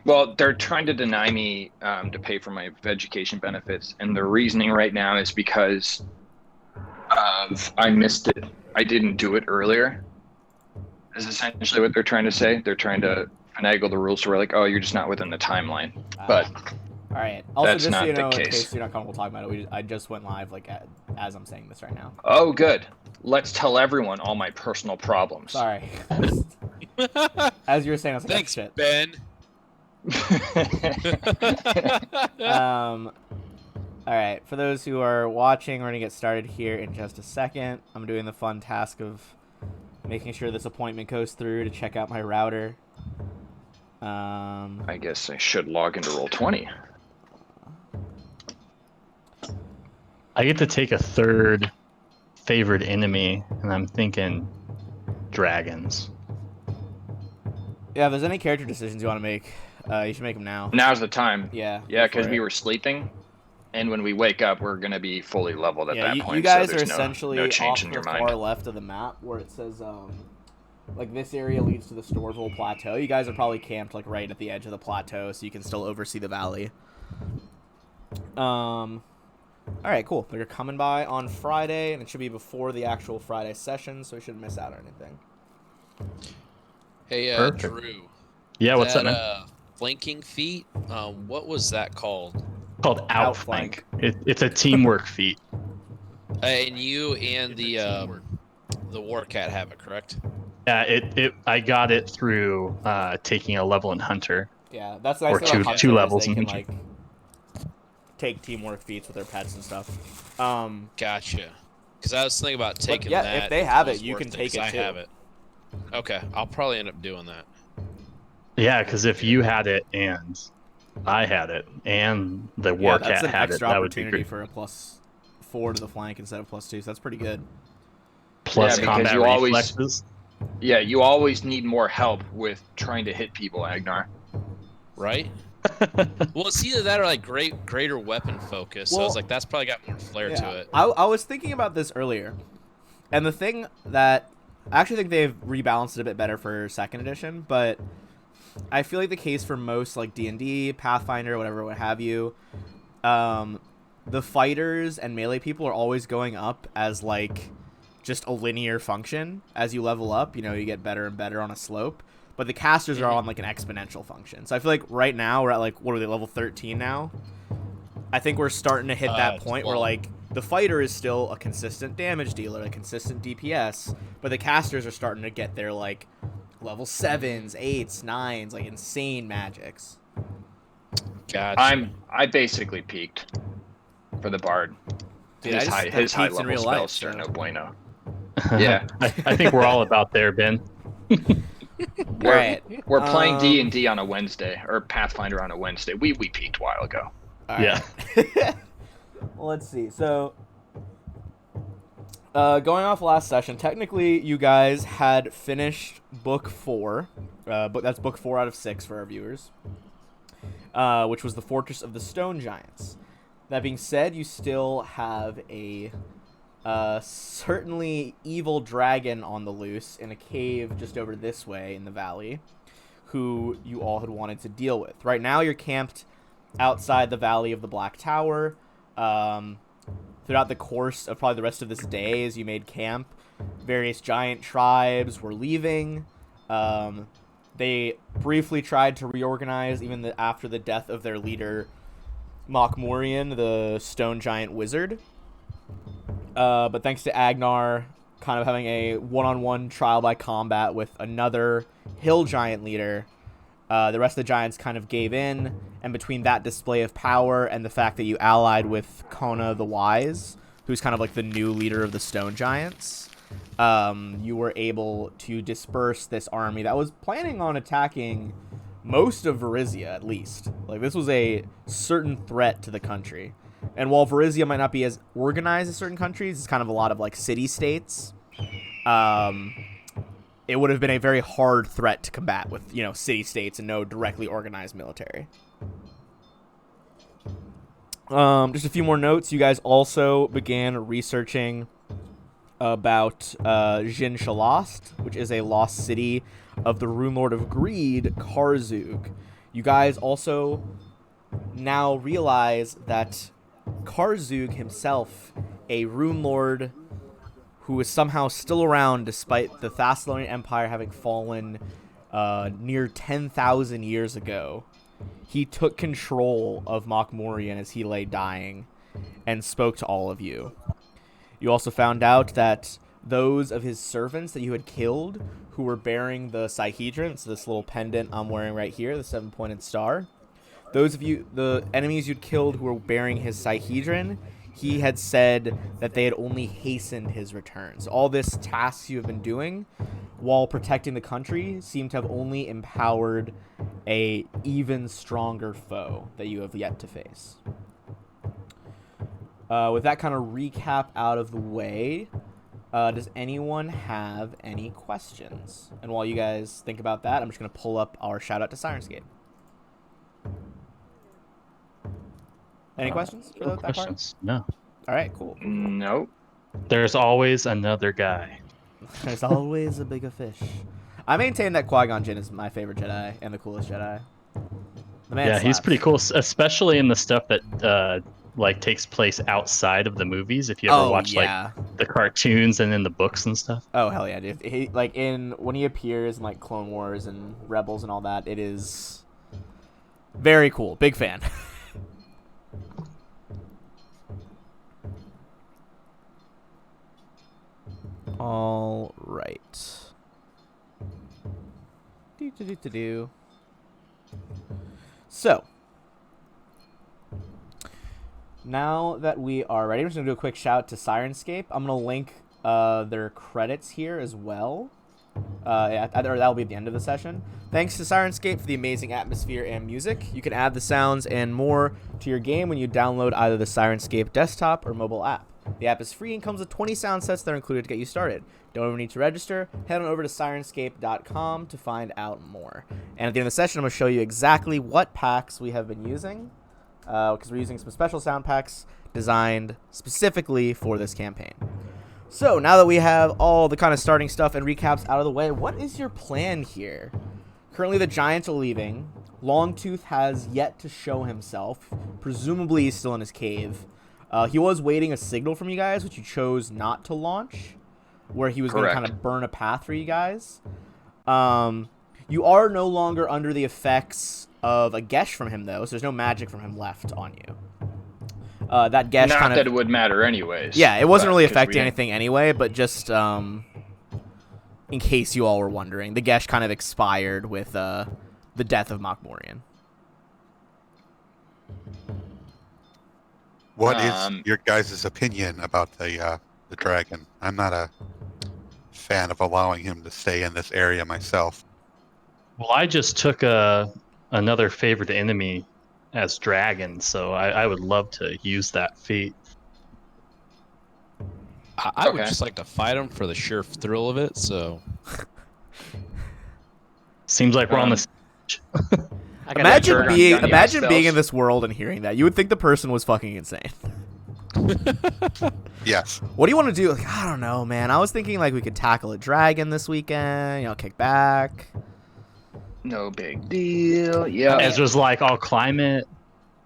Well, they're trying to deny me to pay for my education benefits, and the reasoning right now is because I missed it. I didn't do it earlier. Is essentially what they're trying to say. They're trying to finagle the rules so we're like, oh, you're just not within the timeline. But All right. Also, that's just so you not the know, in case. case you're not comfortable talking about it, I just went live as I'm saying this right now. Oh, good. Let's tell everyone all my personal problems. Sorry. As you were saying, I was like, oh, Thanks, shit. Ben. Um, all right. For those who are watching, we're gonna get started here in just a second. I'm doing the fun task of making sure this appointment goes through to check out my router. I guess I should log into Roll20. I get to take a third favorite enemy, and I'm thinking dragons. Yeah, if there's any character decisions you want to make, you should make them now. Now's the time. Yeah. Yeah, because we were sleeping, and when we wake up, we're gonna be fully leveled at that point. You guys so are there's essentially no change off in the your far mind. left of the map where it says, like, this area leads to the Storville Plateau. You guys are probably camped, like, right at the edge of the plateau, so you can still oversee the valley. Alright, cool. But you're coming by on Friday, and it should be before the actual Friday session, so you shouldn't miss out on anything. Hey, Perfect. Drew. Yeah, what's up, man? Flanking feat. What was that called? Called outflank. It's a teamwork feat. And you and the Warcat have it, correct? Yeah, I got it through taking a level in Hunter. Yeah, that's the nice Or thing about two Hunter is levels they in can, Hunter. like, take teamwork feats with their pets and stuff. Gotcha. Because I was thinking about taking yeah, that. if they have it, was you worth can take it, 'cause too. I have it. Okay, I'll probably end up doing that. Yeah, because if you had it and I had it and the Yeah, Warcat that's an had it, extra that would be opportunity great. for a +4 to the flank instead of +2, so that's pretty good. Plus Yeah, because combat you always- reflexes. Yeah, you always need more help with trying to hit people, Agnar. Right? Well, it's either that or like greater weapon focus. So I was like, that's probably got more flair to it. I was thinking about this earlier, and the thing that I actually think they've rebalanced it a bit better for second edition, but I feel like the case for most like D&D, Pathfinder, whatever, what have you, the fighters and melee people are always going up as like just a linear function. As you level up, you know, you get better and better on a slope. But the casters are on like an exponential function. So I feel like right now we're at like, what are they, level 13 now? I think we're starting to hit that point where like the fighter is still a consistent damage dealer, a consistent DPS, but the casters are starting to get their like level 7s, 8s, 9s, like insane magics. Gotcha. I basically peaked for the bard. Dude, his high peaks in level real spells life, are so. no bueno. Yeah. I think we're all about there, Ben. We're playing D&D on a Wednesday, or Pathfinder on a Wednesday. We peaked a while ago. Yeah. Well, let's see. So, going off last session, technically you guys had finished book 4. But that's book 4 out of 6 for our viewers. Which was the Fortress of the Stone Giants. That being said, you still have a certainly evil dragon on the loose in a cave just over this way in the valley, who you all had wanted to deal with. Right now you're camped outside the Valley of the Black Tower. Throughout the course of probably the rest of this day as you made camp, various giant tribes were leaving. They briefly tried to reorganize even after the death of their leader, Mokmurian, the stone giant wizard. But thanks to Agnar kind of having a one-on-one trial by combat with another hill giant leader, the rest of the giants kind of gave in, and between that display of power and the fact that you allied with Kona the Wise, who's kind of like the new leader of the stone giants, you were able to disperse this army that was planning on attacking most of Varizia, at least. Like, this was a certain threat to the country. And while Varizia might not be as organized as certain countries, it's kind of a lot of, like, city-states. It would have been a very hard threat to combat with, you know, city-states and no directly organized military. Just a few more notes. You guys also began researching about Jin Shalast, which is a lost city of the Runelord of Greed, Karzug. You guys also now realize that Karzug himself, a Runelord who is somehow still around despite the Thassalonian Empire having fallen near 10,000 years ago, he took control of Makmorian as he lay dying and spoke to all of you. You also found out that those of his servants that you had killed who were bearing the Sihedron, so this little pendant I'm wearing right here, the 7-pointed star, those of you, the enemies you'd killed who were bearing his Sihedron, he had said that they had only hastened his return. So all this tasks you have been doing while protecting the country seem to have only empowered a even stronger foe that you have yet to face. With that kind of recap out of the way, does anyone have any questions? And while you guys think about that, I'm just going to pull up our shout out to Sirenscape. Any questions for that part? Questions? No. All right, cool. Nope. There's always another guy. There's always a bigger fish. I maintain that Qui-Gon Jinn is my favorite Jedi and the coolest Jedi. The man Yeah, he's slaps. pretty cool, especially in the stuff that like takes place outside of the movies. If you ever watch like the cartoons and then the books and stuff. Oh hell yeah, dude! He, like when he appears in like Clone Wars and Rebels and all that, it is very cool. Big fan. All right. So, now that we are ready, I'm just going to do a quick shout to Sirenscape. I'm going to link their credits here as well. Or that'll be at the end of the session. Thanks to Sirenscape for the amazing atmosphere and music. You can add the sounds and more to your game when you download either the Sirenscape desktop or mobile app. The app is free and comes with 20 sound sets that are included to get you started. Don't ever need to register. Head on over to Sirenscape.com to find out more. And at the end of the session, I'm going to show you exactly what packs we have been using, because we're using some special sound packs designed specifically for this campaign. So now that we have all the kind of starting stuff and recaps out of the way, what is your plan here? Currently the Giants are leaving. Longtooth has yet to show himself. Presumably he's still in his cave. He was waiting a signal from you guys, which you chose not to launch, where he was going to kind of burn a path for you guys. You are no longer under the effects of a Gesh from him, though, so there's no magic from him left on you. That Gesh Not kind of... that it would matter anyways. Yeah, it wasn't really affecting anything anyway, but just in case you all were wondering, the Gesh kind of expired with the death of Makmorian. What is your guys' opinion about the dragon? I'm not a fan of allowing him to stay in this area myself. Well, I just took another favorite enemy as dragon, so I would love to use that feat. I would just like to fight him for the sheer thrill of it, so... Seems like we're on the stage. Imagine being in this world and hearing that. You would think the person was fucking insane. Yes. What do you want to do? Like, I don't know, man. I was thinking like we could tackle a dragon this weekend, kick back. No big deal. Yeah. Ezra's like, I'll climb it.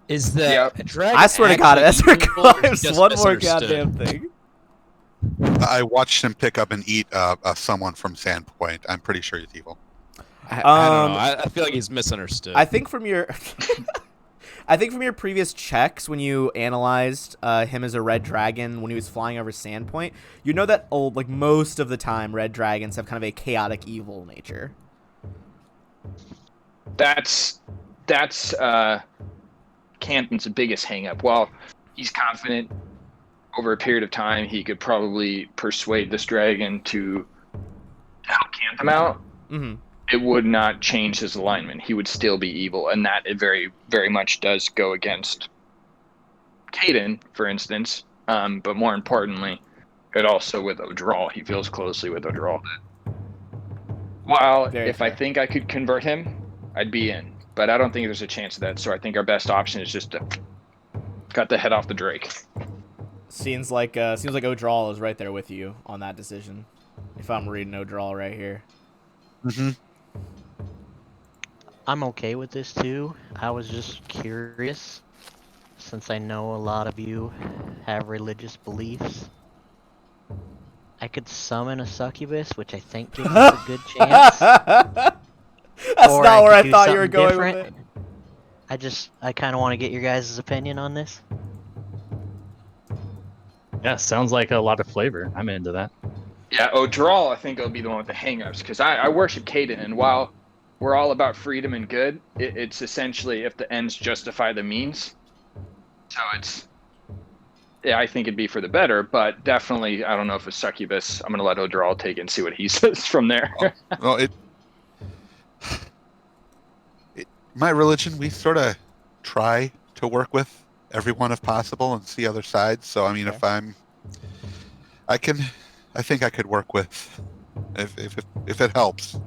Is the dragon... I swear to God, Ezra climbs just one more misunderstood? goddamn thing. I watched him pick up and eat someone from Sandpoint. I'm pretty sure he's evil. I don't know. I feel like he's misunderstood. I think from your previous checks, when you analyzed him as a red dragon when he was flying over Sandpoint, you know that like most of the time red dragons have kind of a chaotic evil nature. That's Canton's biggest hang-up. While he's confident over a period of time he could probably persuade this dragon to help Canton out, it would not change his alignment. He would still be evil, and that it very, very much does go against Caden, for instance. But more importantly, it also with Odral. He feels closely with Odral. While if I think I could convert him, I'd be in. But I don't think there's a chance of that, so I think our best option is just to cut the head off the Drake. Seems like O'Drawl is right there with you on that decision. If I'm reading O'Drawl right here. Mm-hmm. I'm okay with this too. I was just curious, since I know a lot of you have religious beliefs. I could summon a succubus, which I think gives us a good chance. That's Or not where I could do thought you were something going different. with it. I kind of want to get your guys' opinion on this. Yeah, sounds like a lot of flavor. I'm into that. Yeah, O'Drawl, I think it'll be the one with the hangups because I worship Caden, and while we're all about freedom and good, it's essentially if the ends justify the means. So yeah, I think it'd be for the better, but definitely, I don't know if a succubus. I'm gonna let O'Drawl take it and see what he says from there. Well, my religion, we sort of try to work with everyone if possible and see other sides. So, I mean, Okay. I think I could work with, if it helps.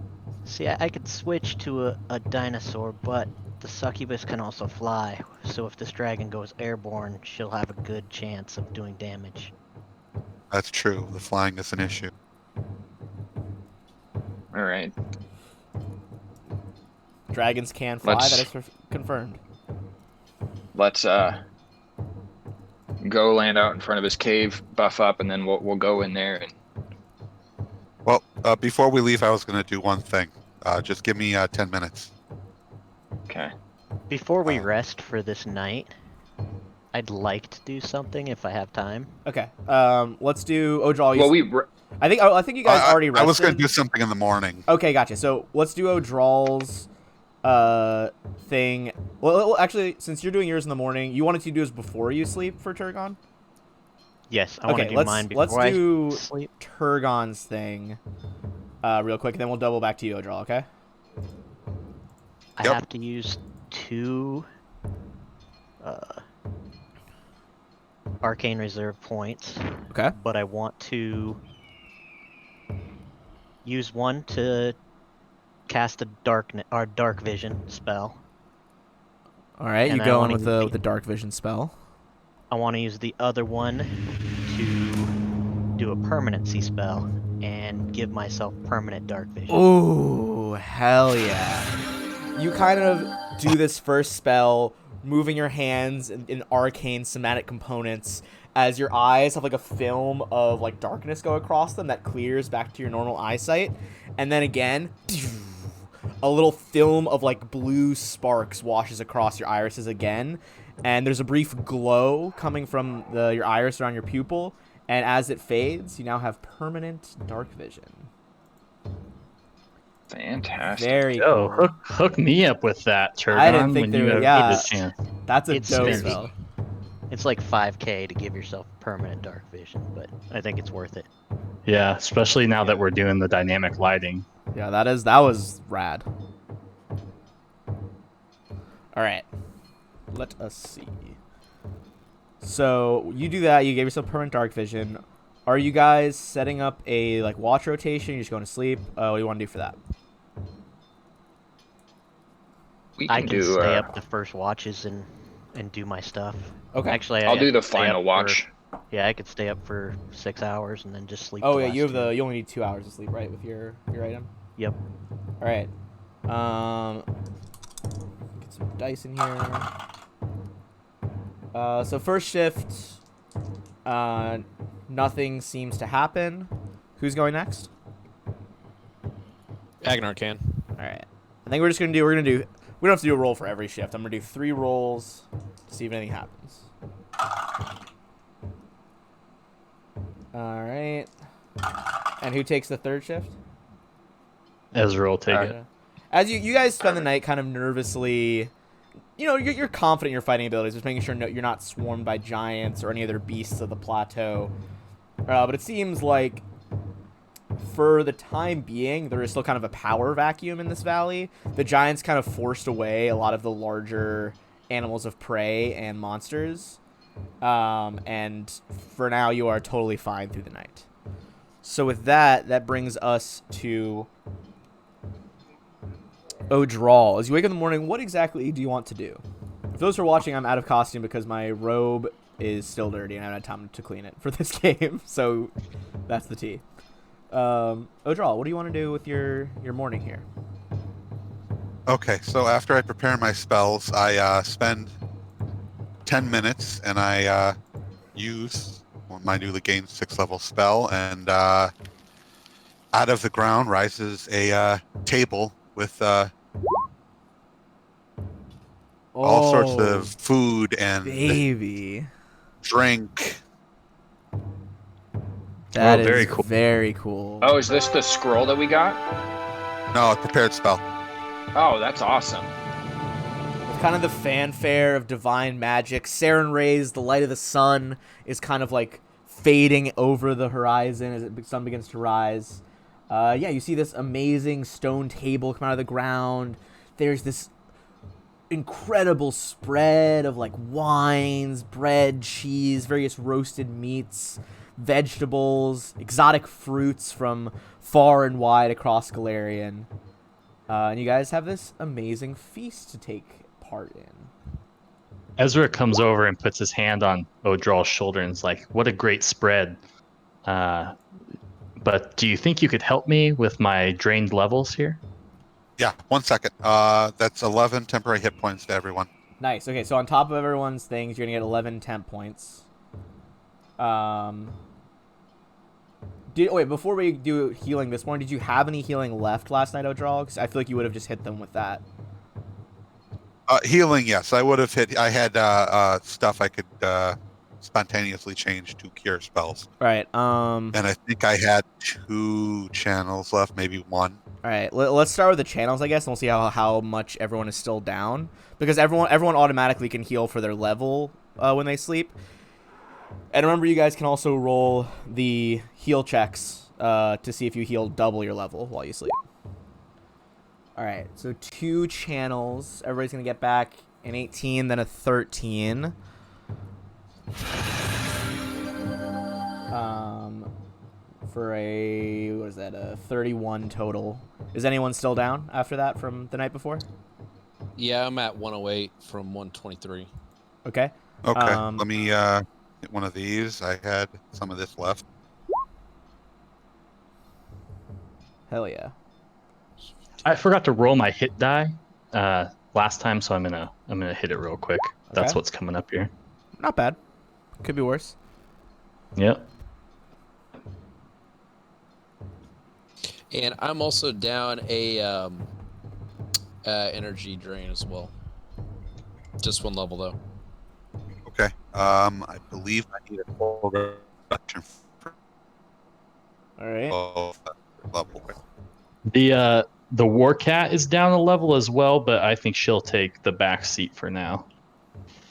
See, I could switch to a dinosaur, but the succubus can also fly. So if this dragon goes airborne, she'll have a good chance of doing damage. That's true. The flying is an issue. All right. Dragons can fly. That is confirmed. Let's go land out in front of his cave, buff up, and then we'll go in there. And Well, before we leave, I was going to do one thing. Just give me 10 minutes. okay. Before we rest for this night, I'd like to do something if I have time. Okay. Let's do O'Drawl. Well, I think you guys already rested. I was going to do something in the morning. Okay, gotcha. So let's do O'Drawl's thing. Well, actually, since you're doing yours in the morning, you wanted to do this before you sleep for Turgon? Yes, I want to do mine before let's do I sleep. Turgon's thing real quick, and then we'll double back to you, O'Drawl, okay? I Yep. have to use 2 Arcane Reserve points, Okay. but I want to use 1 to cast a dark vision spell. All right, And you I going wanna with the dark vision spell. I want to use the other one to do a permanency spell and give myself permanent dark vision. Ooh, hell yeah. You kind of do this first spell, moving your hands in arcane somatic components as your eyes have like a film of like darkness go across them that clears back to your normal eyesight. And then again, a little film of like blue sparks washes across your irises again. And there's a brief glow coming from your iris around your pupil. And as it fades, you now have permanent dark vision. Fantastic. Very Oh, cool. hook me up with that, Turgon. I didn't think when there you were- ever yeah. get a chance. That's a It's dope spendy. spell. It's like 5k to give yourself permanent dark vision, but I think it's worth it. Yeah, especially now that we're doing the dynamic lighting. Yeah, that was rad. All right, let us see. So you do that. You gave yourself permanent dark vision. Are you guys setting up a like watch rotation? You're just going to sleep. What do you want to do for that? We I can can do. stay up the first watches and do my stuff. Okay. Actually, I'll I do the could stay final up watch. Yeah, I could stay up for 6 hours and then just sleep. Oh the yeah, last you have 2. you only need 2 hours of sleep, right, with your item. Yep. All right. Get some dice in here. So first shift, nothing seems to happen. Who's going next? Agnar can. All right. I think we're gonna do. We don't have to do a roll for every shift. I'm gonna do 3 rolls to see if anything happens. All right. And who takes the third shift? Ezra will take it. As you guys spend the night kind of nervously, you're confident in your fighting abilities, just making sure you're not swarmed by giants or any other beasts of the plateau. But it seems like for the time being, there is still kind of a power vacuum in this valley. The giants kind of forced away a lot of the larger animals of prey and monsters. And for now, you are totally fine through the night. So with that brings us to O'Drawl. As you wake up in the morning, what exactly do you want to do? For those who are watching, I'm out of costume because my robe is still dirty, and I haven't had time to clean it for this game. So that's the tea. Odral, what do you want to do with your morning here? Okay, so after I prepare my spells, I spend 10 minutes, and I use my newly gained 6th level spell, and out of the ground rises a table with all sorts of food and baby drink. That is very cool. Very cool. Oh, is this the scroll that we got? No, a prepared spell. Oh, that's awesome. With kind of the fanfare of divine magic, Saren rays, the light of the sun is kind of like fading over the horizon as the sun begins to rise. Yeah, you see this amazing stone table come out of the ground. There's this incredible spread of like wines, bread, cheese, various roasted meats, vegetables, exotic fruits from far and wide across Galarian. And you guys have this amazing feast to take part in. Ezra comes over and puts his hand on Odral's shoulder and is like, "What a great spread. But do you think you could help me with my drained levels here?" Yeah, 1 second. That's 11 temporary hit points to everyone. Nice. Okay, so on top of everyone's things, you're going to get 11 temp points. Wait, before we do healing this morning, did you have any healing left last night, Odral? Because I feel like you would have just hit them with that. Healing, yes. I would have hit. I had stuff I could spontaneously change to cure spells. Right. And I think I had 2 channels left, maybe 1. All right. Let's start with the channels, I guess, and we'll see how much everyone is still down. Because everyone automatically can heal for their level when they sleep. And remember, you guys can also roll the heal checks to see if you heal double your level while you sleep. Alright, so 2 channels. Everybody's going to get back an 18, then a 13. For a, what is that, a 31 total. Is anyone still down after that from the night before? Yeah, I'm at 108 from 123. Okay. Okay, let me hit one of these. I had some of this left. Hell yeah. I forgot to roll my hit die last time, so I'm gonna hit it real quick. That's Okay. what's coming up here. Not bad. Could be worse. Yep. And I'm also down a energy drain as well. Just 1 level though. Okay. I believe I need a full reduction for Alright. level. The war cat is down a level as well, but I think she'll take the back seat for now.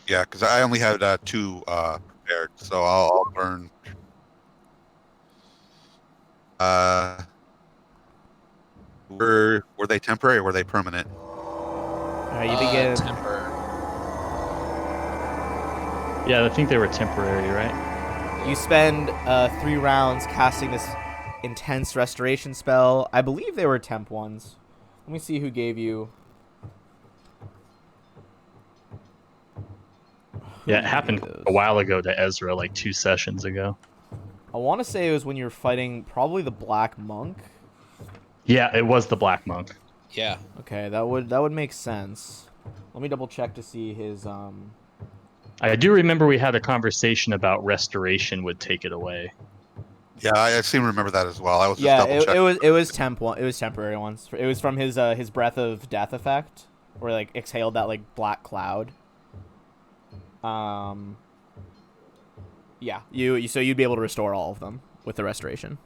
Yeah, because I only had 2 prepared, so I'll burn. Were they temporary or were they permanent? Alright, you begin. Temporary. Yeah, I think they were temporary, right? You spend 3 rounds casting this intense restoration spell. I believe they were temp ones. Let me see who gave you. Yeah, it happened a while ago to Ezra, like 2 sessions ago. I want to say it was when you were fighting probably the Black Monk. Yeah, it was the Black Monk. Yeah. Okay, that would make sense. Let me double check to see his I do remember we had a conversation about restoration would take it away. Yeah, I seem to remember that as well. I was just double checking. it was temporary ones. It was from his breath of death effect, where like exhaled that like black cloud. Yeah, so you'd be able to restore all of them with the restoration.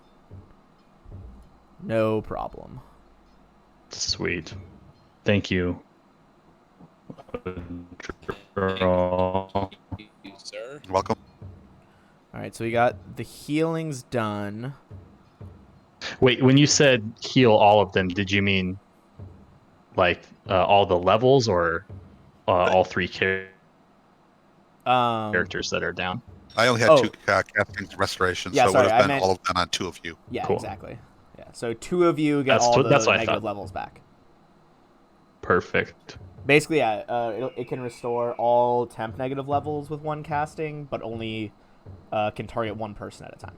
No problem. Sweet. Thank you. Sir. Welcome. All right, so we got the healings done. Wait, when you said heal all of them, did you mean like all the levels or all 3 characters that are down? I only had 2 castings restoration, Yeah, so sorry, it would have I been meant- all of them on 2 of you. Yeah, Cool. exactly. Yeah, so 2 of you get That's all what- the that's what I negative thought. levels back. Perfect. Basically, yeah, it can restore all temp negative levels with one casting, but only can target one person at a time.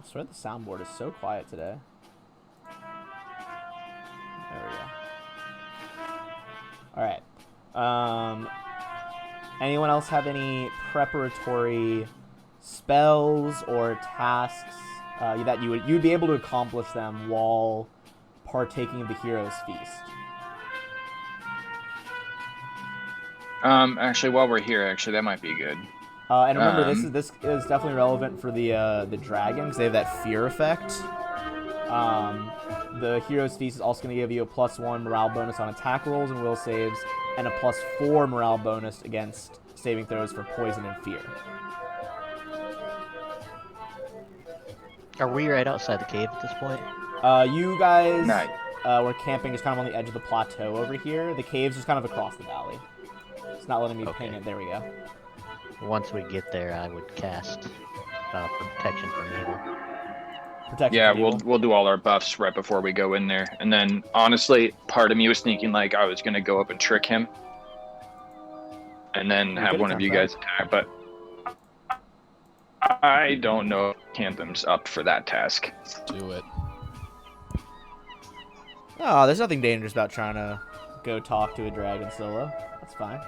I swear the soundboard is so quiet today. There we go. Alright. Anyone else have any preparatory spells or tasks that you'd be able to accomplish them while partaking of the hero's feast? Actually, while we're here, that might be good. And remember, this is definitely relevant for the dragon, because they have that fear effect. The Hero's Feast is also going to give you a +1 morale bonus on attack rolls and will saves, and a +4 morale bonus against saving throws for poison and fear. Are we right outside the cave at this point? You guys Night. were camping just kind of on the edge of the plateau over here. The cave's just kind of across the valley. It's not letting me ping it. There we go. Once we get there, I would cast protection from evil. Yeah, we'll do all our buffs right before we go in there. And then, honestly, part of me was thinking like I was gonna go up and trick him, and then have one of you guys attack. But I don't know if Canthem's up for that task. Do it. Oh, there's nothing dangerous about trying to go talk to a dragon solo. That's fine.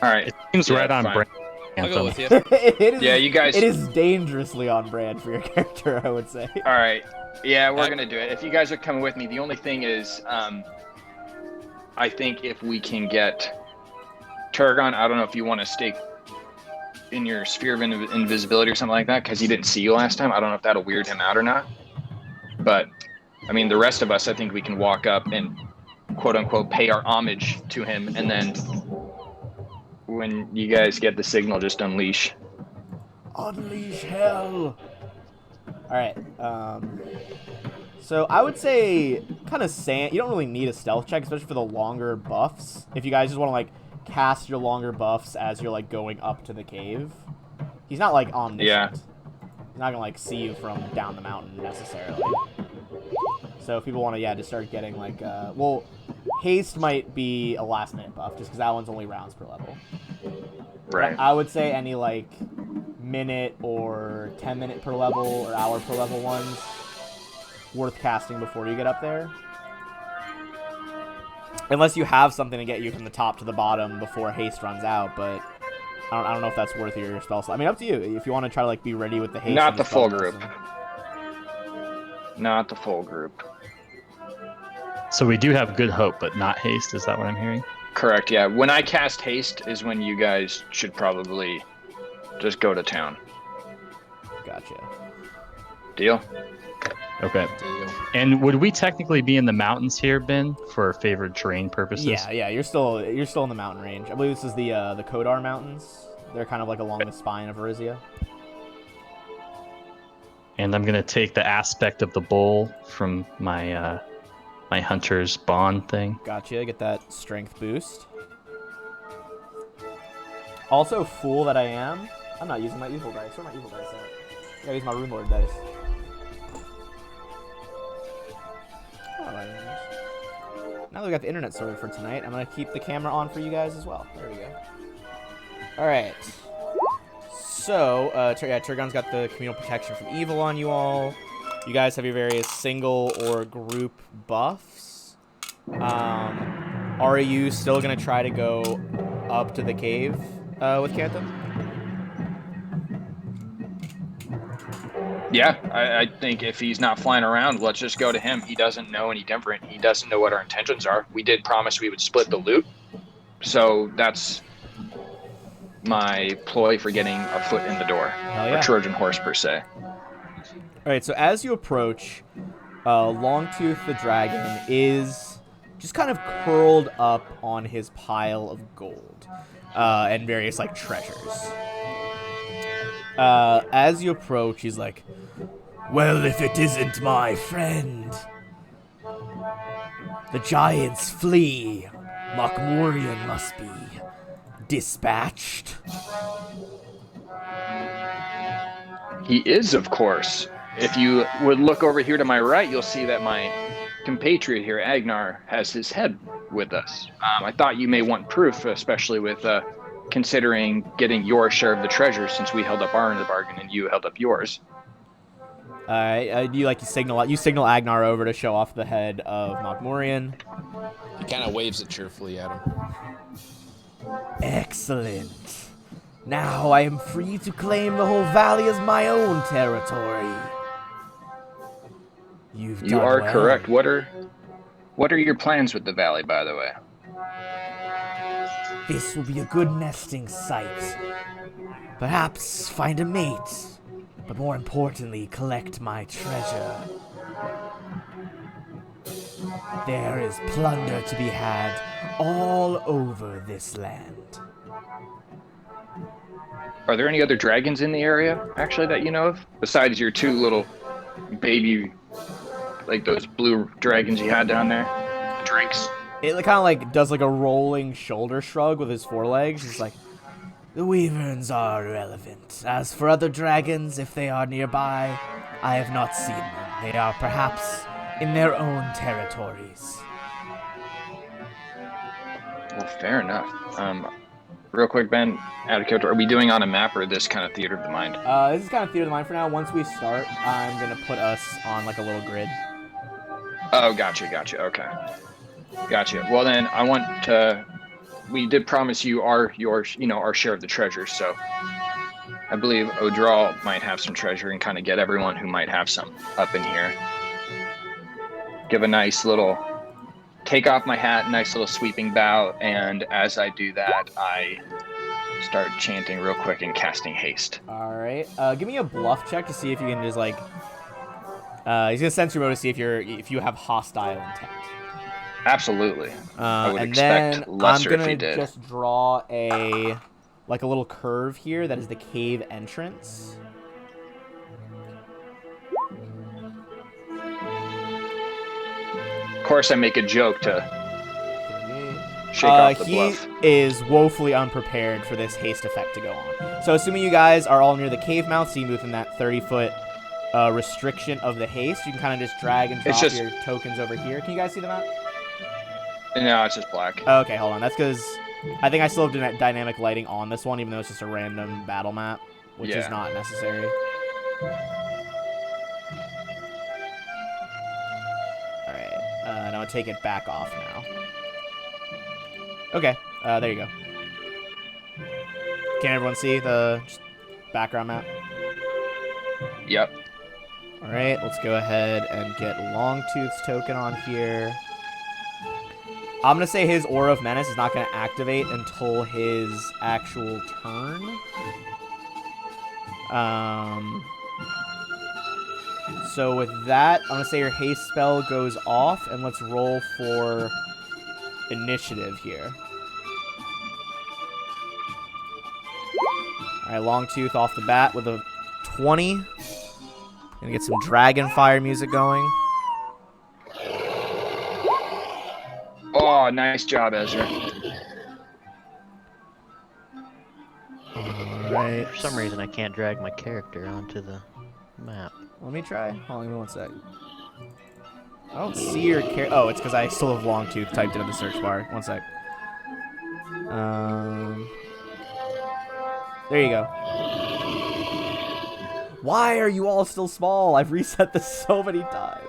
All right. It seems right on fine. brand. I'll go with you. It is, Yeah, you guys. It is dangerously on brand for your character, I would say. All right. Yeah, we're gonna do it. If you guys are coming with me, the only thing is, I think if we can get Turgon, I don't know if you want to stay in your sphere of invisibility or something like that, because he didn't see you last time. I don't know if that'll weird him out or not. But I mean, the rest of us, I think we can walk up and quote unquote pay our homage to him, and then when you guys get the signal, just unleash. Unleash hell. All right. So I would say kind of you don't really need a stealth check, especially for the longer buffs. If you guys just want to like cast your longer buffs as you're like going up to the cave. He's not like omniscient. Yeah. He's not gonna like see you from down the mountain necessarily. So if people want to, just start getting like, well, haste might be a last minute buff just because that one's only rounds per level. Right. But I would say any like minute or 10-minute per level or hour per level ones worth casting before you get up there. Unless you have something to get you from the top to the bottom before haste runs out, but I don't know if that's worth your spell slot. I mean, up to you. If you want to try to like be ready with the haste. Not the full group. Not the full group. So we do have good hope, but not haste. Is that what I'm hearing? Correct. Yeah. When I cast haste is when you guys should probably just go to town. Gotcha. Deal. Okay. Deal. And would we technically be in the mountains here, Ben, for favored terrain purposes? Yeah. You're still in the mountain range. I believe this is the Kodar Mountains. They're kind of like along the spine of Arizia. And I'm gonna take the aspect of the bull from my my hunter's bond thing. Gotcha. Get that strength boost. Also, fool that I am, I'm not using my evil dice. Where are my evil dice at? I gotta use my Runelord dice. Alright. Now that we got the internet sorted for tonight, I'm gonna keep the camera on for you guys as well. There we go. Alright. So, Turgon's got the communal protection from evil on you all. You guys have your various single or group buffs. Are you still going to try to go up to the cave with Canthem? Yeah, I think if he's not flying around, let's just go to him. He doesn't know any different. He doesn't know what our intentions are. We did promise we would split the loot. So that's my ploy for getting a foot in the door. Hell yeah. A Trojan horse, per se. Alright, so as you approach, Longtooth the dragon is just kind of curled up on his pile of gold and various like treasures. As you approach, he's like, Well, if it isn't my friend. The giants flee. Mokmurian must be dispatched. He is, of course. If you would look over here to my right, you'll see that my compatriot here, Agnar, has his head with us. I thought you may want proof, especially with considering getting your share of the treasure, since we held up our end of the bargain and you held up yours. You signal Agnar over to show off the head of Mokmurian. He kind of waves it cheerfully at him. Excellent. Now I am free to claim the whole valley as my own territory. You are well. Correct. What are your plans with the valley, by the way? This will be a good nesting site. Perhaps find a mate, but more importantly, collect my treasure. There is plunder to be had all over this land. Are there any other dragons in the area, actually, that you know of? Besides your two little baby, like those blue dragons you had down there? Drinks? It kind of like does like a rolling shoulder shrug with his forelegs. It's like, the Wyverns are irrelevant. As for other dragons, if they are nearby, I have not seen them. They are perhaps in their own territories. Well, fair enough. Real quick, Ben, out of character, are we doing on a map or this kind of theater of the mind? This is kind of theater of the mind for now. Once we start, I'm going to put us on like a little grid. Oh, gotcha, okay. Gotcha. Well, then, I want to... We did promise you our share of the treasure, so I believe Odral might have some treasure and kind of get everyone who might have some up in here. Give a nice little... Take off my hat, nice little sweeping bow, and as I do that, I start chanting real quick and casting haste. Alright. Give me a bluff check to see if you can just, like... he's gonna sense your mode to see if you have hostile intent. Absolutely. I would and expect then lesser I'm if he gonna did. just draw a little curve here that is the cave entrance. Of course, I make a joke to shake off the bluff. He is woefully unprepared for this haste effect to go on. So assuming you guys are all near the cave mouth, so you move within that 30-foot restriction of the haste, you can kind of just drag and drop your tokens over here. Can you guys see the map? No, it's just black. Okay, hold on. That's because I think I still have dynamic lighting on this one, even though it's just a random battle map, which is not necessary. And I'm going to take it back off now. Okay, there you go. Can everyone see the background map? Yep. Alright, let's go ahead and get Longtooth's token on here. I'm going to say his Aura of Menace is not going to activate until his actual turn. So with that, I'm going to say your haste spell goes off, and let's roll for initiative here. Alright, Longtooth off the bat with a 20. Gonna get some dragon fire music going. Oh, nice job, Ezra. Alright. For some reason, I can't drag my character onto the map. Let me try. Hold on, give me 1 sec. I don't see your character. Oh, it's because I still have Longtooth typed into the search bar. 1 sec. There you go. Why are you all still small? I've reset this so many times.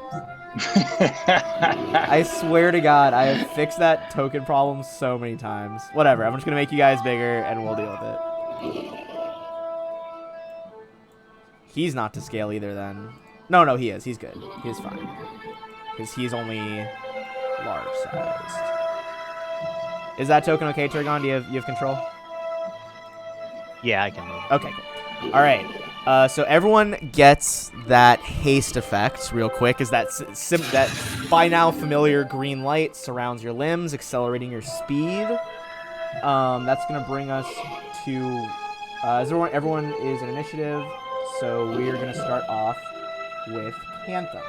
I swear to God, I have fixed that token problem so many times. Whatever, I'm just going to make you guys bigger, and we'll deal with it. He's not to scale either, then. No, he is. He's good. He's fine. Because he's only large-sized. Is that token okay, Turgon? Do you have control? Yeah, I can move. Okay, cool. All right. So everyone gets that haste effect real quick. Is that that by now familiar green light surrounds your limbs, accelerating your speed. That's gonna bring us to everyone is in initiative. So we are gonna start off with Cantham.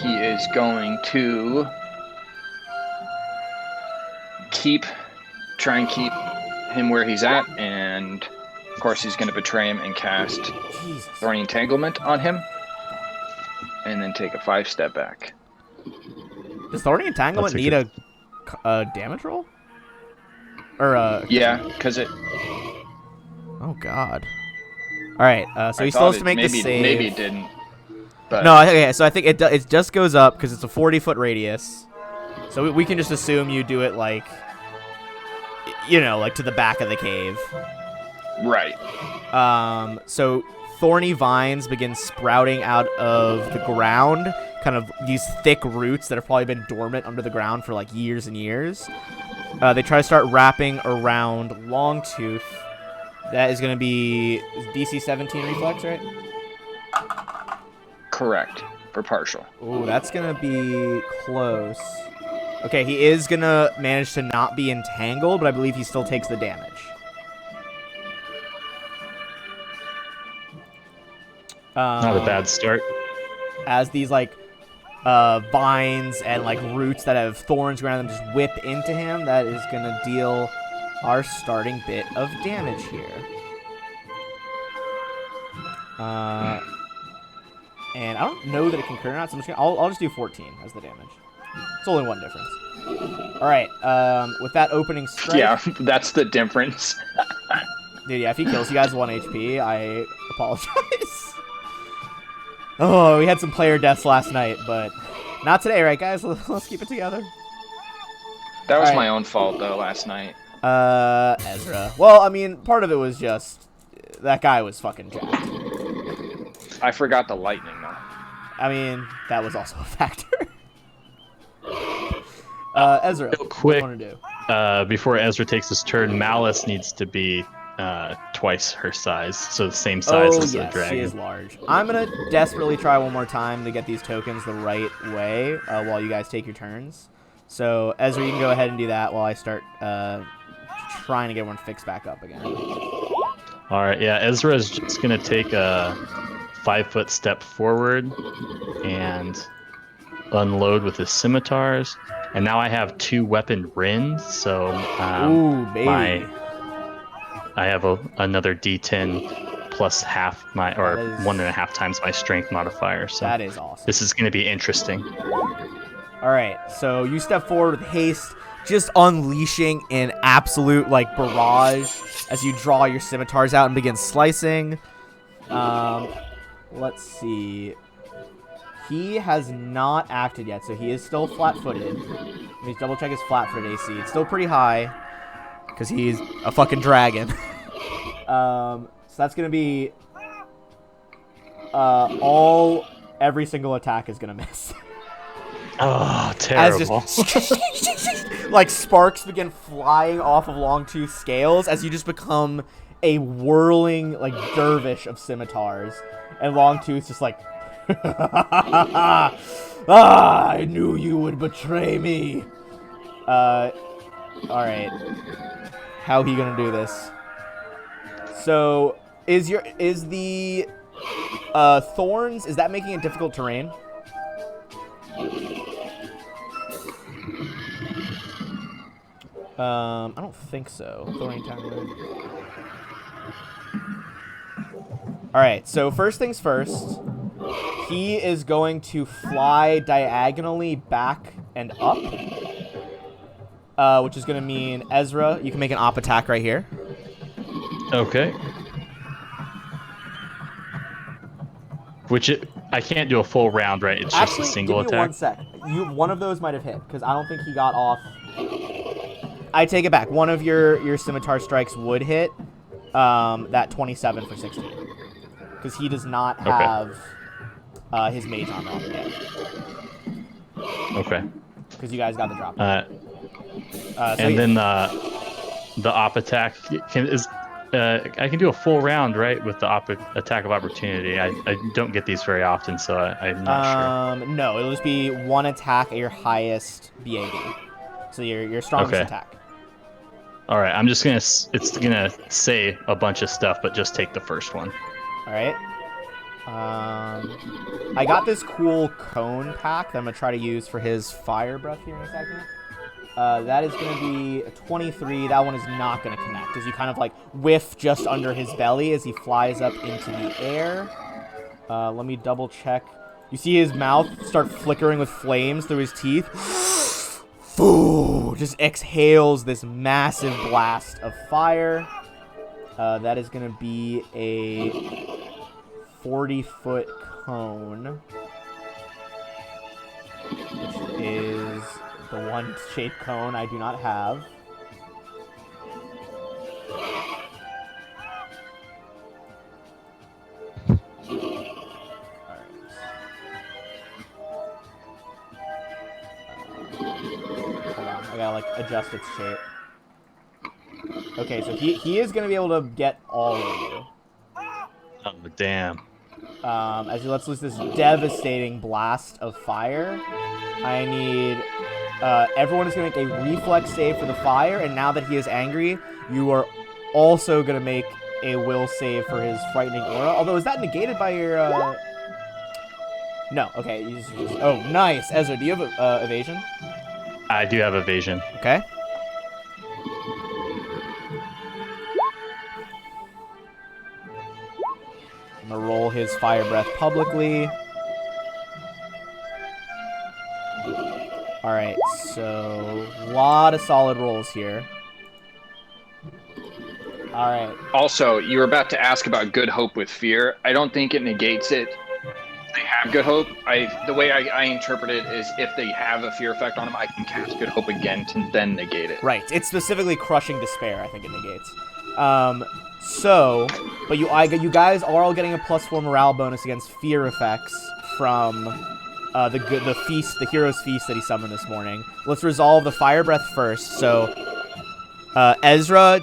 He is going to try and keep him where he's at, and of course he's going to betray him and cast Jesus. Thorny Entanglement on him, and then take a 5-step back. Does Thorny Entanglement need a damage roll? Or Yeah, because it. Oh God. All right. So he's supposed to make the save. Maybe it didn't. But No. Okay. So I think it just goes up because it's a 40-foot radius. So we can just assume you do it like, like to the back of the cave. Right. So thorny vines begin sprouting out of the ground, kind of these thick roots that have probably been dormant under the ground for like years and years. They try to start wrapping around Longtooth. That is going to be DC 17 reflex, right? Correct. For partial. Ooh, that's going to be close. Okay, he is going to manage to not be entangled, but I believe he still takes the damage. Not a bad start. As these, vines and, roots that have thorns around them just whip into him, that is going to deal our starting bit of damage here. And I don't know that it can crit or not, so I'll just do 14 as the damage. It's only one difference. All right, with that opening strike... Yeah, that's the difference. Dude, yeah, if he kills you guys 1 HP, I apologize. Oh, we had some player deaths last night, but not today, right, guys? Let's keep it together. That was All right. my own fault, though, last night. Ezra. Well, I mean, part of it was just that guy was fucking jacked. I forgot the lightning, though. I mean, that was also a factor. Ezra, Real what quick, do you want to do? before Ezra takes his turn, Malice needs to be twice her size, so the same size as the dragon. She is large. I'm gonna desperately try one more time to get these tokens the right way while you guys take your turns. So Ezra, you can go ahead and do that while I start trying to get one fixed back up again. All right, yeah, Ezra is just gonna take a 5-foot step forward and unload with his scimitars. And now I have 2 weapon rins, so Ooh, baby. I have another D10 plus half my, or 1.5 times my strength modifier. So that is awesome. This is going to be interesting. All right, so you step forward with haste, just unleashing an absolute barrage as you draw your scimitars out and begin slicing. Let's see. He has not acted yet, so he is still flat-footed. Let me double check his flat-footed AC. It's still pretty high, because he's a fucking dragon. So that's going to be... every single attack is going to miss. Oh, terrible. Sparks begin flying off of Longtooth's scales as you just become a whirling, dervish of scimitars. And Longtooth's just I knew you would betray me. Alright. How he gonna do this? So, is the thorns, is that making it difficult terrain? I don't think so. Thorny Entanglement. Alright, so first things first. He is going to fly diagonally back and up. Which is going to mean, Ezra, you can make an op attack right here. Okay. I can't do a full round, right? It's Actually, just a single give me attack. 1 sec. One of those might have hit, because I don't think he got off. I take it back. One of your scimitar strikes would hit that 27 for 16. Because he does not have his mage armor on yet. Okay. Because you guys got the drop. Then the op attack I can do a full round, right, with the attack of opportunity. I don't get these very often, so I'm not sure. No, it'll just be 1 attack at your highest BAB. So your strongest attack. All right, it's gonna say a bunch of stuff, but just take the first one. All right. I got this cool cone pack that I'm gonna try to use for his fire breath here in a second. That is gonna be a 23. That one is not gonna connect, as you kind of like whiff just under his belly as he flies up into the air. Let me double check. You see his mouth start flickering with flames through his teeth. Just exhales this massive blast of fire. That is gonna be a 40-foot cone, which is the one shaped cone I do not have. Hold on, I gotta like adjust its shape. Okay, so he is gonna be able to get all of you. Oh, damn. As he lets loose this devastating blast of fire, I need everyone is going to make a reflex save for the fire, and now that he is angry, you are also going to make a will save for his frightening aura. Although, is that negated by your... No, okay. Oh, nice. Ezra, do you have evasion? I do have evasion. Okay. I'm going to roll his fire breath publicly. Alright, so a lot of solid rolls here. Alright. Also, you were about to ask about Good Hope with Fear. I don't think it negates it. They have Good Hope. The way I interpret it is if they have a fear effect on them, I can cast Good Hope again to then negate it. Right. It's specifically Crushing Despair, I think it negates. But you guys are all getting a +4 morale bonus against fear effects from the feast, the hero's feast that he summoned this morning. Let's resolve the fire breath first. So, Ezra,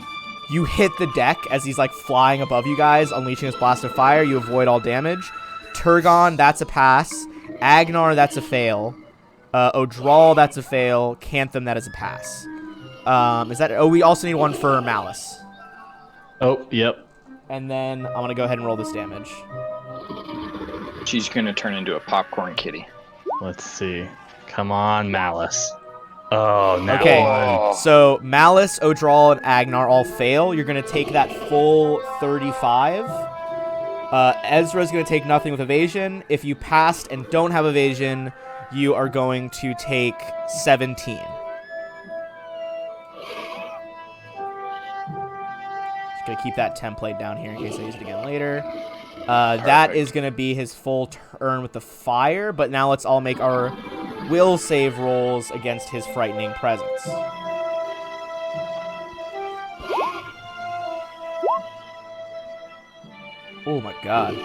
you hit the deck as he's like flying above you guys, unleashing his blast of fire. You avoid all damage. Turgon, that's a pass. Agnar, that's a fail. Odral, that's a fail. Cantham, that is a pass. We also need one for Malice. Oh, yep. And then I'm gonna go ahead and roll this damage. She's gonna turn into a popcorn kitty. Let's see. Come on, Malice. Oh, now Okay, one. so Malice, Odral, and Agnar all fail. You're gonna take that full 35. Ezra's gonna take nothing with evasion. If you passed and don't have evasion, you are going to take 17. Just gonna keep that template down here in case I use it again later. That is going to be his full turn with the fire, but now let's all make our will save rolls against his frightening presence. Oh my god.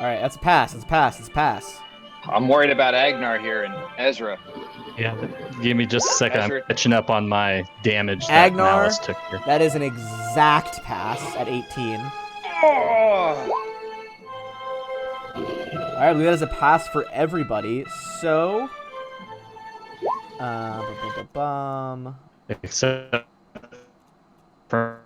Alright, that's a pass, that's a pass, that's a pass. I'm worried about Agnar here and Ezra. Yeah, give me just a second. I'm Ezra. catching up on my damage that Agnar, Malice took here. that is an exact pass at 18. Oh! Alright, we got as a pass for everybody, so... Except for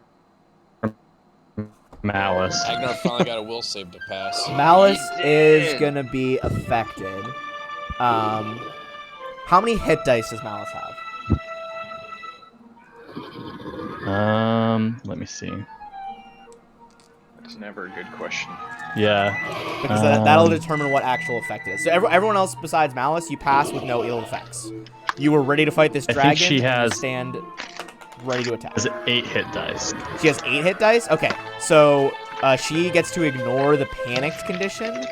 Malice. Agnar finally got a will save to pass. Malice He is did. gonna be affected. How many hit dice does Malice have? Let me see. That's never a good question. Yeah. Because that'll determine what actual effect it is. So everyone else besides Malice, you pass with no ill effects. You were ready to fight this I think dragon. she and you has- stand ready to attack. Is it 8 hit dice? She has 8 hit dice? Okay. So she gets to ignore the panicked condition.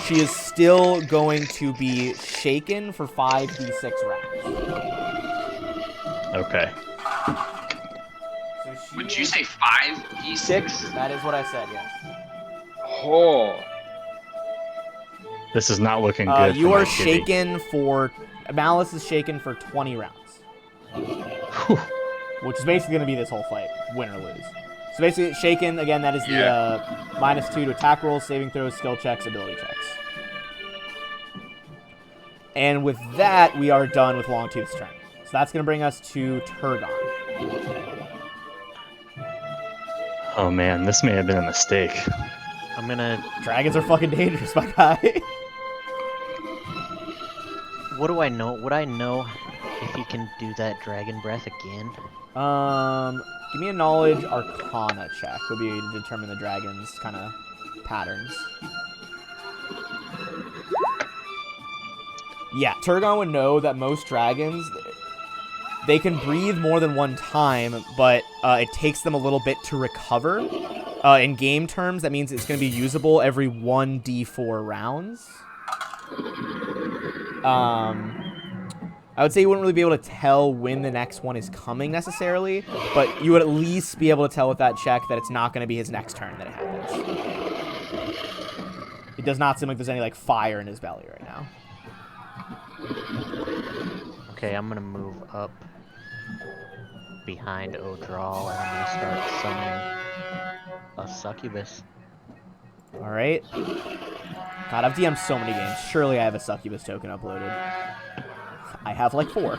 She is still going to be shaken for 5d6 rounds. Okay. So she Would you is- say 5d6? That is what I said, yes. Oh. This is not looking good. You for are my kitty. shaken for... Malice is shaken for 20 rounds. Whew. Which is basically going to be this whole fight, win or lose. So basically, shaken, again, that is the -2 to attack rolls, saving throws, skill checks, ability checks. And with that, we are done with Longtooth's turn. So that's going to bring us to Turgon. Oh man, this may have been a mistake. I'm gonna. Dragons are fucking dangerous, my guy. What do I know? Would I know if he can do that dragon breath again? Give me a knowledge arcana check. Would be to determine the dragon's kind of patterns. Yeah, Turgon would know that most dragons, they can breathe more than one time, but it takes them a little bit to recover. In game terms, that means it's going to be usable every 1d4 rounds. I would say you wouldn't really be able to tell when the next one is coming necessarily, but you would at least be able to tell with that check that it's not going to be his next turn that it happens. It does not seem like there's any like fire in his belly right now. Okay, I'm gonna move up behind Odral and I'm gonna start summoning a succubus. All right. God, I've DM'd so many games. Surely I have a succubus token uploaded. I have like 4.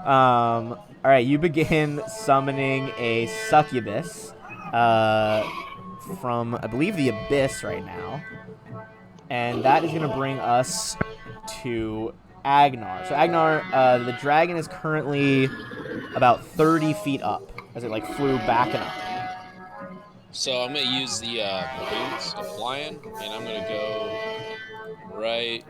All right, you begin summoning a succubus from, I believe, the Abyss right now. And that is going to bring us to Agnar. So Agnar, the dragon is currently about 30 feet up as it like flew back and up. So I'm gonna use the boots of flying, and I'm gonna go right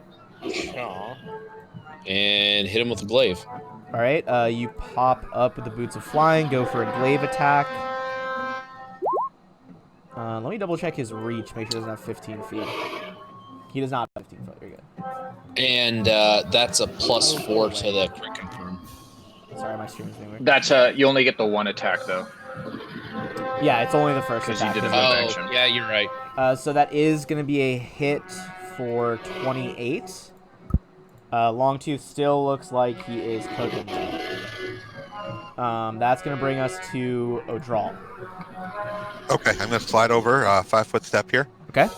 and hit him with the glaive. All right, you pop up with the boots of flying, go for a glaive attack. Let me double check his reach, make sure he doesn't have 15 feet. He does not have 15 foot, very good. And that's a +4 to the crit confirm. Sorry, my stream is being weird. That's you only get the one attack though. Yeah, it's only the first Because you attack. did a move Oh, action. yeah, you're right. So that is going to be a hit for 28. Longtooth still looks like he is cooking. That's going to bring us to Odral. Okay, I'm going to slide over 5-foot step here. Okay.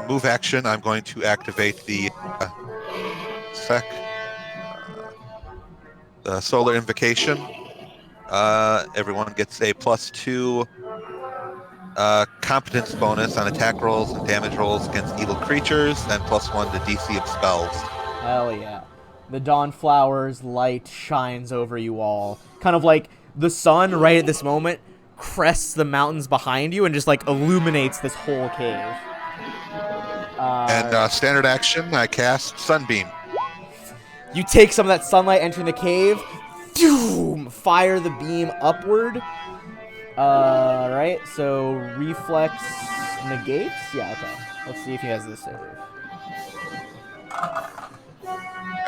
Move action. I'm going to activate the the solar invocation. Everyone gets a +2 competence bonus on attack rolls and damage rolls against evil creatures, and +1 to DC of spells. Hell yeah. The Dawnflower's light shines over you all. Kind of like the sun right at this moment crests the mountains behind you and just like illuminates this whole cave. And standard action, I cast Sunbeam. You take some of that sunlight entering the cave, doom, fire the beam upward. Right, so reflex negates? Yeah, okay. Let's see if he has this save.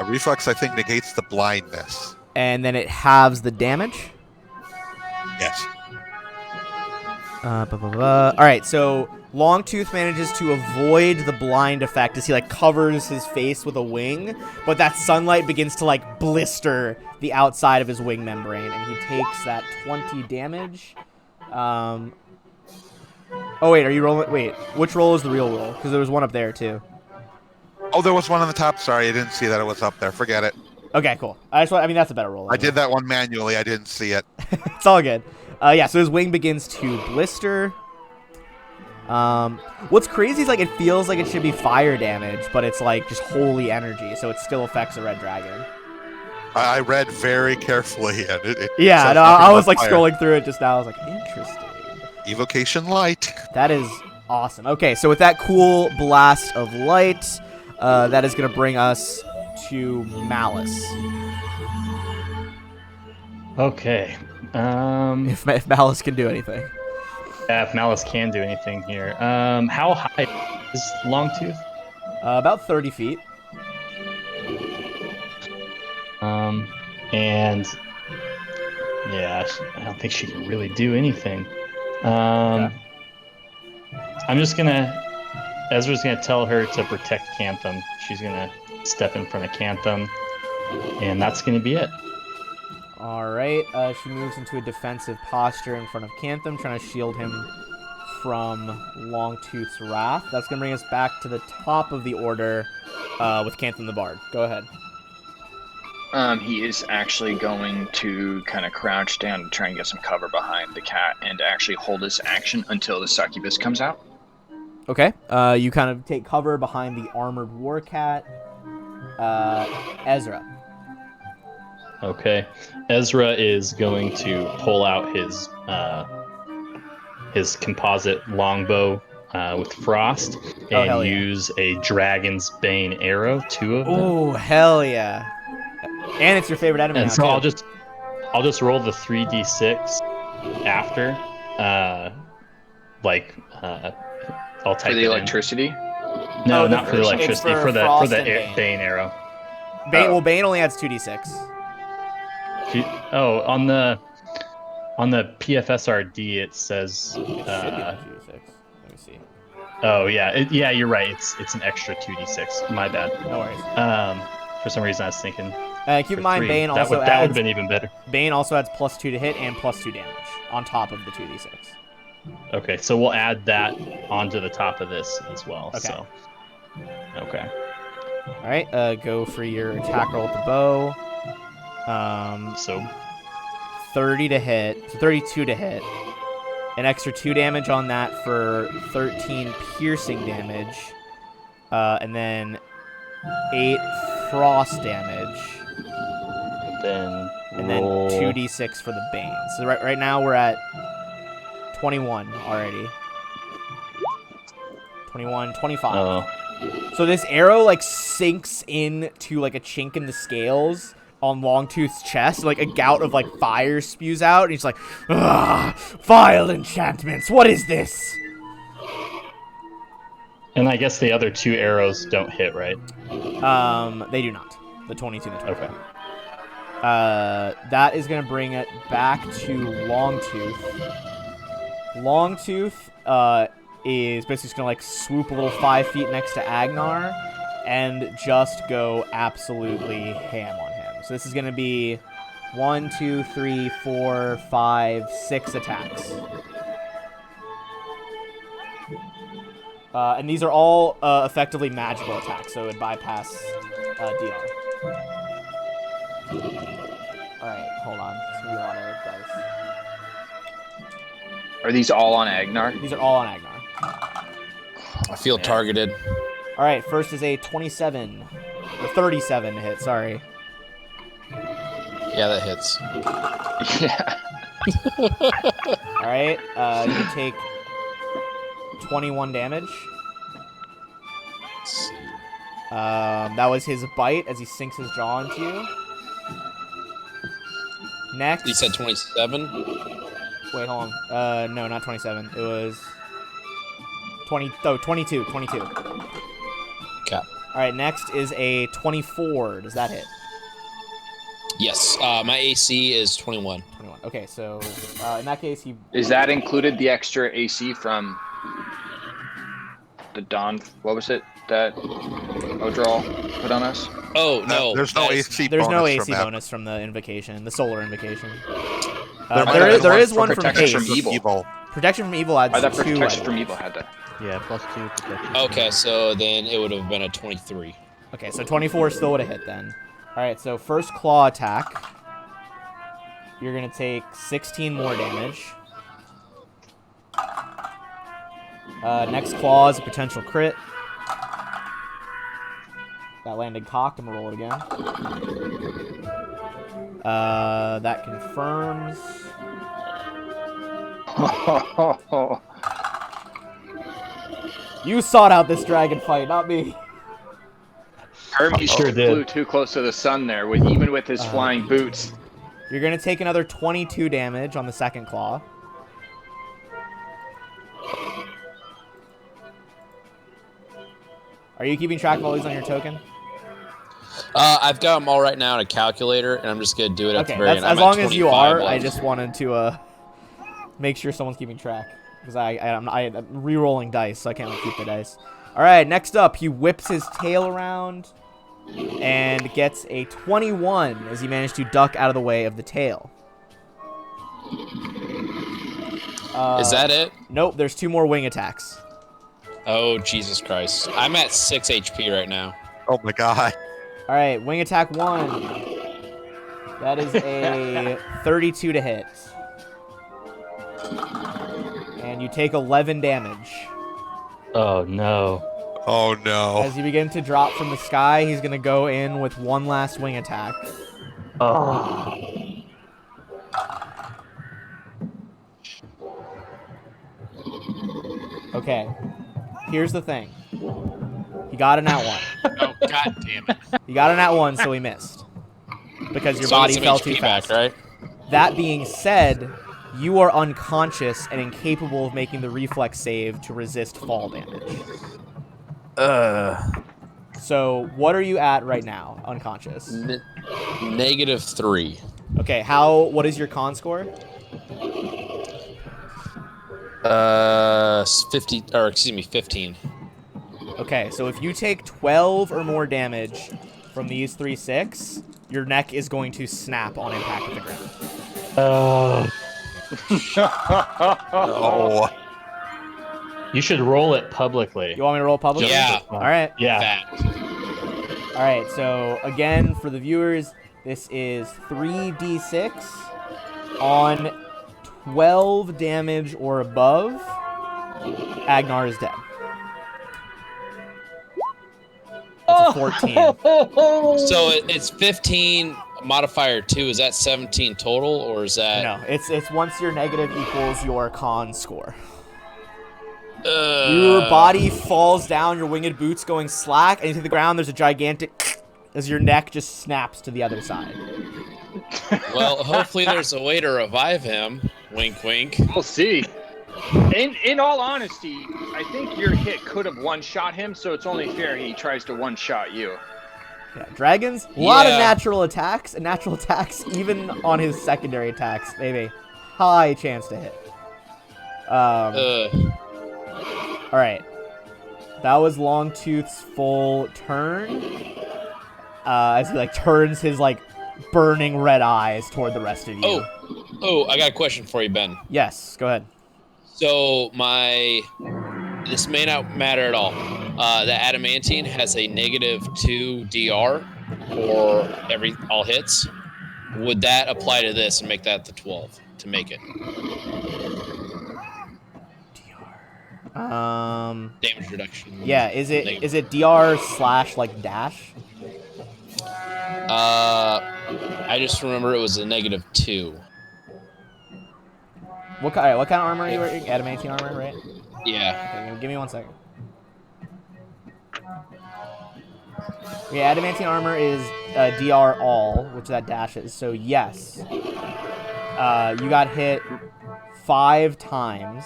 A reflex, I think, negates the blindness. And then it halves the damage. Yes. Alright, so Longtooth manages to avoid the blind effect as he like covers his face with a wing, but that sunlight begins to like blister the outside of his wing membrane, and he takes that 20 damage. Oh wait, are you rolling? Wait, which roll is the real roll? Because there was one up there too. Oh, there was one on the top. Sorry, I didn't see that it was up there. Forget it. Okay, cool. I mean, that's a better roll. I did that one manually. I didn't see it. It's all good. Yeah, so his wing begins to blister. What's crazy is like it feels like it should be fire damage, but it's like just holy energy, so it still affects a red dragon. I read very carefully, and it Yeah, says no, nothing I was but like fire. scrolling through it just now. I was like, interesting. Evocation light. That is awesome. Okay, so with that cool blast of light, that is going to bring us to Malice. Okay. If Malice can do anything. Yeah, if Malice can do anything here. How high is Longtooth? About 30 feet. And yeah, I don't think she can really do anything. Okay. I'm just gonna. Ezra's gonna tell her to protect Cantham. She's gonna step in front of Cantham, and that's gonna be it. Alright, she moves into a defensive posture in front of Cantham, trying to shield him from Longtooth's wrath. That's going to bring us back to the top of the order with Cantham the Bard. Go ahead. He is actually going to kind of crouch down to try and get some cover behind the cat and actually hold his action until the succubus comes out. Okay. You kind of take cover behind the armored war cat. Ezra. Okay. Ezra is going to pull out his composite longbow with frost and hell yeah. use a dragon's bane arrow, 2 of them. Oh, hell yeah. And it's your favorite enemy And now, so too. I'll just roll the 3d6 after. I'll type For the it electricity? in. No, Oh, not for the it's electricity. for For the frost and bane. bane arrow. Bane, Oh. Well, Bane only adds 2d6. Oh, on the PFSRD it says. It should be like 2d6. Let me see. Oh yeah, yeah, you're right. It's an extra 2d6. My bad. No worries. For some reason I was thinking. Keep for in mind, 3. Bane that also would have adds been even better. Bane also adds +2 to hit and +2 damage on top of the 2d6. Okay, so we'll add that onto the top of this as well. Okay. So. Okay. All right. Go for your attack roll with the bow. So 30 to hit. So 32 to hit. An extra 2 damage on that for 13 piercing damage. And then 8 frost damage. then And then roll. 2d6 for the Bane. So right now we're at 21 already. 21, 25. Oh. So this arrow, like, sinks into, like, a chink in the scales on Longtooth's chest. Like, a gout of, like, fire spews out. And he's like, "Ugh, vile enchantments. What is this?" And I guess the other 2 arrows don't hit, right? They do not. The 22 and the 25. Okay. That is going to bring it back to Longtooth. Longtooth, is basically just going to, like, swoop a little 5 feet next to Agnar and just go absolutely ham on him. So this is going to be 1, 2, 3, 4, 5, 6 attacks. And these are all effectively magical attacks, so it would bypass DR. Alright, hold on. It's going to be a lot of dice. Are these all on Agnar? These are all on Agnar. I feel targeted. Alright, first is a 27. Or 37 to hit, sorry. Yeah, that hits. Yeah. Alright, you take 21 damage. Let's see. That was his bite as he sinks his jaw into you. Next. You said 27? Wait, hold on. No, not 27. It was 22. 22. Okay. Alright, next is a 24. Does that hit? Yes. My AC is 21. 21. Okay, so in that case, he... Is that included the extra AC from the Dawn? What was it that Odral put on us? Oh, no. There's no that is AC. There's no bonus AC from that. bonus from the invocation, the solar invocation. There might There have is, been there is for one from protection haste. from evil. Protection from evil adds I thought 2. protection I from believe. evil had that. Yeah, +2 protection. Okay, so then it would have been a 23. Okay, so 24 still would have hit then. Alright, so first claw attack. You're going to take 16 more damage. Next claw is a potential crit. That landed cocked. I'm going to roll it again. That confirms. You sought out this dragon fight, not me. Hermes Sure did. flew too close to the sun there, even with his flying boots. You're going to take another 22 damage on the second claw. Are you keeping track of all these on your token? I've got them all right now in a calculator, and I'm just going to do it at the Okay, very end. as I'm at long as you 25 are, I left. just wanted to make sure someone's keeping track. Because I'm re-rolling dice, so I can't keep the dice. Alright, next up, he whips his tail around and gets a 21 as he managed to duck out of the way of the tail. Is that it? Nope, there's 2 more wing attacks. Oh, Jesus Christ. I'm at 6 HP right now. Oh my god. Alright, wing attack 1. That is a 32 to hit. And you take 11 damage. Oh no. Oh no. As you begin to drop from the sky, he's gonna go in with one last wing attack. Oh. Okay. Here's the thing. He got a nat 1. Oh, god damn it. He got a nat 1, so he missed. Because your So I body get some fell HP too back, fast. right? That being said, you are unconscious and incapable of making the reflex save to resist fall damage. So, what are you at right now, unconscious? -3. Okay, what is your con score? 15. Okay, so if you take 12 or more damage from these 3-6, your neck is going to snap on impact with the ground. Oh. You should roll it publicly. You want me to roll publicly? Yeah. All right. Yeah. Fact. All right, so again, for the viewers, this is 3d6 on 12 damage or above. Agnar is dead. It's a 14. So it's 15 modifier 2. Is that 17 total, or is that... No, it's once your negative equals your con score. Your body falls down, your winged boots going slack, and you hit the ground. There's a gigantic as your neck just snaps to the other side. Well, hopefully there's a way to revive him. Wink, wink. We'll see. In all honesty, I think your hit could have one-shot him, so it's only fair he tries to one-shot you. Yeah, dragons, a lot of Yeah. natural attacks, and natural attacks, even on his secondary attacks, they have a high chance to hit. All right, that was Longtooth's full turn. As he turns his burning red eyes toward the rest of you. Oh, I got a question for you, Ben. Yes, go ahead. So this may not matter at all. The adamantine has a -2 DR for all hits. Would that apply to this and make that the 12 to make it? Damage reduction. Yeah, is it DR / dash? I just remember it was a -2. What kind of armor are you wearing? Adamantine armor, right? Yeah. Okay, give me 1 second. Yeah, adamantine armor is DR all, which that dash is. So yes, you got hit 5 times.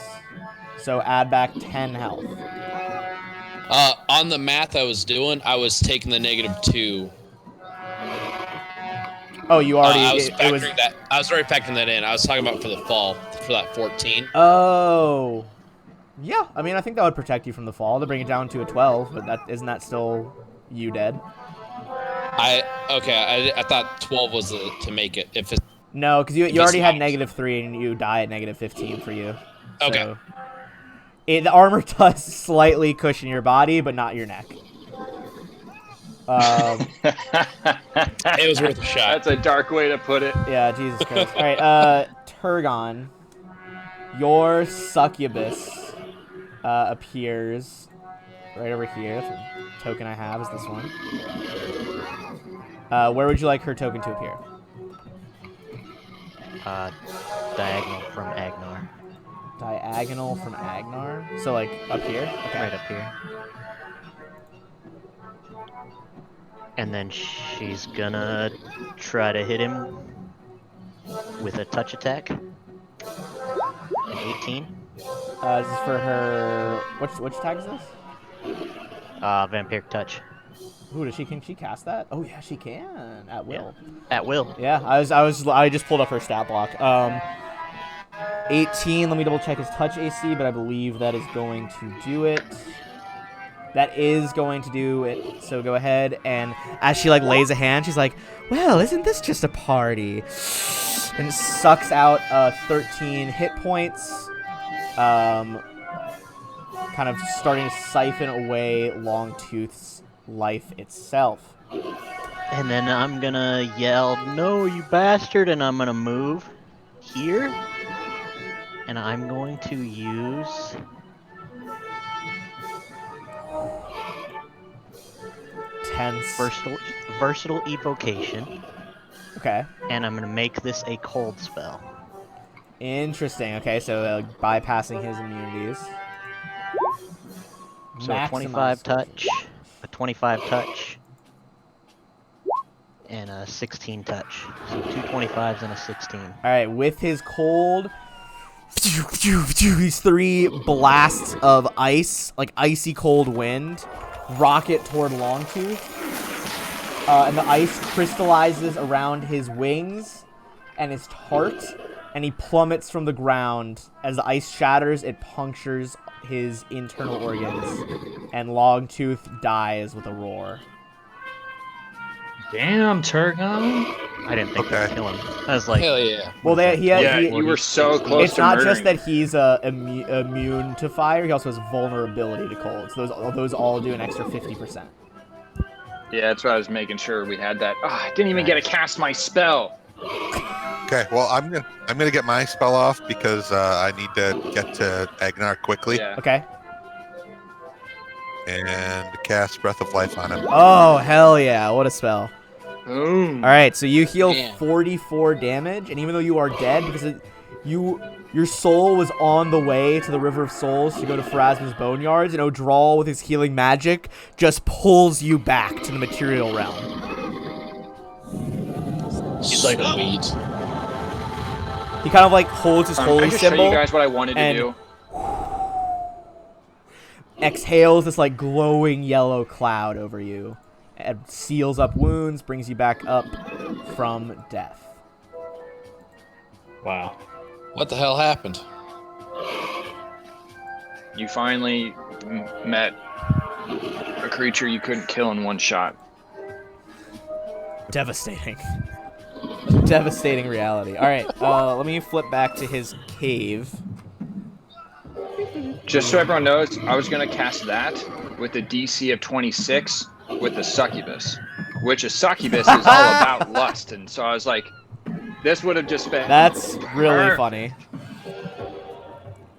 So add back 10 health. On the math I was doing, I was taking the -2. Oh, you already. I was already factoring that in. I was talking about for the fall, for that 14. Oh. Yeah, I mean, I think that would protect you from the fall to bring it down to a 12, but isn't that still you dead? I thought 12 was to make it. If it's No, because you it's already had not. -3 and you die at -15 for you. Okay. So, the armor does slightly cushion your body, but not your neck. It was worth a shot. That's a dark way to put it. Yeah, Jesus Christ. All right, Turgon, your succubus appears right over here. The token I have is this one. Where would you like her token to appear? Diagonal from Agnar. Diagonal from Agnar? So, up here? Okay. Right up here. And then she's gonna try to hit him with a touch attack. An 18. This is for her... Which attack is this? Vampiric touch. Ooh, can she cast that? Oh, yeah, she can. At will. At will. Yeah, I just pulled up her stat block. 18, let me double check his touch AC, but I believe that is going to do it. That is going to do it, so go ahead, and as she, lays a hand, she's like, well, isn't this just a party? And sucks out 13 hit points, kind of starting to siphon away Longtooth's life itself. And then I'm gonna yell, no, you bastard, and I'm gonna move here. And I'm going to use intense. Versatile evocation, Okay. and I'm gonna make this a cold spell. Interesting. Okay, so bypassing his immunities. So a Maximize 25 touch, switching. a 25 touch, and a 16 touch. So 2 25s and a 16. All right, with his cold, these 3 blasts of ice, like icy cold wind, rocket toward Longtooth, and the ice crystallizes around his wings and his heart, and he plummets from the ground. As the ice shatters, it punctures his internal organs, and Longtooth dies with a roar. Damn, Turgon. I didn't think Okay. I'd kill him. I was like, Hell yeah. Well, Yeah, you were so close It's to not just murdering that he's immune to fire; he also has vulnerability to cold. So those all do an extra 50%. Yeah, that's why I was making sure we had that. Oh, I didn't even get to cast my spell. Okay, well I'm gonna get my spell off because I need to get to Agnar quickly Yeah. Okay. and cast Breath of Life on him. Oh hell yeah! What a spell! Boom. All right, so you heal Damn. 44 damage, and even though you are dead, because your soul was on the way to the River of Souls to go to Pharasma's Boneyards, and Odral with his healing magic just pulls you back to the material realm. He's like a weed. He kind of like holds his holy I just show symbol, you guys what I wanted to and- do. exhales this like glowing yellow cloud over you, and seals up wounds, brings you back up from death. Wow. What the hell happened? You finally met a creature you couldn't kill in one shot. Devastating. Devastating reality. All right, let me flip back to his cave. Just so everyone knows, I was going to cast that with a DC of 26 with the succubus, which a succubus is all about lust. And so I was like, this would have just been... That's really funny.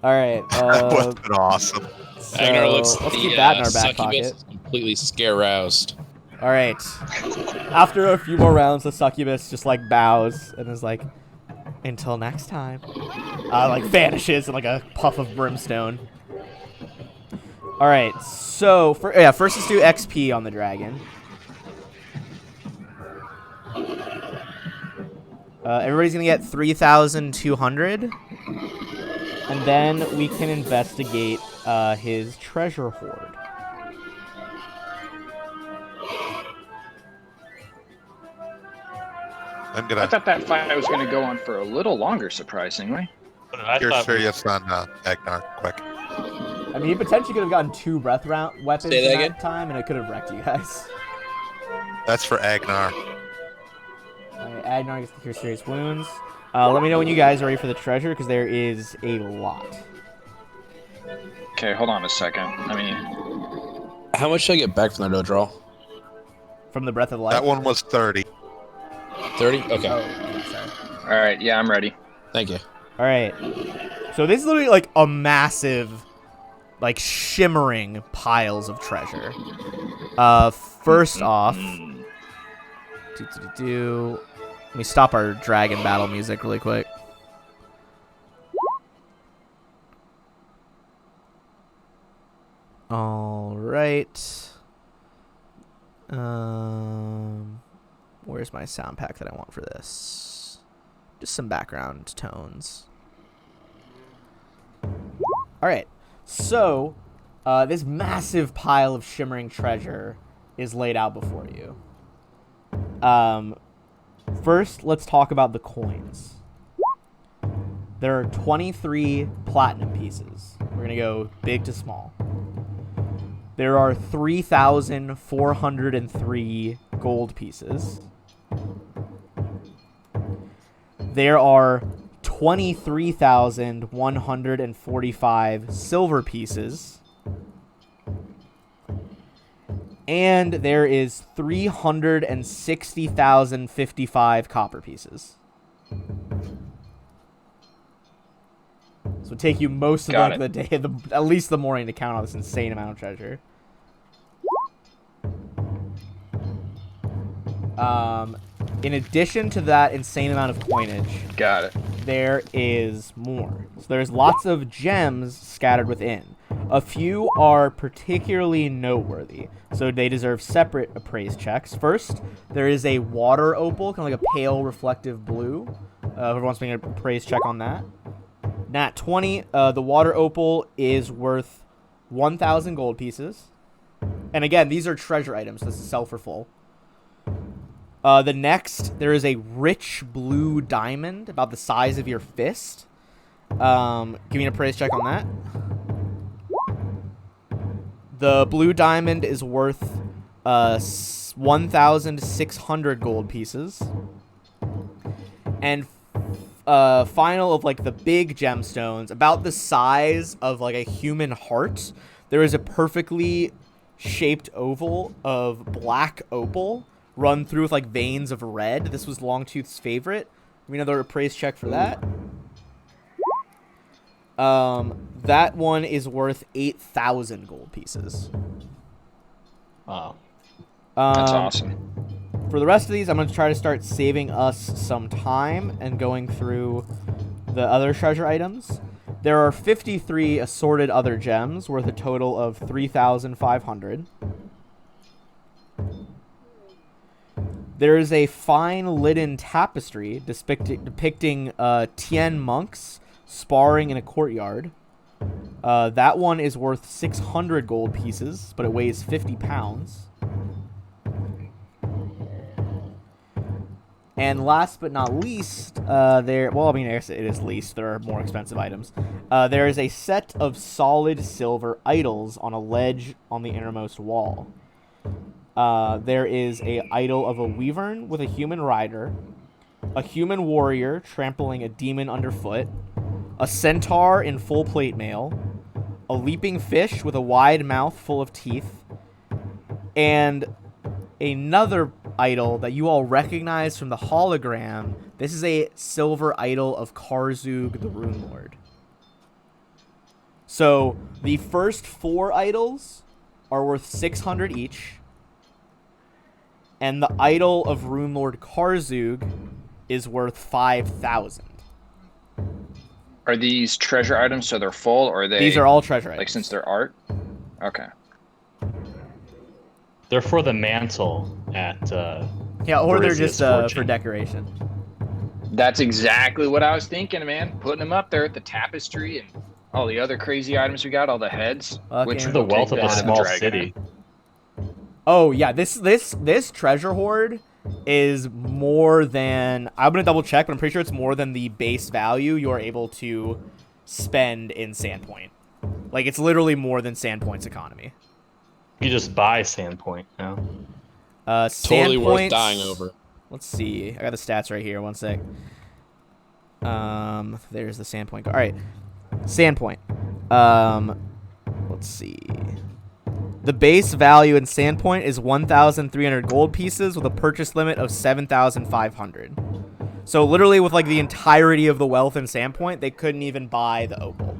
All right. That would have been awesome. So Agnar looks at let's the keep that in our back succubus pocket. is completely scare-roused. All right. After a few more rounds, the succubus just like bows and is like, "Until next time." Like vanishes in like a puff of brimstone. All right. So first let's do XP on the dragon. Everybody's gonna get 3,200, and then we can investigate his treasure hoard. I'm I gonna thought that fight was going to go on for a little longer, surprisingly. here's Sirius on Agnar quick. I mean, he potentially could have gotten 2 breath round weapons Say that in that again? time, and it could have wrecked you guys. That's for Agnar. Alright, Agnar gets to cure serious wounds. Let me know when you guys are ready for the treasure, because there is a lot. Okay, hold on a second. I mean, How much should I get back from that draw? From the Breath of Life. That one was 30. 30? Okay. Oh, yeah, sorry. all right, yeah, I'm ready. Thank you. Alright. So this is literally like a massive, like shimmering piles of treasure. First off, let me stop our dragon battle music really quick. All right. Where's my sound pack that I want for this? Just some background tones. All right. So, this massive pile of shimmering treasure is laid out before you. First, let's talk about the coins. There are 23 platinum pieces. We're going to go big to small. There are 3,403 gold pieces. There are 23,145 silver pieces. And there is 360,055 copper pieces. So it'll take you most of Got the day, at least the morning, to count all this insane amount of treasure. In addition to that insane amount of coinage, Got it. there is more. So there's lots of gems scattered within. A few are particularly noteworthy, so they deserve separate appraise checks. First, there is a water opal, kind of like a pale reflective blue. Whoever wants to make an appraise check on that. Nat 20, the water opal is worth 1,000 gold pieces. And again, these are treasure items. This is sell for full. The next, there is a rich blue diamond about the size of your fist. Give me an appraise check on that. The blue diamond is worth 1,600 gold pieces. And final of like the big gemstones, about the size of like a human heart, there is a perfectly shaped oval of black opal run through with like veins of red. This was Longtooth's favorite. Give me another appraise check for that. That one is worth 8,000 gold pieces. Wow. That's awesome. For the rest of these, I'm going to try to start saving us some time and going through the other treasure items. There are 53 assorted other gems worth a total of 3,500. There is a fine linen tapestry depicting Tien monks sparring in a courtyard. That one is worth 600 gold pieces, but it weighs 50 pounds. And last but not least, I guess it is least. There are more expensive items. There is a set of solid silver idols on a ledge on the innermost wall. There is a idol of a wyvern with a human rider, a human warrior trampling a demon underfoot, a centaur in full plate mail, a leaping fish with a wide mouth full of teeth, and another idol that you all recognize from the hologram. This is a silver idol of Karzug the Runelord. So the first 4 idols are worth 600 each, and the idol of Runelord Karzug is worth 5,000. Are these treasure items so they're full, or are they? These are all treasure items. Like since they're art. Okay. They're for the mantle at. Yeah, or they're Barizia's just fortune. for decoration. That's exactly what I was thinking, man. Putting them up there at the tapestry and all the other crazy items we got, all the heads. Which For the wealth of a small city. Oh yeah, this treasure hoard is more than, I'm gonna double check, but I'm pretty sure it's more than the base value you're able to spend in Sandpoint. Like it's literally more than Sandpoint's economy. You just buy Sandpoint now. Totally worth Sandpoint's- dying over. Let's see. I got the stats right here. One sec. There's the Sandpoint. All right, Sandpoint. Let's see. The base value in Sandpoint is 1,300 gold pieces with a purchase limit of 7,500. So literally with like the entirety of the wealth in Sandpoint, they couldn't even buy the opal.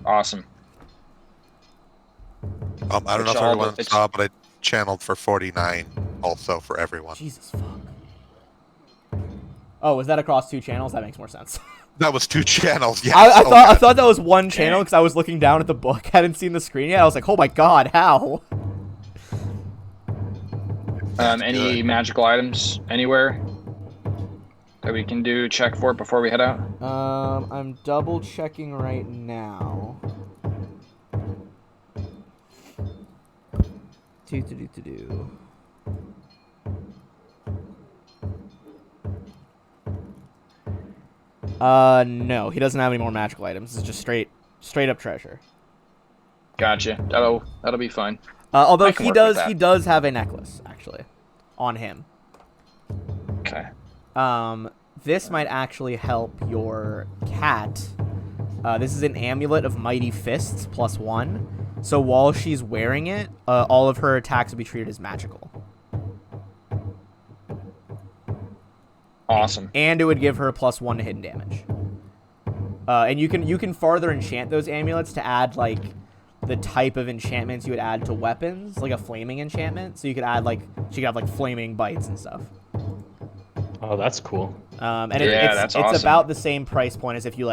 Awesome. I don't know if It's all everyone the- saw, but I channeled for 49 also for everyone. Jesus fuck. Oh, is that across 2 channels? That makes more sense. That was 2 channels. Yes. I Oh, God. thought that was one channel because I was looking down at the book. I hadn't seen the screen yet. I was like, oh my god, how? Any Good. magical items anywhere that we can do check for before we head out? I'm double checking right now. Do. No, he doesn't have any more magical items. It's just straight up treasure. Gotcha. That'll be fun. Although I can he work with does that. have a necklace actually on him. Okay. This might actually help your cat. This is an amulet of mighty fists +1. So while she's wearing it, all of her attacks will be treated as magical. Awesome. And it would give her +1 to hidden damage. And you can farther enchant those amulets to add like the type of enchantments you would add to weapons, like a flaming enchantment. So you could add she could have like flaming bites and stuff. Oh, that's cool. And Yeah, that's it's awesome. about the same price point as if you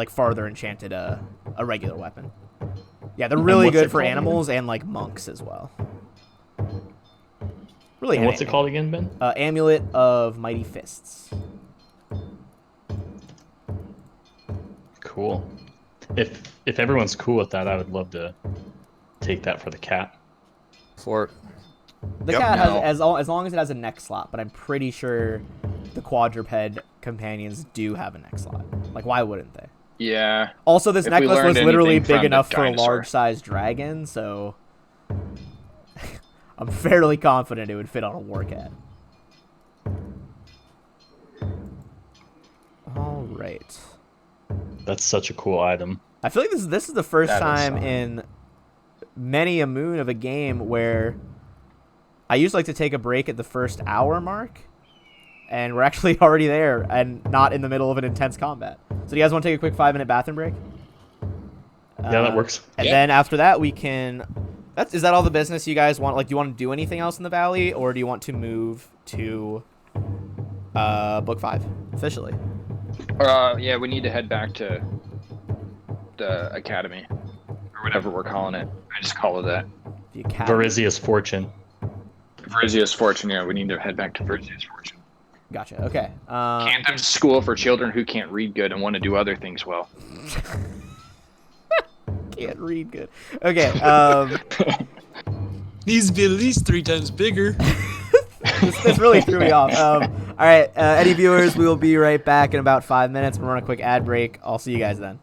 further enchanted a regular weapon. Yeah, they're really what's good it for called animals and like monks as well. Really. And what's it anything. called again, Ben? Amulet of Mighty Fists. Cool. If everyone's cool with that, I would love to take that for the cat. For The Yep. cat has No. as long as it has a neck slot, but I'm pretty sure the quadruped companions do have a neck slot. Like, why wouldn't they? Yeah. Also, this If we necklace learned was literally anything from big the enough for a dinosaur. large-sized dragon, so I'm fairly confident it would fit on a war cat. All right. That's such a cool item. I feel like this is the first That is time solid. in many a moon of a game where I usually like to take a break at the first hour mark, and we're actually already there and not in the middle of an intense combat. So do you guys want to take a quick 5-minute bathroom break? Yeah, that works. And Yeah. then after that, we can. Is that all the business you guys want? Like, do you want to do anything else in the valley, or do you want to move to Book 5 officially? Yeah, we need to head back to the academy or whatever we're calling it. I just call it that. The academy. Varizia's Fortune. Varizia's Fortune. Yeah, we need to head back to Varizia's Fortune. Gotcha. Okay. Camden's school for children who can't read good and want to do other things well. Can't read good. Okay. needs to be at least 3 times bigger. This really threw me off. All right, any viewers, we will be right back in about 5 minutes. We'll run a quick ad break. I'll see you guys then.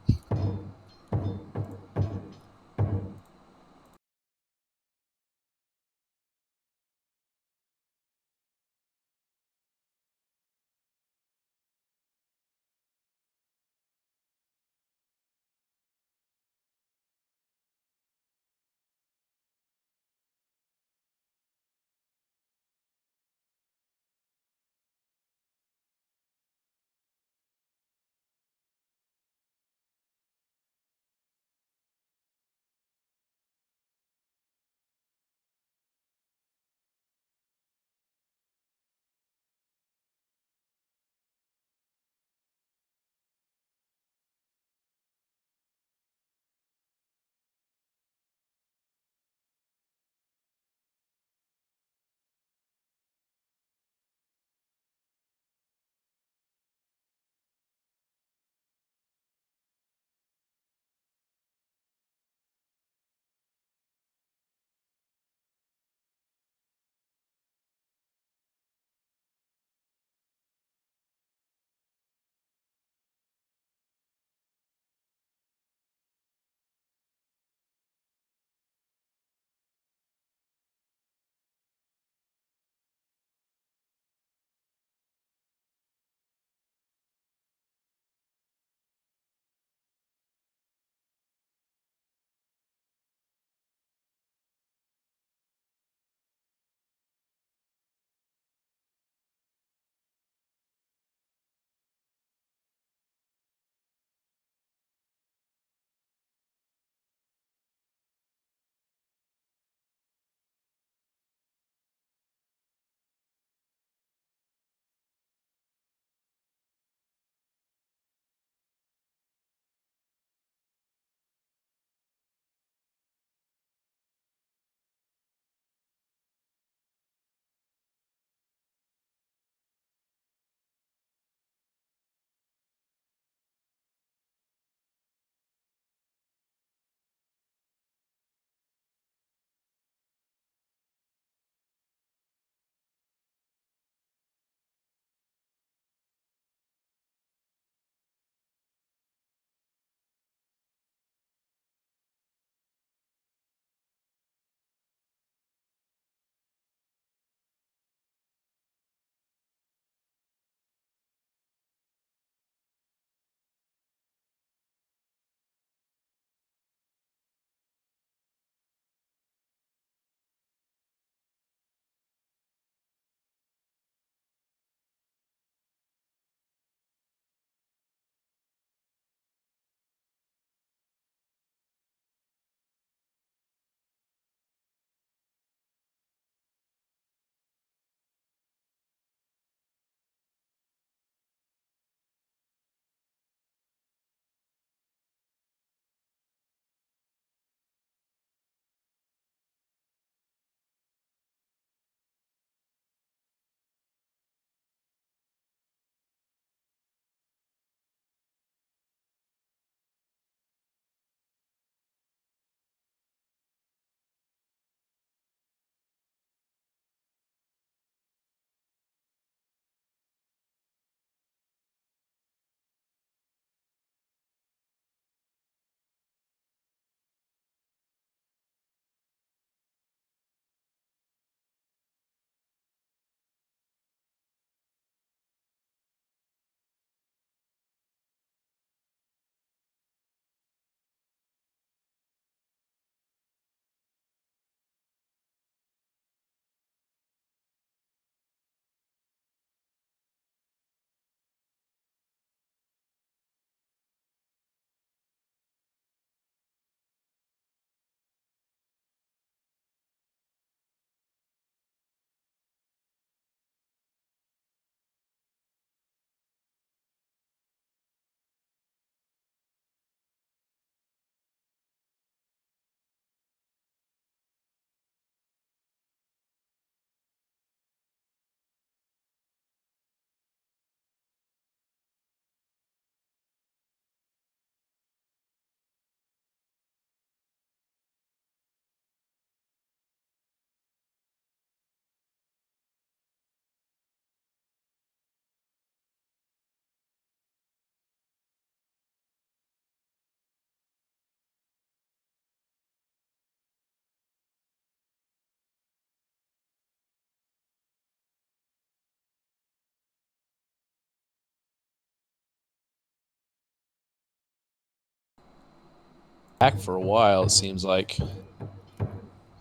Back for a while, it seems like,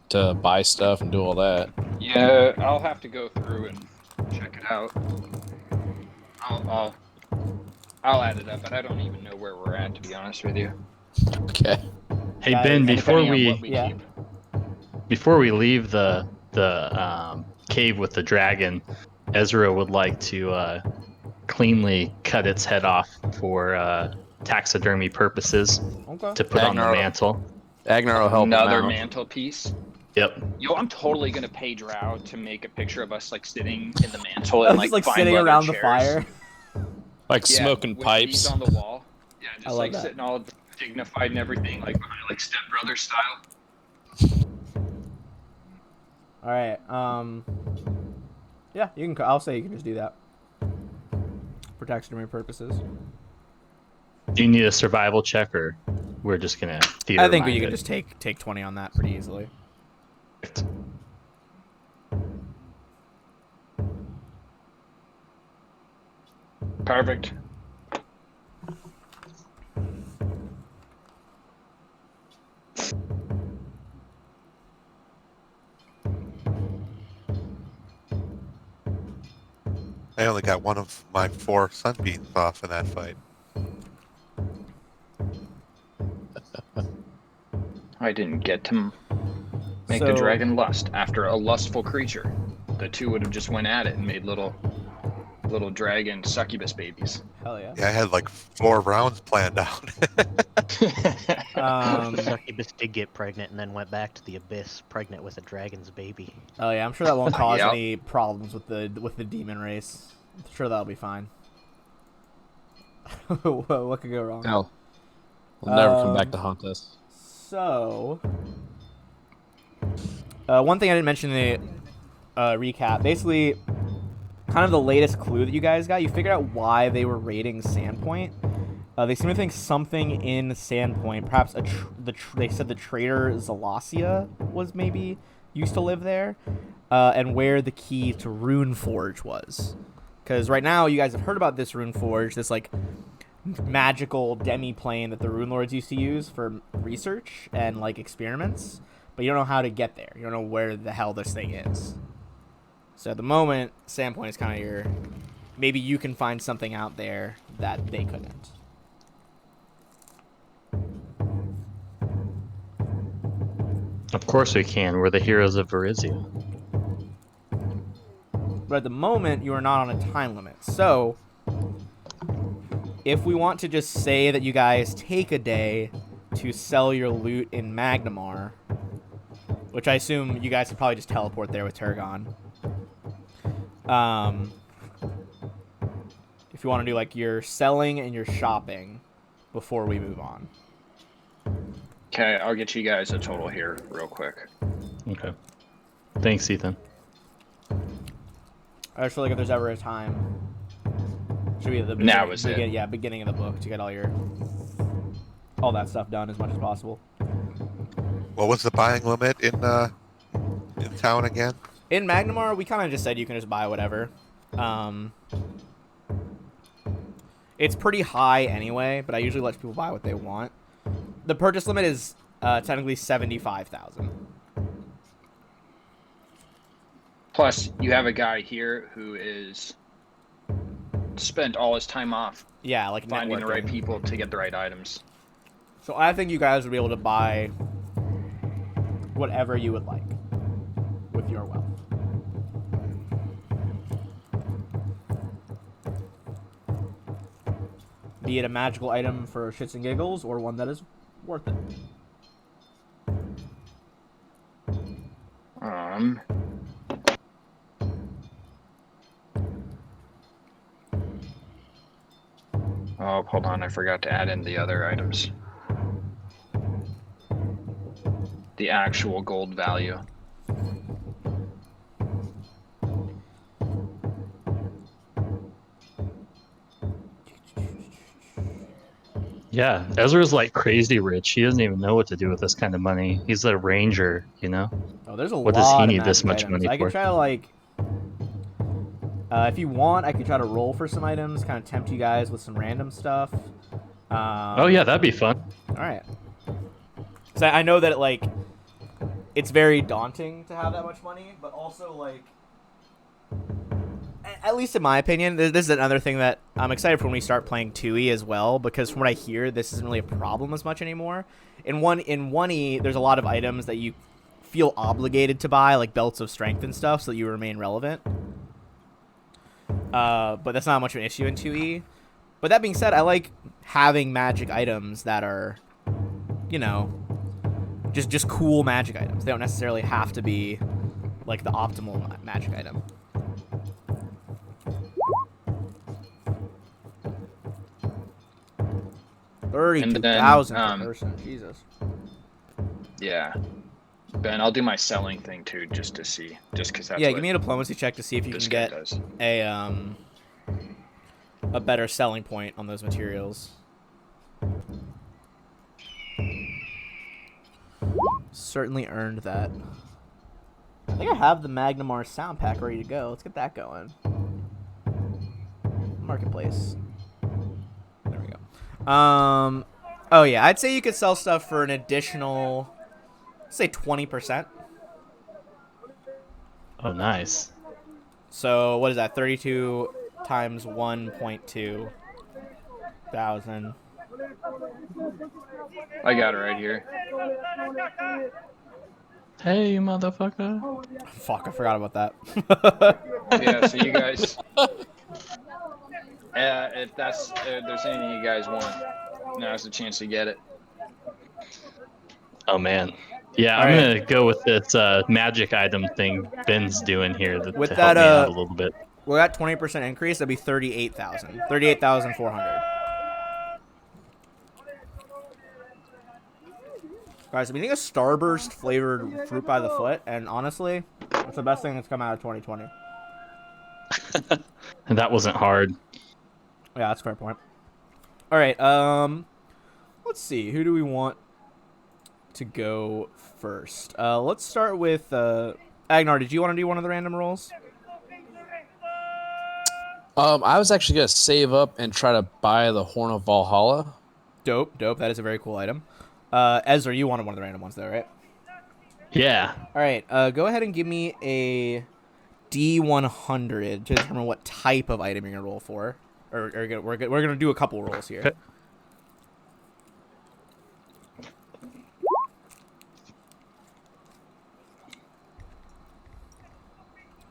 to buy stuff and do all that. Yeah, I'll have to go through and check it out. I'll add it up, but I don't even know where we're at, to be honest with you. Okay. Hey Guys, Ben, and before Depending on what we we Yeah. keep. before we leave the cave with the dragon, Ezra would like to cleanly cut its head off for taxidermy purposes Okay. to put on the Agnar- mantle. Agnar will help him Another out. mantelpiece. Yep. Yo, I'm totally gonna pay Drow to make a picture of us like sitting in the mantle I and was like like fine sitting leather around the chairs. fire. Like Yeah, smoking with pipes. these on the wall. Yeah, I just love like that. sitting all dignified and everything, like behind like stepbrother style. All right. Yeah, you can. I'll say you can just do that for taxidermy purposes. Do you need a survival check, or we're just gonna theater I think mind you can it? just take 20 on that pretty easily. Perfect. I only got one of my 4 sunbeams off in that fight. I didn't get to make So- the dragon lust after a lustful creature. The two would have just went at it and made little dragon succubus babies. Hell yeah. Yeah, I had like 4 rounds planned out. Succubus did get pregnant and then went back to the abyss, pregnant with a dragon's baby. Oh yeah, I'm sure that won't cause Yep. any problems with the demon race. I'm sure that'll be fine. What could go wrong? Hell, we'll never come Um, back to haunt us. So, one thing I didn't mention in the recap, basically, kind of the latest clue that you guys got, you figured out why they were raiding Sandpoint. They seem to think something in Sandpoint, perhaps they said the traitor Zalasia was maybe used to live there, and where the key to Runeforge was. Because right now, you guys have heard about this Runeforge, this like magical demi-plane that the Runelords used to use for research and like experiments, but you don't know how to get there. You don't know where the hell this thing is. So at the moment, Sandpoint is kind of your... Maybe you can find something out there that they couldn't. Of course we can. We're the heroes of Varizia. But at the moment, you are not on a time limit. So, if we want to just say that you guys take a day to sell your loot in Magnamar, which I assume you guys could probably just teleport there with Turgon. If you want to do like your selling and your shopping before we move on. Okay, I'll get you guys a total here real quick. Okay. Thanks, Ethan. I just feel like if there's ever a time, should be the Now is it. yeah, beginning of the book to get all that stuff done as much as possible. What was the buying limit in town again? In Magnamar, we kind of just said you can just buy whatever. It's pretty high anyway, but I usually let people buy what they want. The purchase limit is technically 75,000. Plus, you have a guy here who is spent all his time off Yeah, like finding the right networking. people to get the right items. So I think you guys would be able to buy whatever you would like with your wealth. Be it a magical item for shits and giggles or one that is worth it. Oh, hold on, I forgot to add in the other items. The actual gold value. Yeah, Ezra's like crazy rich. He doesn't even know what to do with this kind of money. He's a ranger, you know? Oh, there's a What lot does he of need this magic much items. money I can for? try to like, if you want, I could try to roll for some items, kind of tempt you guys with some random stuff. Oh yeah, that'd be fun. All right. So I know that like it's very daunting to have that much money, but also like, at least in my opinion, this is another thing that I'm excited for when we start playing 2E as well, because from what I hear, this isn't really a problem as much anymore. In 1E, there's a lot of items that you feel obligated to buy, like belts of strength and stuff, so that you remain relevant. But that's not much of an issue in 2E. But that being said, I like having magic items that are, you know, just cool magic items. They don't necessarily have to be like the optimal magic item. $32,000 per person. Jesus. Yeah. Ben, I'll do my selling thing too, just to see, just because that's Yeah, what give me a diplomacy check to see if you this can guy get does. a better selling point on those materials. Certainly earned that. I think I have the Magnamar sound pack ready to go. Let's get that going. Marketplace. There we go. Oh yeah, I'd say you could sell stuff for an additional, say 20%. Oh, nice. So what is that? 32 times 1.2 thousand. I got it right here. Hey, motherfucker. Fuck, I forgot about that. Yeah, so you guys, if there's anything you guys want, now's the chance to get it. Oh, man. Yeah, All I'm right. going to go with this magic item thing Ben's doing here With to that, help me out a little bit. With that 20% increase, that'd be 38,000. 38,400. Guys, I'm eating a Starburst flavored fruit by the foot, and honestly, it's the best thing that's come out of 2020. And that wasn't hard. Yeah, that's a fair point. All right, let's see. Who do we want to go first? Let's start with Agnar. Did you want to do one of the random rolls? I was actually gonna save up and try to buy the Horn of Valhalla. Dope. That is a very cool item. Ezra, you wanted one of the random ones, though, right? Yeah. All right. Go ahead and give me a D100 to determine what type of item you're gonna roll for. We're gonna do a couple rolls here. Okay.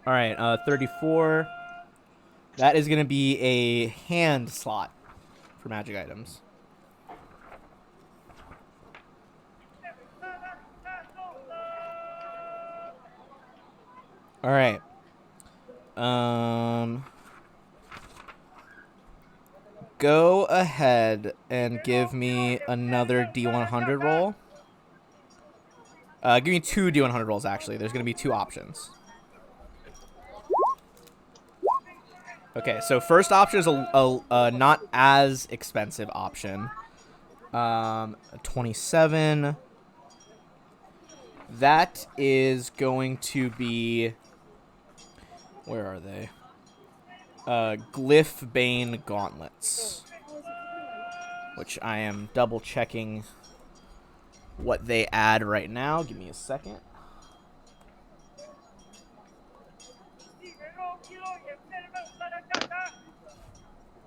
All right. 34. That is gonna be a hand slot for magic items. All right. Go ahead and give me another D100 roll. Give me two D100 rolls, actually. There's going to be two options. Okay, so first option is a not as expensive option. 27. That is going to be... Where are they? Glyph Bane Gauntlets. Which I am double checking what they add right now. Give me a second.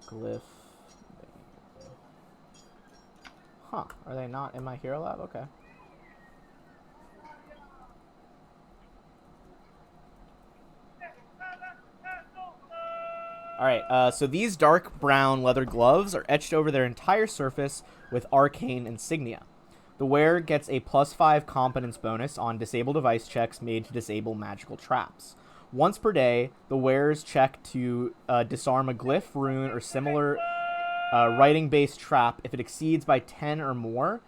Glyph. Huh. Are they not in my Hero Lab? Okay. Alright, so these dark brown leather gloves are etched over their entire surface with arcane insignia. The wearer gets a +5 competence bonus on disable device checks made to disable magical traps. Once per day, the wearers check to disarm a glyph, rune, or similar writing-based trap. If it exceeds by 10 or more,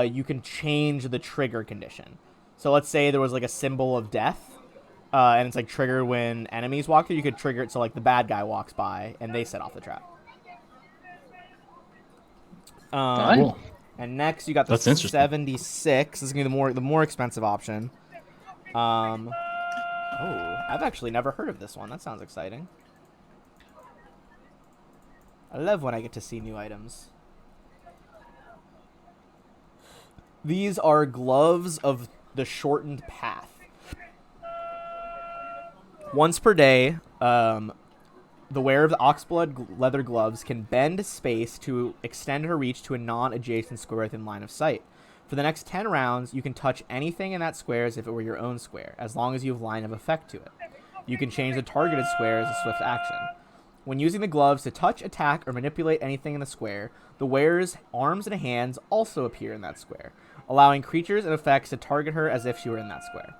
you can change the trigger condition. So let's say there was like a symbol of death. And it's like triggered when enemies walk through. You could trigger it so like the bad guy walks by and they set off the trap. Cool. And next you got the That's interesting. 76. This is gonna be the more expensive option. Oh, I've actually never heard of this one. That sounds exciting. I love when I get to see new items. These are gloves of the shortened path. Once per day, the wearer of the oxblood leather gloves can bend space to extend her reach to a non-adjacent square within line of sight. For the next 10 rounds, you can touch anything in that square as if it were your own square, as long as you have line of effect to it. You can change the targeted square as a swift action. When using the gloves to touch, attack, or manipulate anything in the square, the wearer's arms and hands also appear in that square, allowing creatures and effects to target her as if she were in that square.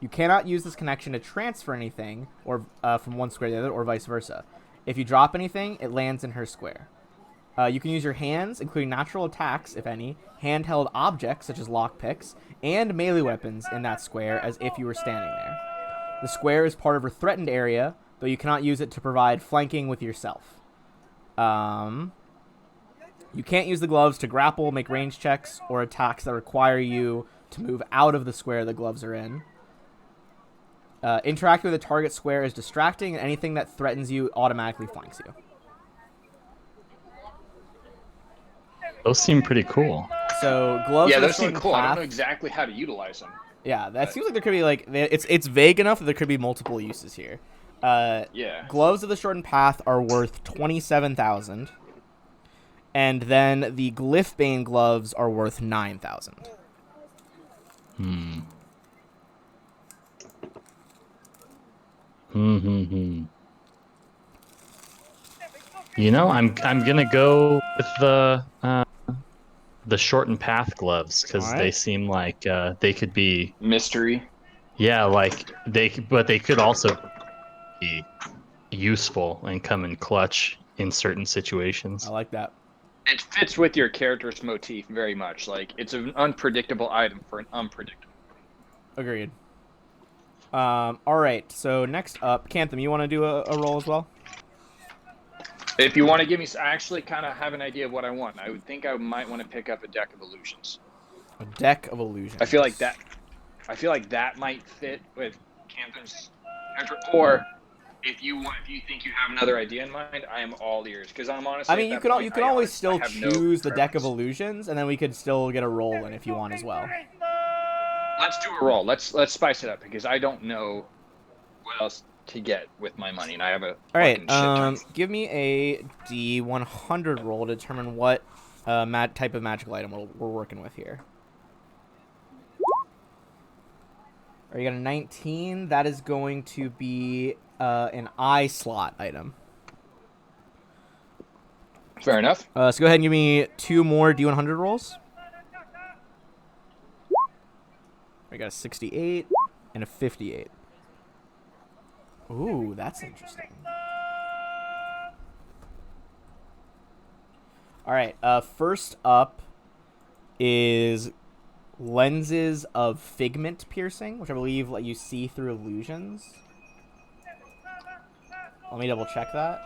You cannot use this connection to transfer anything or from one square to the other, or vice versa. If you drop anything, it lands in her square. You can use your hands, including natural attacks, if any, handheld objects such as lockpicks, and melee weapons in that square as if you were standing there. The square is part of her threatened area, though you cannot use it to provide flanking with yourself. You can't use the gloves to grapple, make range checks, or attacks that require you to move out of the square the gloves are in. Interacting with a target square is distracting, and anything that threatens you automatically flanks you. Those seem pretty cool. So gloves. Yeah, of the those seem shortened cool. I don't path- know exactly how to utilize them. Yeah, that seems like there could be like it's vague enough that there could be multiple uses here. Yeah. Gloves of the shortened path are worth 27,000, and then the Glyphbane gloves are worth 9,000. You know, I'm gonna go with the shortened path gloves because Alright. they seem like they could be, Mystery. yeah, like but they could also be useful and come in clutch in certain situations. I like that. It fits with your character's motif very much. Like, it's an unpredictable item for an unpredictable. Agreed. All right. So next up, Cantham, you want to do a roll as well? If you want to give me, I actually kind of have an idea of what I want. I would think I might want to pick up a deck of illusions. A deck of illusions. I feel like that might fit with Cantham's character. Or if you think you have another idea in mind, I am all ears because I'm honestly. I mean, you at could that point, you could I always honestly still have no choose the deck of preference. illusions, and then we could still get a roll in if you want as well. Let's do a roll. Let's spice it up because I don't know what else to get with my money, and I have a All right. fucking shit ton. Give me a D100 roll to determine what type of magical item we're working with here. All right, you got a 19. That is going to be an eye slot item. Fair enough. So go ahead and give me 2 more D100 rolls. I got a 68 and a 58. Ooh, that's interesting. All right. First up is lenses of figment piercing, which I believe let you see through illusions. Let me double check that.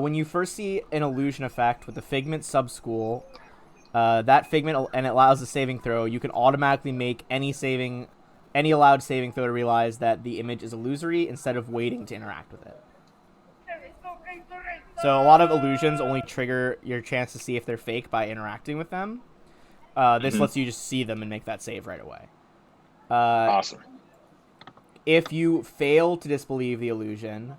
When you first see an illusion effect with the figment subschool, that figment, and it allows a saving throw, you can automatically make any allowed saving throw to realize that the image is illusory instead of waiting to interact with it. So a lot of illusions only trigger your chance to see if they're fake by interacting with them. This lets you just see them and make that save right away. Awesome. If you fail to disbelieve the illusion,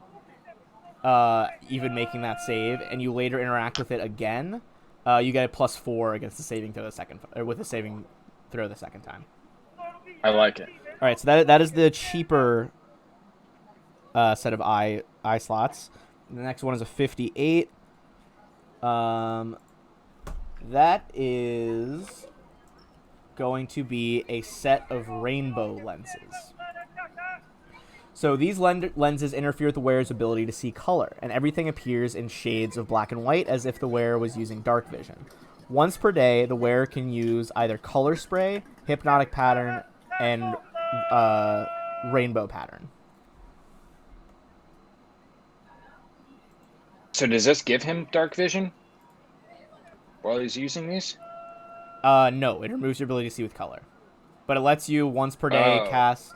even making that save, and you later interact with it again, you get a +4 against the saving throw with the saving throw the second time. I like it. All right, so that is the cheaper set of eye slots. The next one is a 58. That is going to be a set of rainbow lenses. So these lenses interfere with the wearer's ability to see color, and everything appears in shades of black and white as if the wearer was using dark vision. Once per day, the wearer can use either color spray, hypnotic pattern, and rainbow pattern. So does this give him dark vision while he's using these? No, it removes your ability to see with color. But it lets you once per day cast...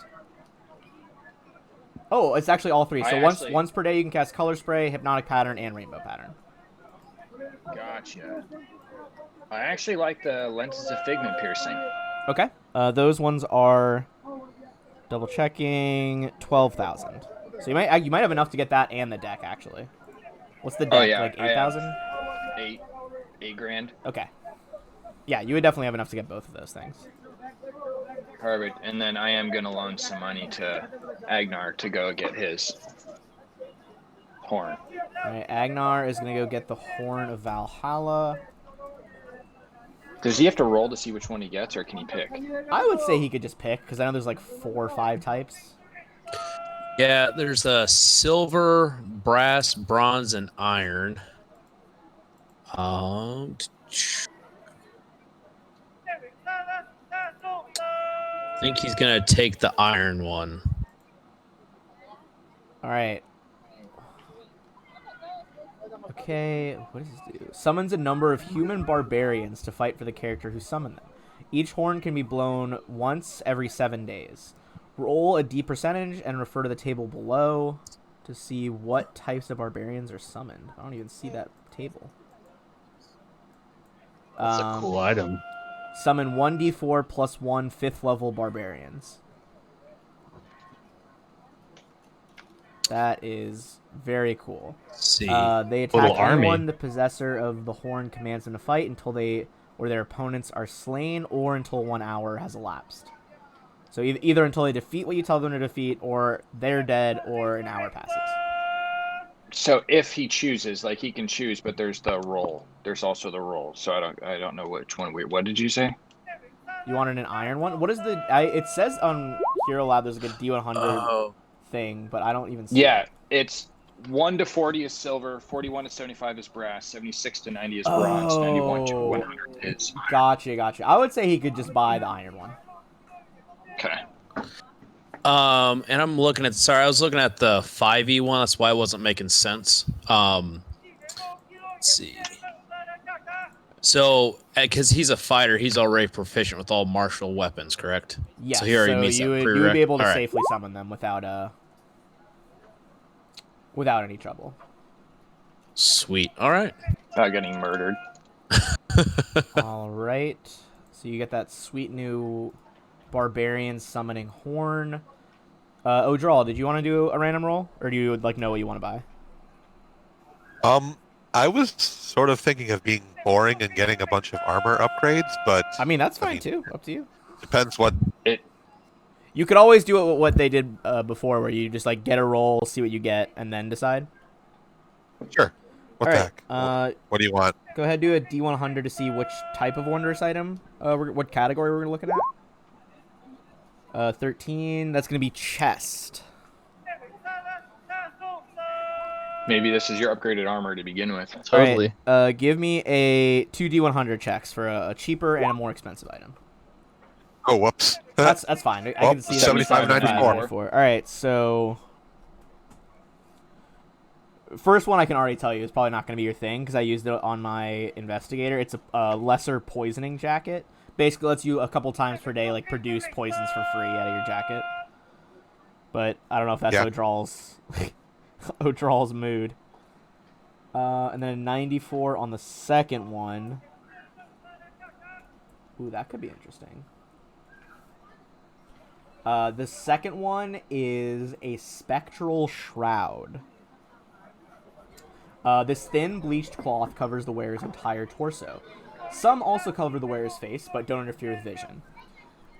Oh, it's actually all three. So once per day you can cast color spray, hypnotic pattern, and rainbow pattern. Gotcha. I actually like the lenses of figment piercing. Okay. Those ones are double checking 12,000. So you might have enough to get that and the deck actually. What's the Oh deck? yeah, Like I have 8,000? eight grand. Okay. Yeah, you would definitely have enough to get both of those things. Perfect. And then I am gonna loan some money to Agnar to go get his horn. All right, Agnar is gonna go get the Horn of Valhalla. Does he have to roll to see which one he gets, or can he pick? I would say he could just pick because I know there's like 4 or 5 types. Yeah, there's a silver, brass, bronze, and iron. I think he's gonna take the iron one. All right. Okay, what does this do? Summons a number of human barbarians to fight for the character who summoned them. Each horn can be blown once every 7 days. Roll a D percentage and refer to the table below to see what types of barbarians are summoned. I don't even see that table. That's a cool item. Summon 1d4 plus 1 5th level barbarians. That is very cool. See, They attack Little army. anyone the possessor of the horn commands them to fight until they or their opponents are slain, or until 1 hour has elapsed. So either until they defeat what you tell them to defeat, or they're dead, or an hour passes. So if he chooses, like he can choose, but there's the roll. There's also the roll. So I don't know which one. What did you say? You wanted an iron one? What is the? It says on Hero Lab there's like a D100 thing, but I don't even see. Yeah, it. it's 1 to 40 is silver, 41 to 75 is brass, 76 to 90 is bronze, 91 to 100 is iron. Gotcha. I would say he could just buy the iron one. Okay. and I'm looking at. Sorry, I was looking at the 5e one. That's why it wasn't making sense. Let's see. So, because he's a fighter, he's already proficient with all martial weapons, correct? Yes. So he already meets that you would prereq. be able to All right. safely summon them without any trouble. Sweet. All right. Not getting murdered. All right. So you get that sweet new barbarian summoning horn. Odral, did you want to do a random roll, or do you like know what you want to buy? I was sort of thinking of being boring and getting a bunch of armor upgrades, but I mean that's fine too. Up to you. depends what. You could always do it what they did before, where you just like get a roll, see what you get, and then decide. Sure. What All the right, heck? What do you want? Go ahead, do a D100 to see which type of wondrous item, what category we're looking at. 13. That's gonna be chest. Maybe this is your upgraded armor to begin with. Totally. All right, give me a 2D100 checks for a cheaper and a more expensive item. Oh, whoops. That's fine. I Well, can see 75.94. All right, so first one I can already tell you is probably not going to be your thing because I used it on my investigator. It's a lesser poisoning jacket. Basically, lets you a couple times per day like produce poisons for free out of your jacket. But I don't know if that's Yeah. Odral's mood. And then a 94 on the second one. Ooh, that could be interesting. The second one is a spectral shroud. This thin bleached cloth covers the wearer's entire torso. Some also cover the wearer's face, but don't interfere with vision.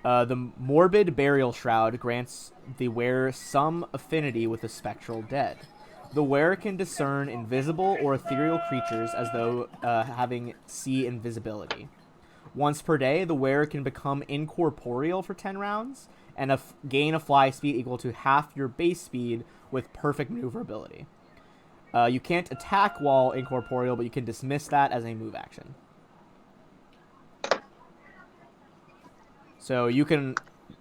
The morbid burial shroud grants the wearer some affinity with the spectral dead. The wearer can discern invisible or ethereal creatures as though having see invisibility. Once per day, the wearer can become incorporeal for 10 rounds and gain a fly speed equal to half your base speed with perfect maneuverability. You can't attack while incorporeal, but you can dismiss that as a move action. So you can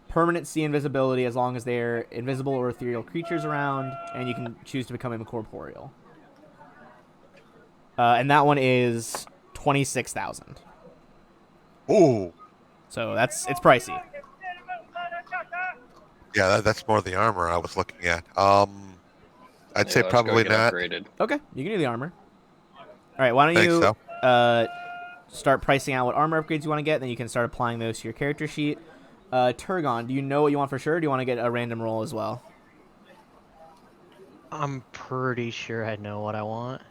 permanent see invisibility as long as they're invisible or ethereal creatures around, and you can choose to become incorporeal. And that one is 26,000. Ooh. So it's pricey. Yeah, that's more the armor I was looking at. I'd say let's go probably get not. upgraded. Okay, you can do the armor. All right, why don't Thanks, you so. start pricing out what armor upgrades you want to get. Then you can start applying those to your character sheet. Turgon, do you know what you want for sure? Or do you want to get a random roll as well? I'm pretty sure I know what I want.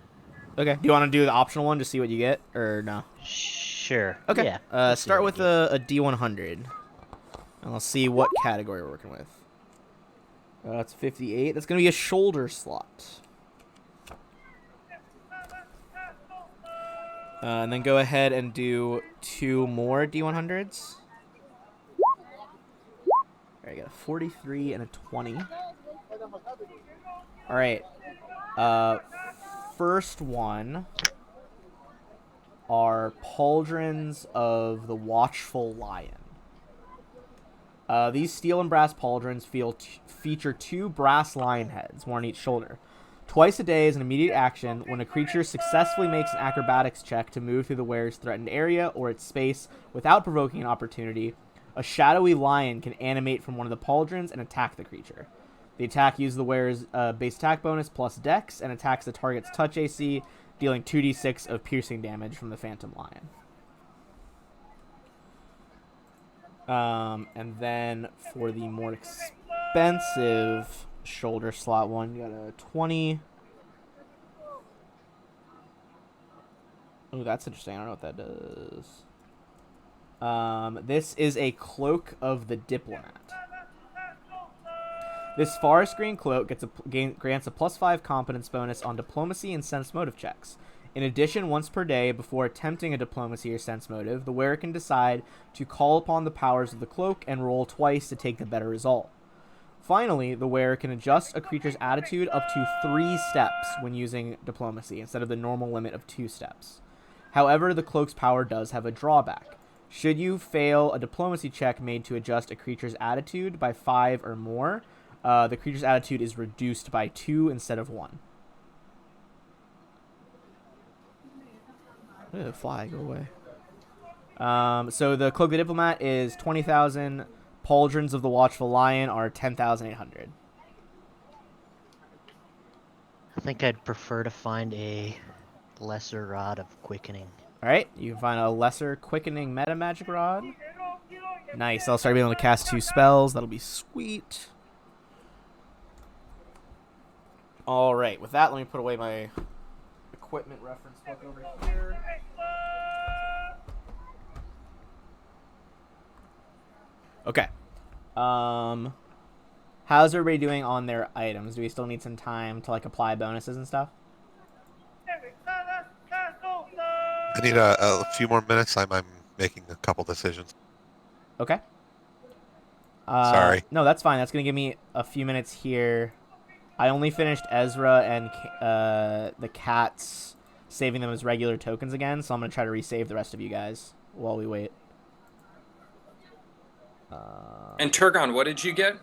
Okay. Do you want to do the optional one to see what you get, or no? Sure. Okay. Yeah. let's see Start what with a D100, and I'll see what category we're working with. That's 58. That's gonna be a shoulder slot. And then go ahead and do 2 more D100s. Alright, I got a 43 and a 20. Alright. First one are Pauldrons of the Watchful Lion. These steel and brass pauldrons feature 2 brass lion heads, one on each shoulder. Twice a day is an immediate action when a creature successfully makes an acrobatics check to move through the wearer's threatened area or its space without provoking an opportunity. A shadowy lion can animate from one of the pauldrons and attack the creature. The attack uses the wearer's base attack bonus plus dex and attacks the target's touch AC, dealing 2d6 of piercing damage from the phantom lion. And then for the more expensive shoulder slot one, you got a 20. Oh, that's interesting. I don't know what that does. This is a Cloak of the Diplomat. This forest green cloak grants a +5 competence bonus on diplomacy and sense motive checks. In addition, once per day, before attempting a diplomacy or sense motive, the wearer can decide to call upon the powers of the cloak and roll twice to take the better result. Finally, the wearer can adjust a creature's attitude up to 3 steps when using diplomacy, instead of the normal limit of 2 steps. However, the cloak's power does have a drawback. Should you fail a diplomacy check made to adjust a creature's attitude by 5 or more, the creature's attitude is reduced by 2 instead of 1. Fly, go away. So the Cloak of the Diplomat is 20,000. Pauldrons of the Watchful Lion are 10,800. I think I'd prefer to find a lesser rod of quickening. Alright, you can find a lesser quickening meta magic rod. Nice, I'll start being able to cast 2 spells. That'll be sweet. Alright, with that, let me put away my equipment reference book over here. Okay. How's everybody doing on their items? Do we still need some time to apply bonuses and stuff? I need a few more minutes. I'm making a couple decisions. Okay. Sorry. No, that's fine. That's gonna give me a few minutes here. I only finished Ezra and the cats, saving them as regular tokens again, so I'm gonna try to resave the rest of you guys while we wait. And Turgon, what did you get?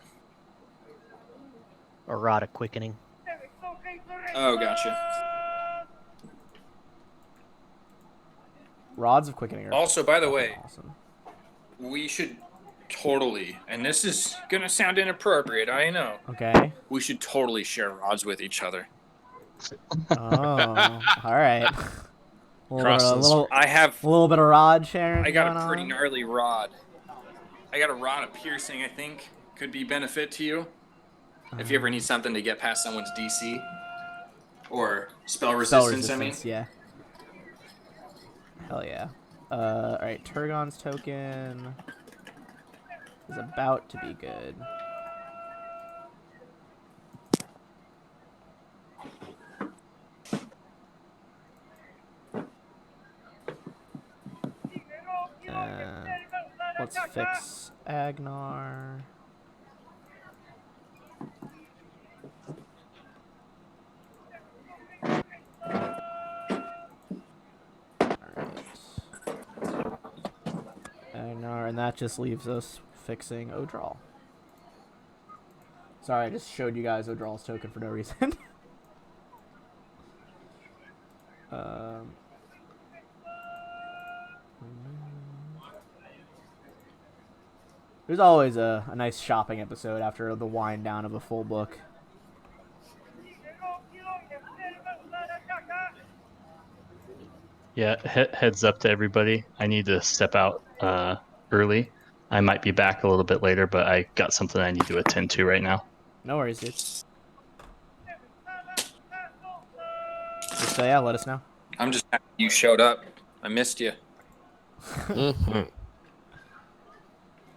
A rod of quickening. Oh, gotcha. Rods of quickening. Also, by the way, awesome. We should totally, and this is gonna sound inappropriate, I know. Okay. We should totally share rods with each other. Oh, all right. I have a little bit of rod sharing. I got a pretty gnarly rod. I got a rod of piercing, I think, could be benefit to you. If you ever need something to get past someone's DC. Or spell resistance, yeah. Hell yeah. Alright, Turgon's token is about to be good. Let's fix Agnar. Agnar, and that just leaves us fixing Odral. Sorry, I just showed you guys Odral's token for no reason. There's always a nice shopping episode after the wind down of a full book. Yeah, heads up to everybody. I need to step out early. I might be back a little bit later, but I got something I need to attend to right now. No worries, dude. Just yeah, let us know. I'm just happy you showed up. I missed you. Mhm.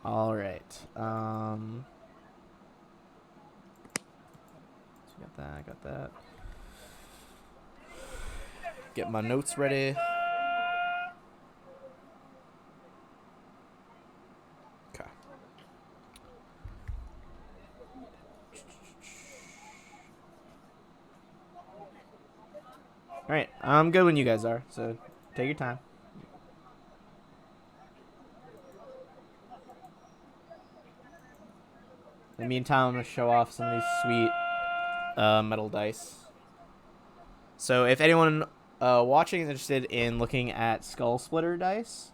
All right. So got that. Got that. Get my notes ready. Okay. All right. I'm good when you guys are. So take your time. In the meantime, I'm gonna show off some of these sweet metal dice. So if anyone watching is interested in looking at Skull Splitter dice,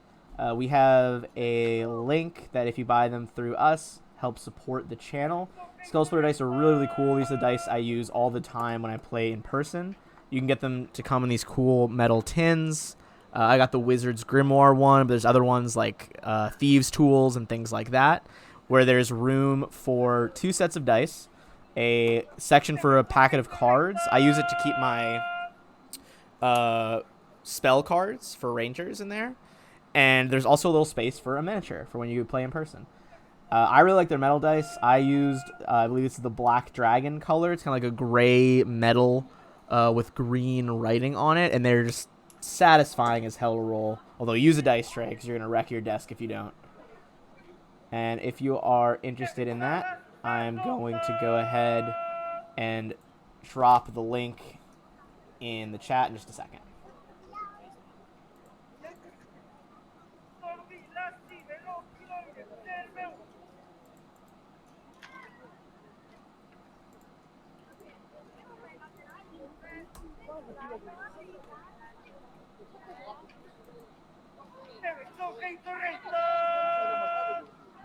we have a link that if you buy them through us, helps support the channel. Skull Splitter dice are really, really cool. These are the dice I use all the time when I play in person. You can get them to come in these cool metal tins. I got the Wizard's Grimoire one, but there's other ones like Thieves' Tools and things like that, where there's room for 2 sets of dice, a section for a packet of cards. I use it to keep my spell cards for rangers in there, and there's also a little space for a miniature for when you play in person. I really like their metal dice. I used, I believe it's the Black Dragon color. It's kind of like a gray metal with green writing on it, and they're just satisfying as hell to roll. Although use a dice tray because you're gonna wreck your desk if you don't. And if you are interested in that, I'm going to go ahead and drop the link in the chat in just a second.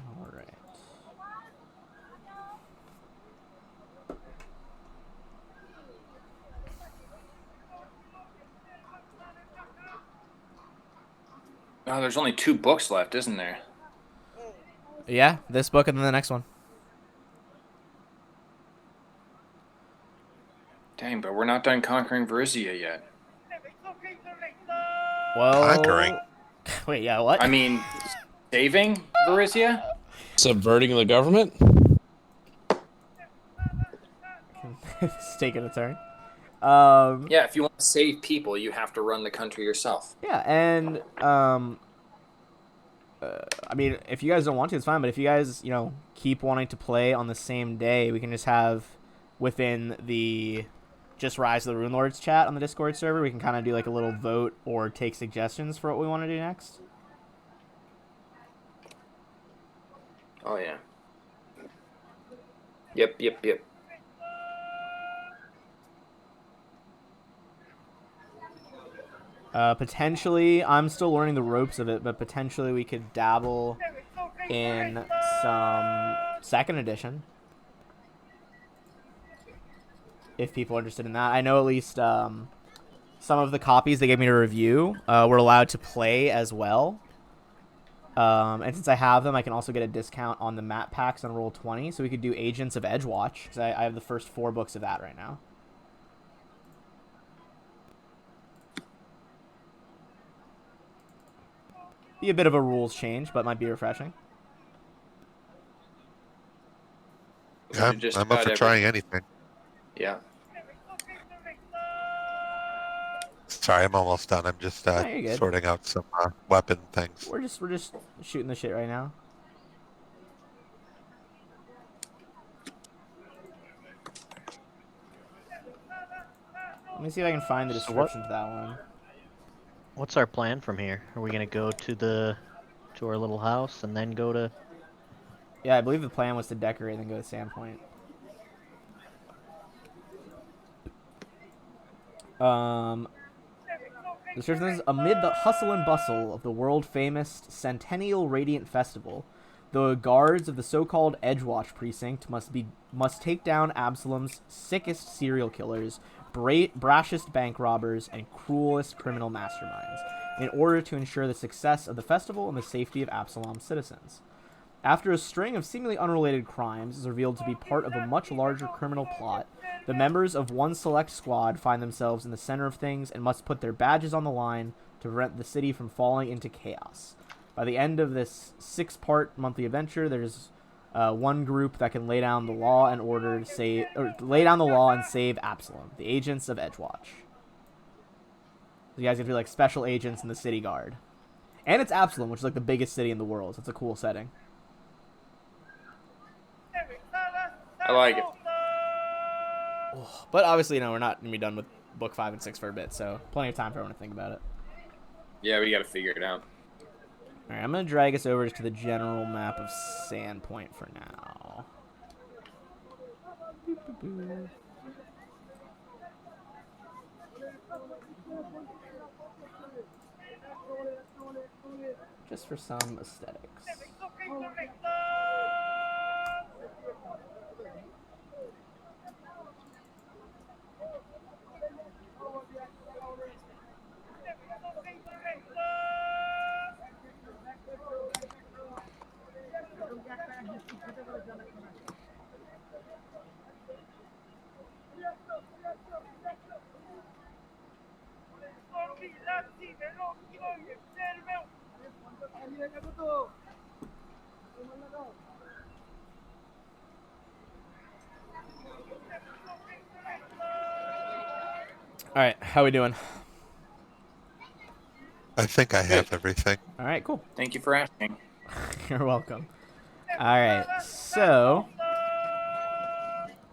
All right. Oh, there's only 2 books left, isn't there? Yeah, this book and then the next one. Dang, but we're not done conquering Varizia yet. Well, Conquering? wait, yeah, what? I mean, saving Varizia? Subverting the government? It's taking a turn. Yeah, if you want to save people, you have to run the country yourself. Yeah, and I mean, if you guys don't want to, it's fine. But if you guys, keep wanting to play on the same day, we can just have within the Just Rise of the Runelords chat on the Discord server. We can kind of do like a little vote or take suggestions for what we want to do next. Oh yeah. Yep. Potentially, I'm still learning the ropes of it, but potentially we could dabble in some 2nd edition. If people are interested in that. I know at least some of the copies they gave me to review were allowed to play as well. And since I have them, I can also get a discount on the map packs on Roll20. So we could do Agents of Edgewatch, because I have the first 4 books of that right now. Be a bit of a rules change, but might be refreshing. Yeah, Just I'm up about for trying anything. Yeah. Sorry, I'm almost done. I'm just No, you're good. sorting out some weapon things. We're just shooting the shit right now. Let me see if I can find the description to that one. What's our plan from here? Are we gonna go to our little house and then go to? Yeah, I believe the plan was to decorate and then go to Sandpoint. The description is, amid the hustle and bustle of the world-famous Centennial Radiant Festival, the guards of the so-called Edgewatch precinct must take down Absalom's sickest serial killers brashest bank robbers and cruelest criminal masterminds, in order to ensure the success of the festival and the safety of Absalom's citizens. After a string of seemingly unrelated crimes is revealed to be part of a much larger criminal plot, the members of one select squad find themselves in the center of things and must put their badges on the line to prevent the city from falling into chaos. By the end of this 6-part monthly adventure, there's one group that can lay down the law and order to save, or lay down the law and save Absalom, the agents of Edgewatch. So you guys get to be like special agents in the city guard, and it's Absalom, which is like the biggest city in the world. So it's a cool setting. I like it. But obviously, you know, we're not gonna be done with book 5 and 6 for a bit, so plenty of time for everyone to think about it. Yeah, we got to figure it out. All right, I'm gonna drag us over to the general map of Sandpoint for now. Just for some aesthetics. All right, how we doing? I think I have everything. All right, cool. Thank you for asking. You're welcome. All right, so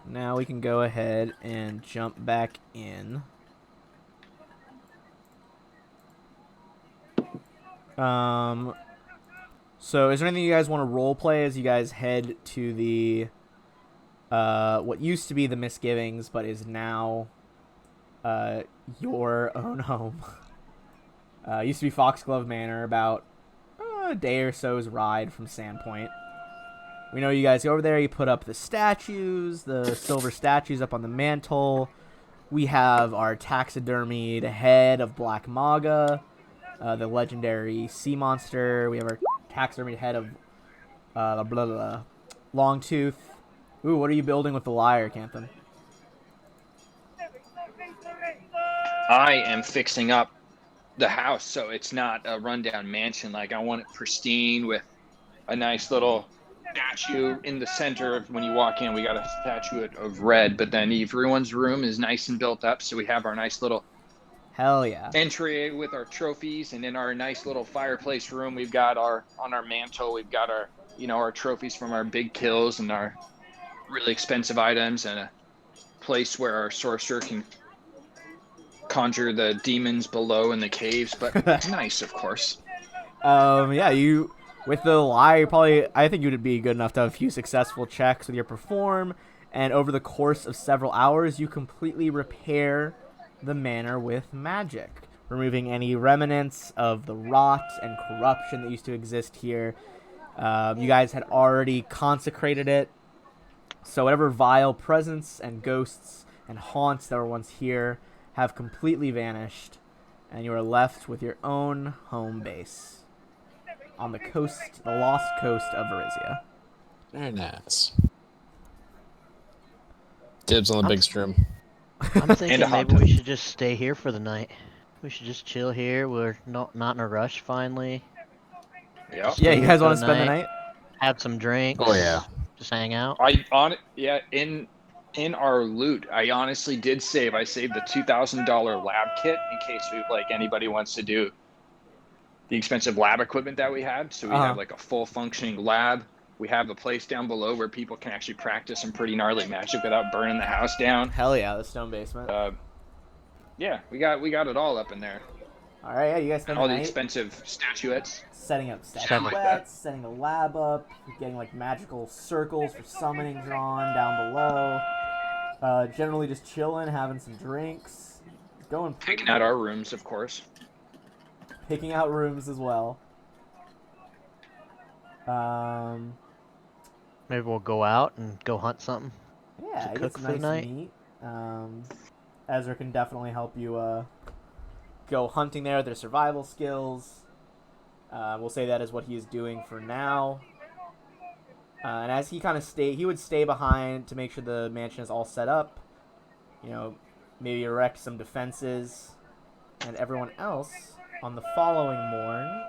now we can go ahead and jump back in. So is there anything you guys want to role play as you guys head to the what used to be the Misgivings, but is now your own home? Used to be Foxglove Manor, about a day or so's ride from Sandpoint. We know you guys go over there, you put up the statues, the silver statues up on the mantle. We have our taxidermied head of Black Maga, the legendary sea monster. We have our taxidermied head of Longtooth. Ooh, what are you building with the lyre, Canthan? I am fixing up the house so it's not a rundown mansion. Like, I want it pristine with a nice little statue in the center. When you walk in, we got a statue of Red, but then everyone's room is nice and built up, so we have our nice little Hell yeah. entry with our trophies, and in our nice little fireplace room, we've got on our mantle, we've got our, you know, our trophies from our big kills and our really expensive items, and a place where our sorcerer can conjure the demons below in the caves, but it's nice, of course. Yeah, you with the lyre, I think you'd be good enough to have a few successful checks with your perform, and over the course of several hours, you completely repair the manor with magic, removing any remnants of the rot and corruption that used to exist here. You guys had already consecrated it, so whatever vile presence and ghosts and haunts that were once here have completely vanished, and you are left with your own home base on the coast, the lost coast of Varizia. Very nice. Dibs on the big strim. I'm thinking maybe we should just stay here for the night. We should just chill here. We're not in a rush finally. Yeah. Yeah, you guys want to spend the night? Have some drinks. Oh yeah. Just hang out. In our loot, I honestly did save. I saved the $2,000 lab kit in case anybody wants to do the expensive lab equipment that we had. So we have like a full functioning lab. We have a place down below where people can actually practice some pretty gnarly magic without burning the house down. Hell yeah, the stone basement. Yeah, we got it all up in there. All right, yeah, you guys spend all the the night expensive statuettes. setting up Stuff like that. statuettes, setting the lab up, getting like magical circles for summoning drawn down below. Generally just chilling, having some drinks, going Picking out our rooms, of course. Picking out rooms as well. Maybe we'll go out and go hunt something. Yeah, To I get cook some for the nice night? meat. Ezra can definitely help you go hunting there. Their survival skills. We'll say that is what he is doing for now. And as he kind of he would stay behind to make sure the mansion is all set up. You know, maybe erect some defenses, and everyone else on the following morn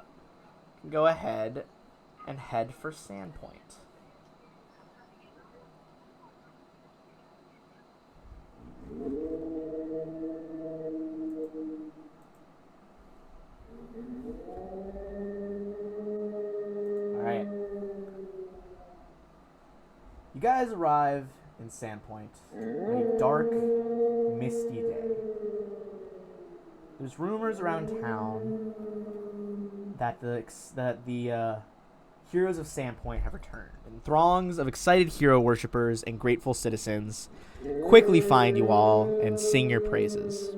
can go ahead and head for Sandpoint. Alright. You guys arrive in Sandpoint on a dark, misty day. There's rumors around town that the heroes of Sandpoint have returned, and throngs of excited hero worshippers and grateful citizens quickly find you all and sing your praises.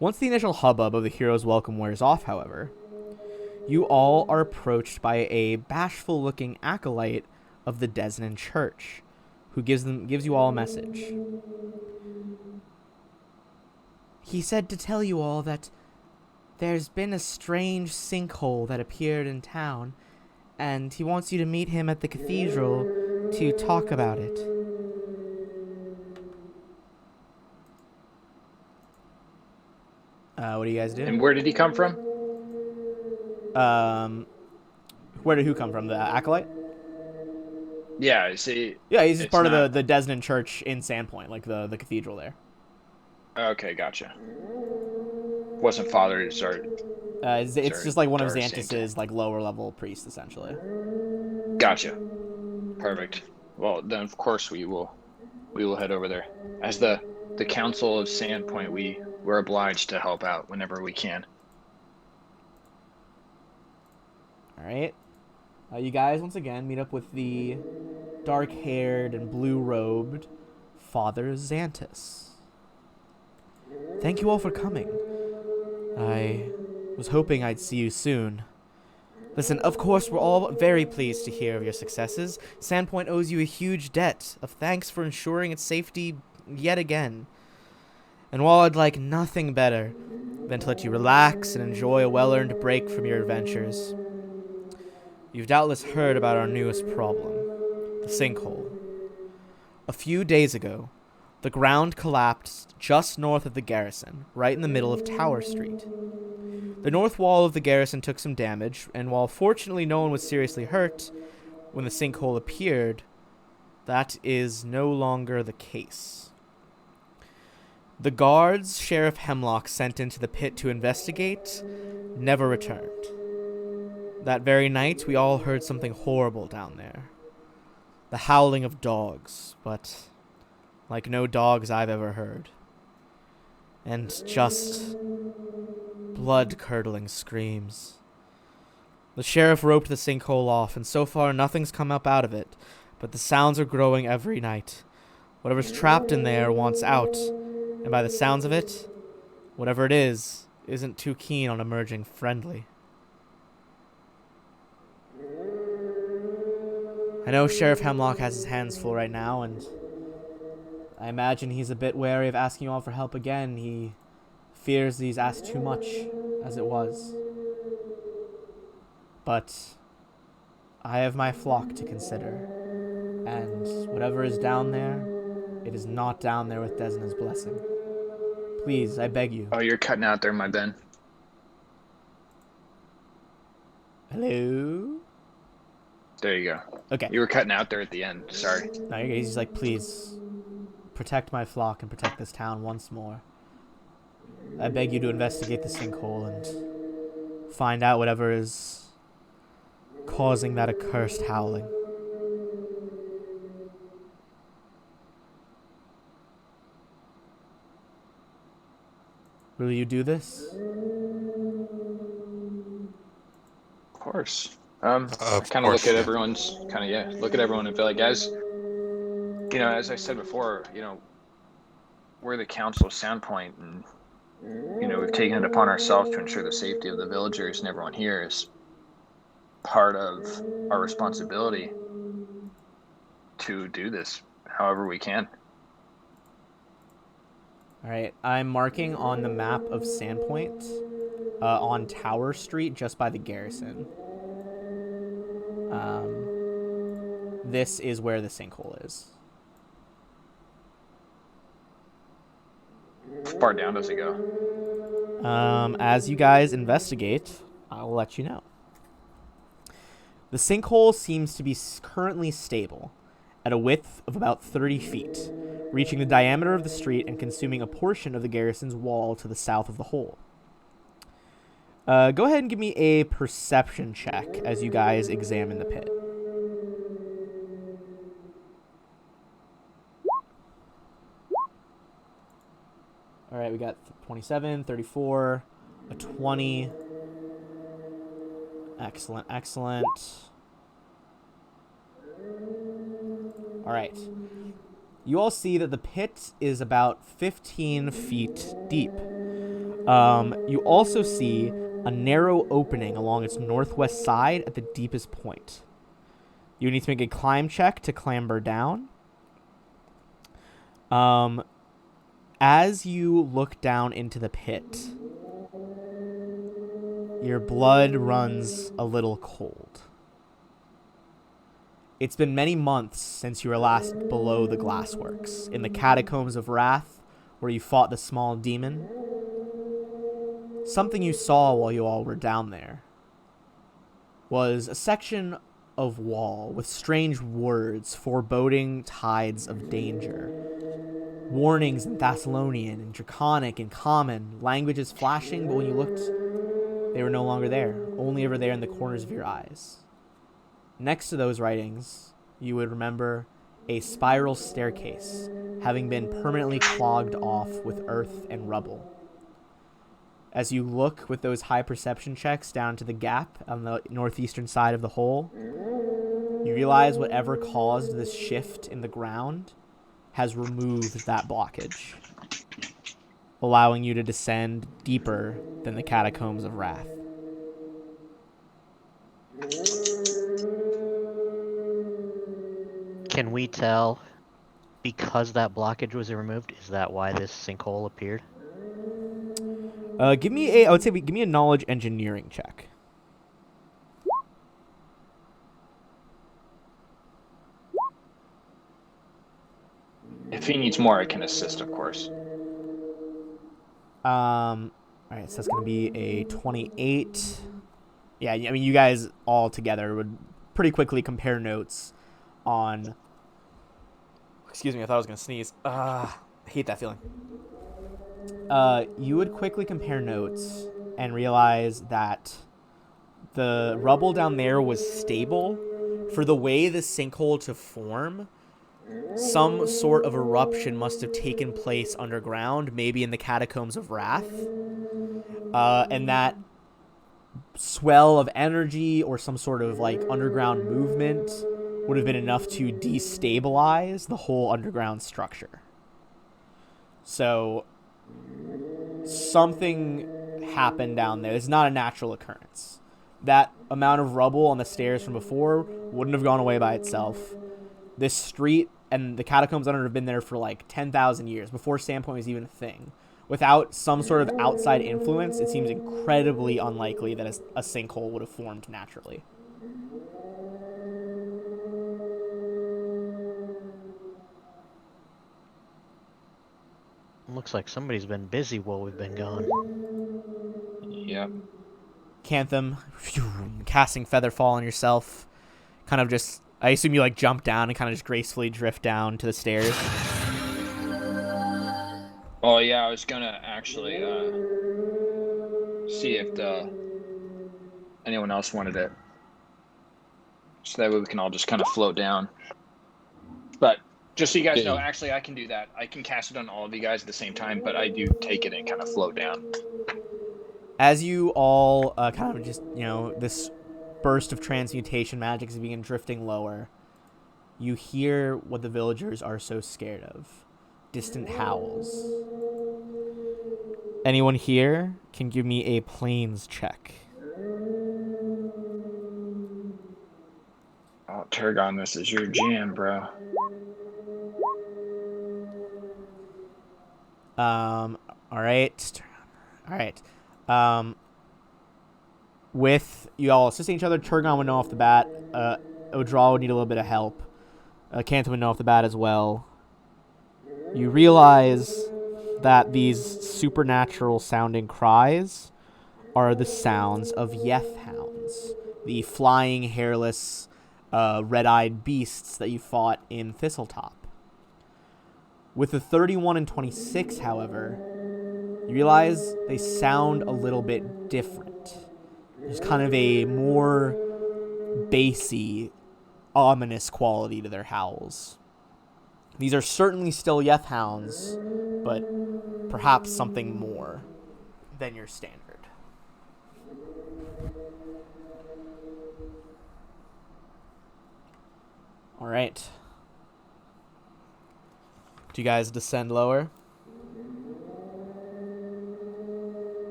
Once the initial hubbub of the heroes' welcome wears off, however, you all are approached by a bashful-looking acolyte of the Desnan Church, who gives you all a message. He said to tell you all that there's been a strange sinkhole that appeared in town, and he wants you to meet him at the cathedral to talk about it. What do you guys do? And where did he come from? Where did who come from? The acolyte? Yeah, see. Yeah, he's just it's part not... of the Desnan Church in Sandpoint, like the cathedral there. Okay, gotcha. Wasn't fathers or... It's just like one of Sorry, Xanthus's like lower level priests, essentially. Gotcha. Perfect. Well, then of course we will head over there. As the Council of Sandpoint, we're obliged to help out whenever we can. All right. You guys once again meet up with the dark-haired and blue-robed Father Xanthus. Thank you all for coming. I was hoping I'd see you soon. Listen, of course, we're all very pleased to hear of your successes. Sandpoint owes you a huge debt of thanks for ensuring its safety yet again. And while I'd like nothing better than to let you relax and enjoy a well-earned break from your adventures, you've doubtless heard about our newest problem, the sinkhole. A few days ago, the ground collapsed just north of the garrison, right in the middle of Tower Street. The north wall of the garrison took some damage, and while fortunately no one was seriously hurt when the sinkhole appeared, that is no longer the case. The guards Sheriff Hemlock sent into the pit to investigate never returned. That very night, we all heard something horrible down there. The howling of dogs, but like no dogs I've ever heard. And just blood-curdling screams. The sheriff roped the sinkhole off, and so far nothing's come up out of it, but the sounds are growing every night. Whatever's trapped in there wants out, and by the sounds of it, whatever it is, isn't too keen on emerging friendly. I know Sheriff Hemlock has his hands full right now, and I imagine he's a bit wary of asking you all for help again. He fears he's asked too much, as it was. But I have my flock to consider, and whatever is down there, it is not down there with Desna's blessing. Please, I beg you. Oh, you're cutting out there, my Ben. Hello? There you go. Okay. You were cutting out there at the end. Sorry. No, he's like, please, protect my flock and protect this town once more. I beg you to investigate the sinkhole and find out whatever is causing that accursed howling. Will you do this? Of course. I Of kind of course. look at everyone's look at everyone and feel like, guys, as I said before, we're the Council of Sandpoint, and we've taken it upon ourselves to ensure the safety of the villagers and everyone here is part of our responsibility to do this however we can. All right, I'm marking on the map of Sandpoint on Tower Street just by the garrison. This is where the sinkhole is. How far down does it go? As you guys investigate, I'll let you know. The sinkhole seems to be currently stable at a width of about 30 feet, reaching the diameter of the street and consuming a portion of the garrison's wall to the south of the hole. Go ahead and give me a perception check as you guys examine the pit. All right, we got 27, 34, a 20. Excellent, excellent. All right. You all see that the pit is about 15 feet deep. You also see a narrow opening along its northwest side at the deepest point. You need to make a climb check to clamber down. As you look down into the pit, your blood runs a little cold. It's been many months since you were last below the glassworks, in the catacombs of Wrath, where you fought the small demon. Something you saw while you all were down there was a section of wall with strange words foreboding tides of danger. Warnings in Thessalonian and Draconic and Common, languages flashing, but when you looked, they were no longer there, only ever there in the corners of your eyes. Next to those writings, you would remember a spiral staircase having been permanently clogged off with earth and rubble. As you look with those high perception checks down to the gap on the northeastern side of the hole, you realize whatever caused this shift in the ground has removed that blockage, allowing you to descend deeper than the catacombs of Wrath. Can we tell, because that blockage was removed, is that why this sinkhole appeared? Give me a knowledge engineering check. If he needs more, I can assist, of course. All right, so that's going to be a 28. Yeah, I mean, you guys all together would pretty quickly compare notes on... Excuse me, I thought I was going to sneeze. I hate that feeling. You would quickly compare notes and realize that the rubble down there was stable. For the way the sinkhole to form, some sort of eruption must have taken place underground, maybe in the catacombs of Wrath. And that swell of energy or some sort of like underground movement would have been enough to destabilize the whole underground structure. So something happened down there. It's not a natural occurrence. That amount of rubble on the stairs from before wouldn't have gone away by itself. This street and the catacombs under have been there for like 10,000 years, before Sandpoint was even a thing. Without some sort of outside influence, it seems incredibly unlikely that a sinkhole would have formed naturally. Looks like somebody's been busy while we've been gone. Yep. Cantham, casting Featherfall on yourself. Kind of just, I assume you like jump down and kind of just gracefully drift down to the stairs. Oh yeah, I was gonna actually see if anyone else wanted it, so that way we can all just kind of float down. But just so you guys know, actually I can do that. I can cast it on all of you guys at the same time, but I do take it and kind of float down. As you all kind of just, this burst of transmutation magic is beginning drifting lower, you hear what the villagers are so scared of. Distant howls. Anyone here can give me a plains check. Oh, Turgon, this is your jam, bro. All right. All right. With you all assisting each other, Turgon would know off the bat. Odral would need a little bit of help. Canton would know off the bat as well. You realize that these supernatural sounding cries are the sounds of Yeth hounds, the flying, hairless, red-eyed beasts that you fought in Thistletop. With the 31 and 26, however, you realize they sound a little bit different. There's kind of a more bassy, ominous quality to their howls. These are certainly still Yeth hounds, but perhaps something more than your standard. All right. Do you guys descend lower?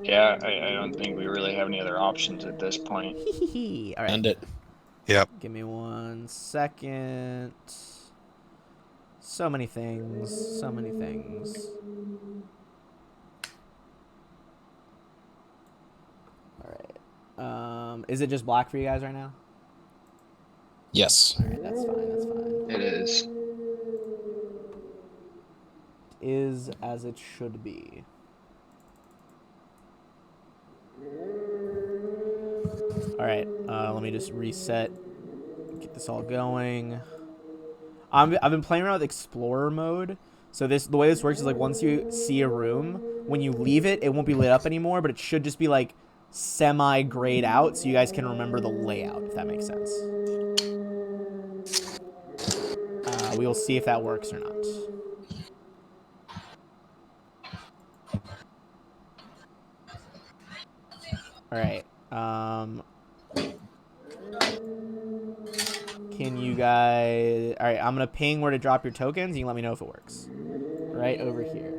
Yeah, I don't think we really have any other options at this point. All right. End it. Yep. Give me 1 second. So many things. So many things. All right. Is it just black for you guys right now? Yes. All right, that's fine. That's fine. It is. Is as it should be. All right. Let me just reset. Get this all going. I've been playing around with Explorer mode. So the way this works is like once you see a room, when you leave it, it won't be lit up anymore, but it should just be like semi-grayed out so you guys can remember the layout, if that makes sense. We will see if that works or not. All right. Can you guys... All right, I'm going to ping where to drop your tokens. You can let me know if it works. Right over here.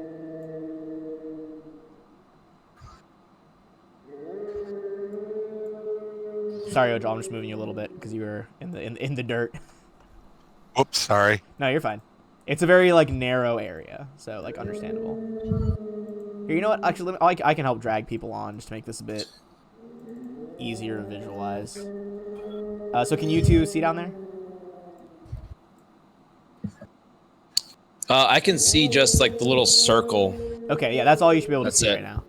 Sorry, Ojo, I'm just moving you a little bit because you were in the dirt. Whoops, sorry. No, you're fine. It's a very, like, narrow area, so, like, understandable. Here, you know what? Actually, I can help drag people on just to make this a bit easier to visualize. So can you two see down there? I can see just like the little circle. Okay, yeah, that's all you should be able to That's see it. right now.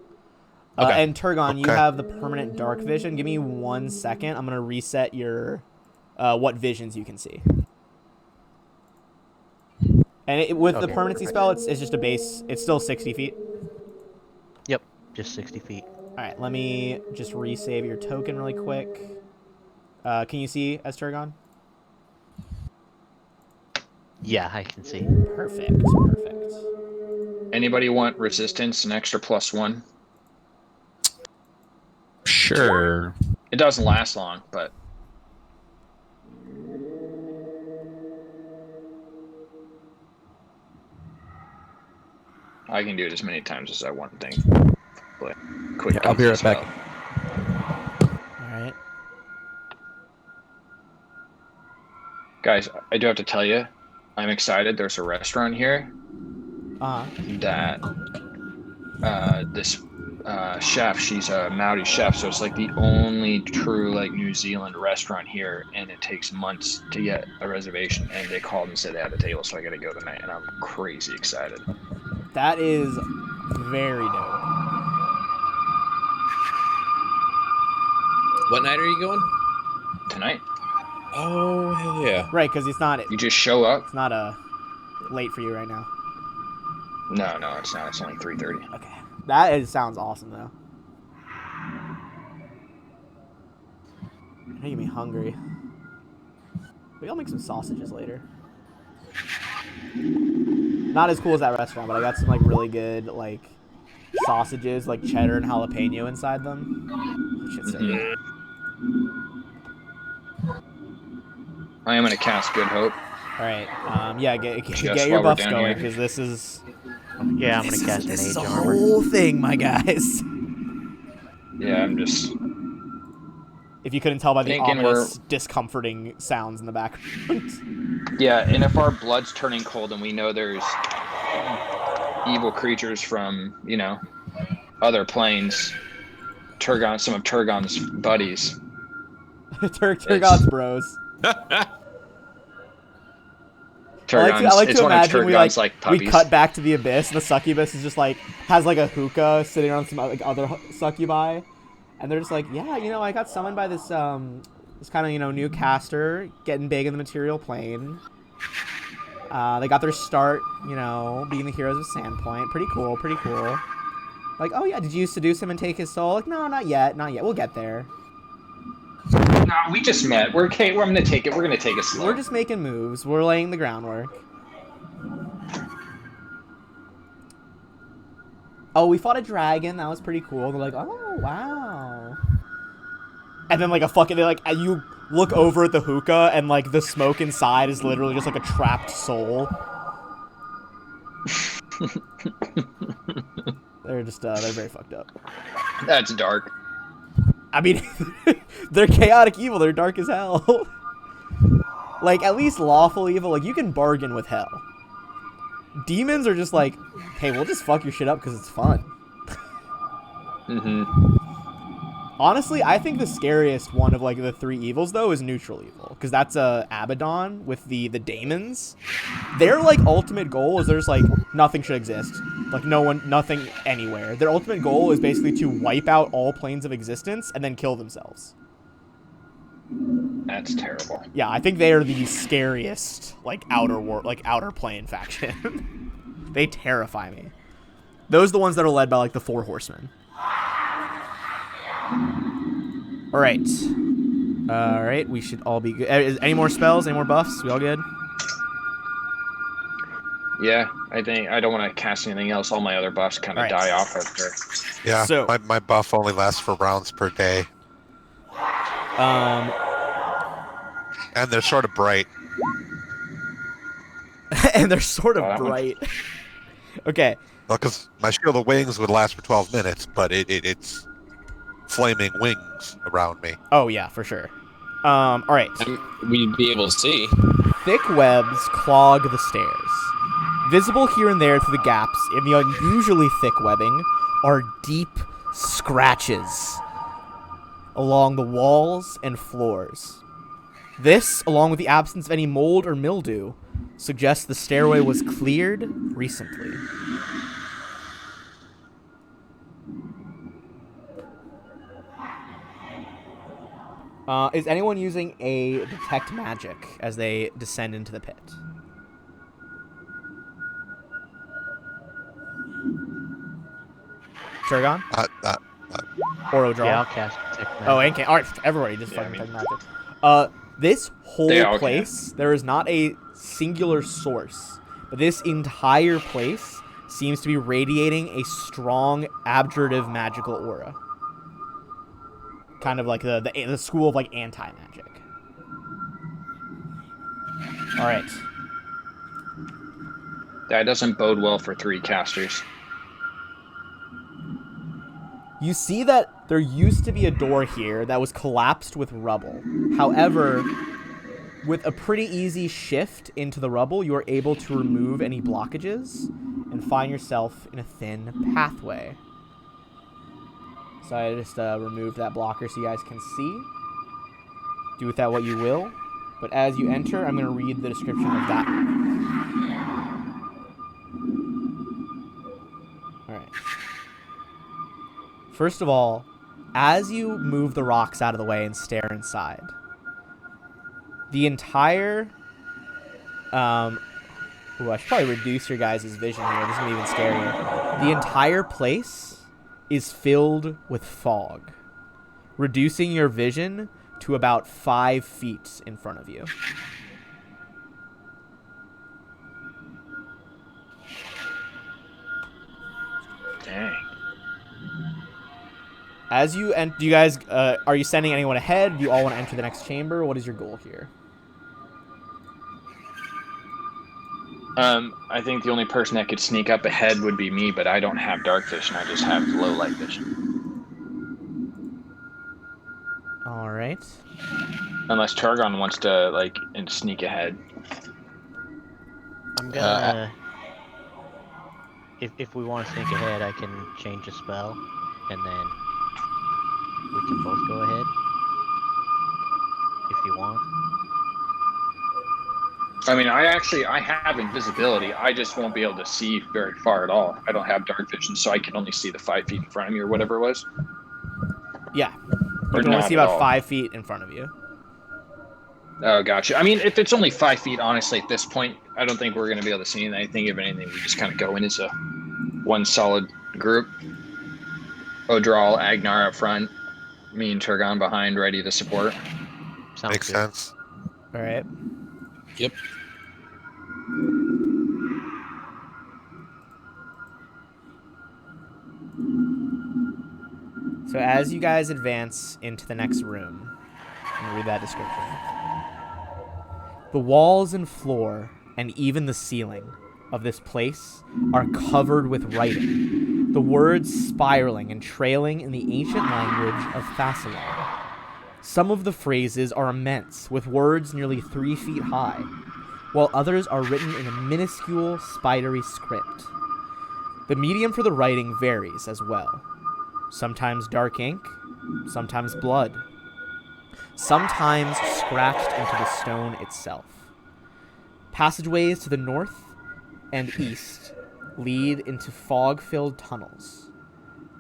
Okay. And Turgon, you Okay. have the permanent dark vision. Give me 1 second. I'm going to reset your what visions you can see. And with the Okay, permanency perfect. spell, it's just a base. It's still 60 feet. Yep, just 60 feet. All right, let me just resave your token really quick. Can you see as Turgon? Yeah, I can see. Perfect, perfect. Anybody want resistance, an extra +1? Sure. It doesn't last long, but I can do it as many times as I want. Thing. Quick. I'll be right back. All right. Guys, I do have to tell you, I'm excited. There's a restaurant here that this chef, she's a Maori chef, so it's like the only true like New Zealand restaurant here, and it takes months to get a reservation, and they called and said they had a table, so I gotta go tonight, and I'm crazy excited. That is very dope. What night are you going? Tonight, Oh, hell yeah. Right, because it's not you just show up. late for you right now. No, it's not. It's only 3:30. Okay. That sounds awesome, though. You're making me hungry. Maybe I'll make some sausages later. Not as cool as that restaurant, but I got some, like, really good, like, sausages, like, cheddar and jalapeno inside them. Shit's so good. I am gonna cast Good Hope. All right. Yeah, get Just your while we're buffs down going, here. because this is... Yeah, I'm gonna cast This is Mage a Armor. whole thing, my guys. Yeah, I'm just If you couldn't tell by the Thinking ominous, discomforting sounds in the background. yeah. And if our blood's turning cold and we know there's evil creatures from, other planes. Some of Turgon's buddies. Turgon's bros. Turgon's, I like it's to one of imagine Turgon's we puppies. cut back to the abyss and the succubus is just has a hookah sitting on some other succubi, and they're just like, yeah, I got summoned by this this kind of new caster getting big in the material plane. They got their start, being the heroes of Sandpoint. Pretty cool, pretty cool. Like, oh yeah, did you seduce him and take his soul? Like, no, not yet. We'll get there. No, we just met. We're okay. I'm gonna take it. We're gonna take it slow. We're just making moves. We're laying the groundwork. Oh, we fought a dragon. That was pretty cool. They're like, oh wow. And then you look over at the hookah and the smoke inside is literally just a trapped soul. They're very fucked up. That's dark. I mean, they're chaotic evil. They're dark as hell. At least lawful evil, you can bargain with hell. Demons are just hey, we'll just fuck your shit up because it's fun. Mm-hmm. Honestly, I think the scariest one of the three evils though is neutral evil, because that's Abaddon with the daemons. Their ultimate goal is there's nothing should exist, nothing anywhere. Their ultimate goal is basically to wipe out all planes of existence and then kill themselves. That's terrible. Yeah, I think they are the scariest outer plane faction. They terrify me. Those are the ones that are led by the Four Horsemen. All right, we should all be good. Any more spells? Any more buffs? We all good? Yeah, I think I don't want to cast anything else. All my other buffs kind of die off after. Yeah, So- my buff only lasts for rounds per day, and they're sort of bright. And they're sort of Oh, that one- bright. Okay. Well, because my Shield of Wings would last for 12 minutes, but it's flaming wings around me. Oh yeah, for sure. All right. We'd be able to see. Thick webs clog the stairs. Visible here and there through the gaps in the unusually thick webbing are deep scratches along the walls and floors. This, along with the absence of any mold or mildew, suggests the stairway was cleared recently. Is anyone using a detect magic as they descend into the pit? Turgon? Or Odral? Yeah, I'll cast Detect Magic. Oh, and can. Alright, everybody just fucking detect magic. This whole They all place, there is not a singular source, but this entire place seems to be radiating a strong abjurative magical aura. Kind of like the school of anti-magic. All right. That doesn't bode well for 3 casters. You see that there used to be a door here that was collapsed with rubble. However, with a pretty easy shift into the rubble, you are able to remove any blockages and find yourself in a thin pathway. So I just removed that blocker so you guys can see. Do with that what you will. But as you enter, I'm going to read the description of that. Alright. First of all, as you move the rocks out of the way and stare inside, the entire... I should probably reduce your guys' vision here. This is going to be even scarier. The entire place is filled with fog, reducing your vision to about 5 feet in front of you. Dang. As you do you guys are you sending anyone ahead? Do you all want to enter the next chamber? What is your goal here? I think the only person that could sneak up ahead would be me, but I don't have dark vision. I just have low light vision. All right. Unless Turgon wants to sneak ahead. I'm gonna If we want to think ahead, I can change a spell, and then we can both go ahead. If you want. I mean, I have invisibility. I just won't be able to see very far at all. I don't have dark vision, so I can only see the 5 feet in front of me or whatever it was. Yeah. You Or can only not see at about all. 5 feet in front of you. Oh, gotcha. I mean, if it's only 5 feet, honestly, at this point, I don't think we're going to be able to see anything. If anything, we just kind of go in as a one solid group. Odral, Agnar up front, me and Turgon behind, ready to support. Sounds Makes good. sense. All right. Yep. So as you guys advance into the next room, I'm gonna read that description. The walls and floor, and even the ceiling of this place are covered with writing, the words spiraling and trailing in the ancient language of Thassalar. Some of the phrases are immense, with words nearly 3 feet high, while others are written in a minuscule, spidery script. The medium for the writing varies as well. Sometimes dark ink, sometimes blood, sometimes scratched into the stone itself. Passageways to the north and east lead into fog-filled tunnels.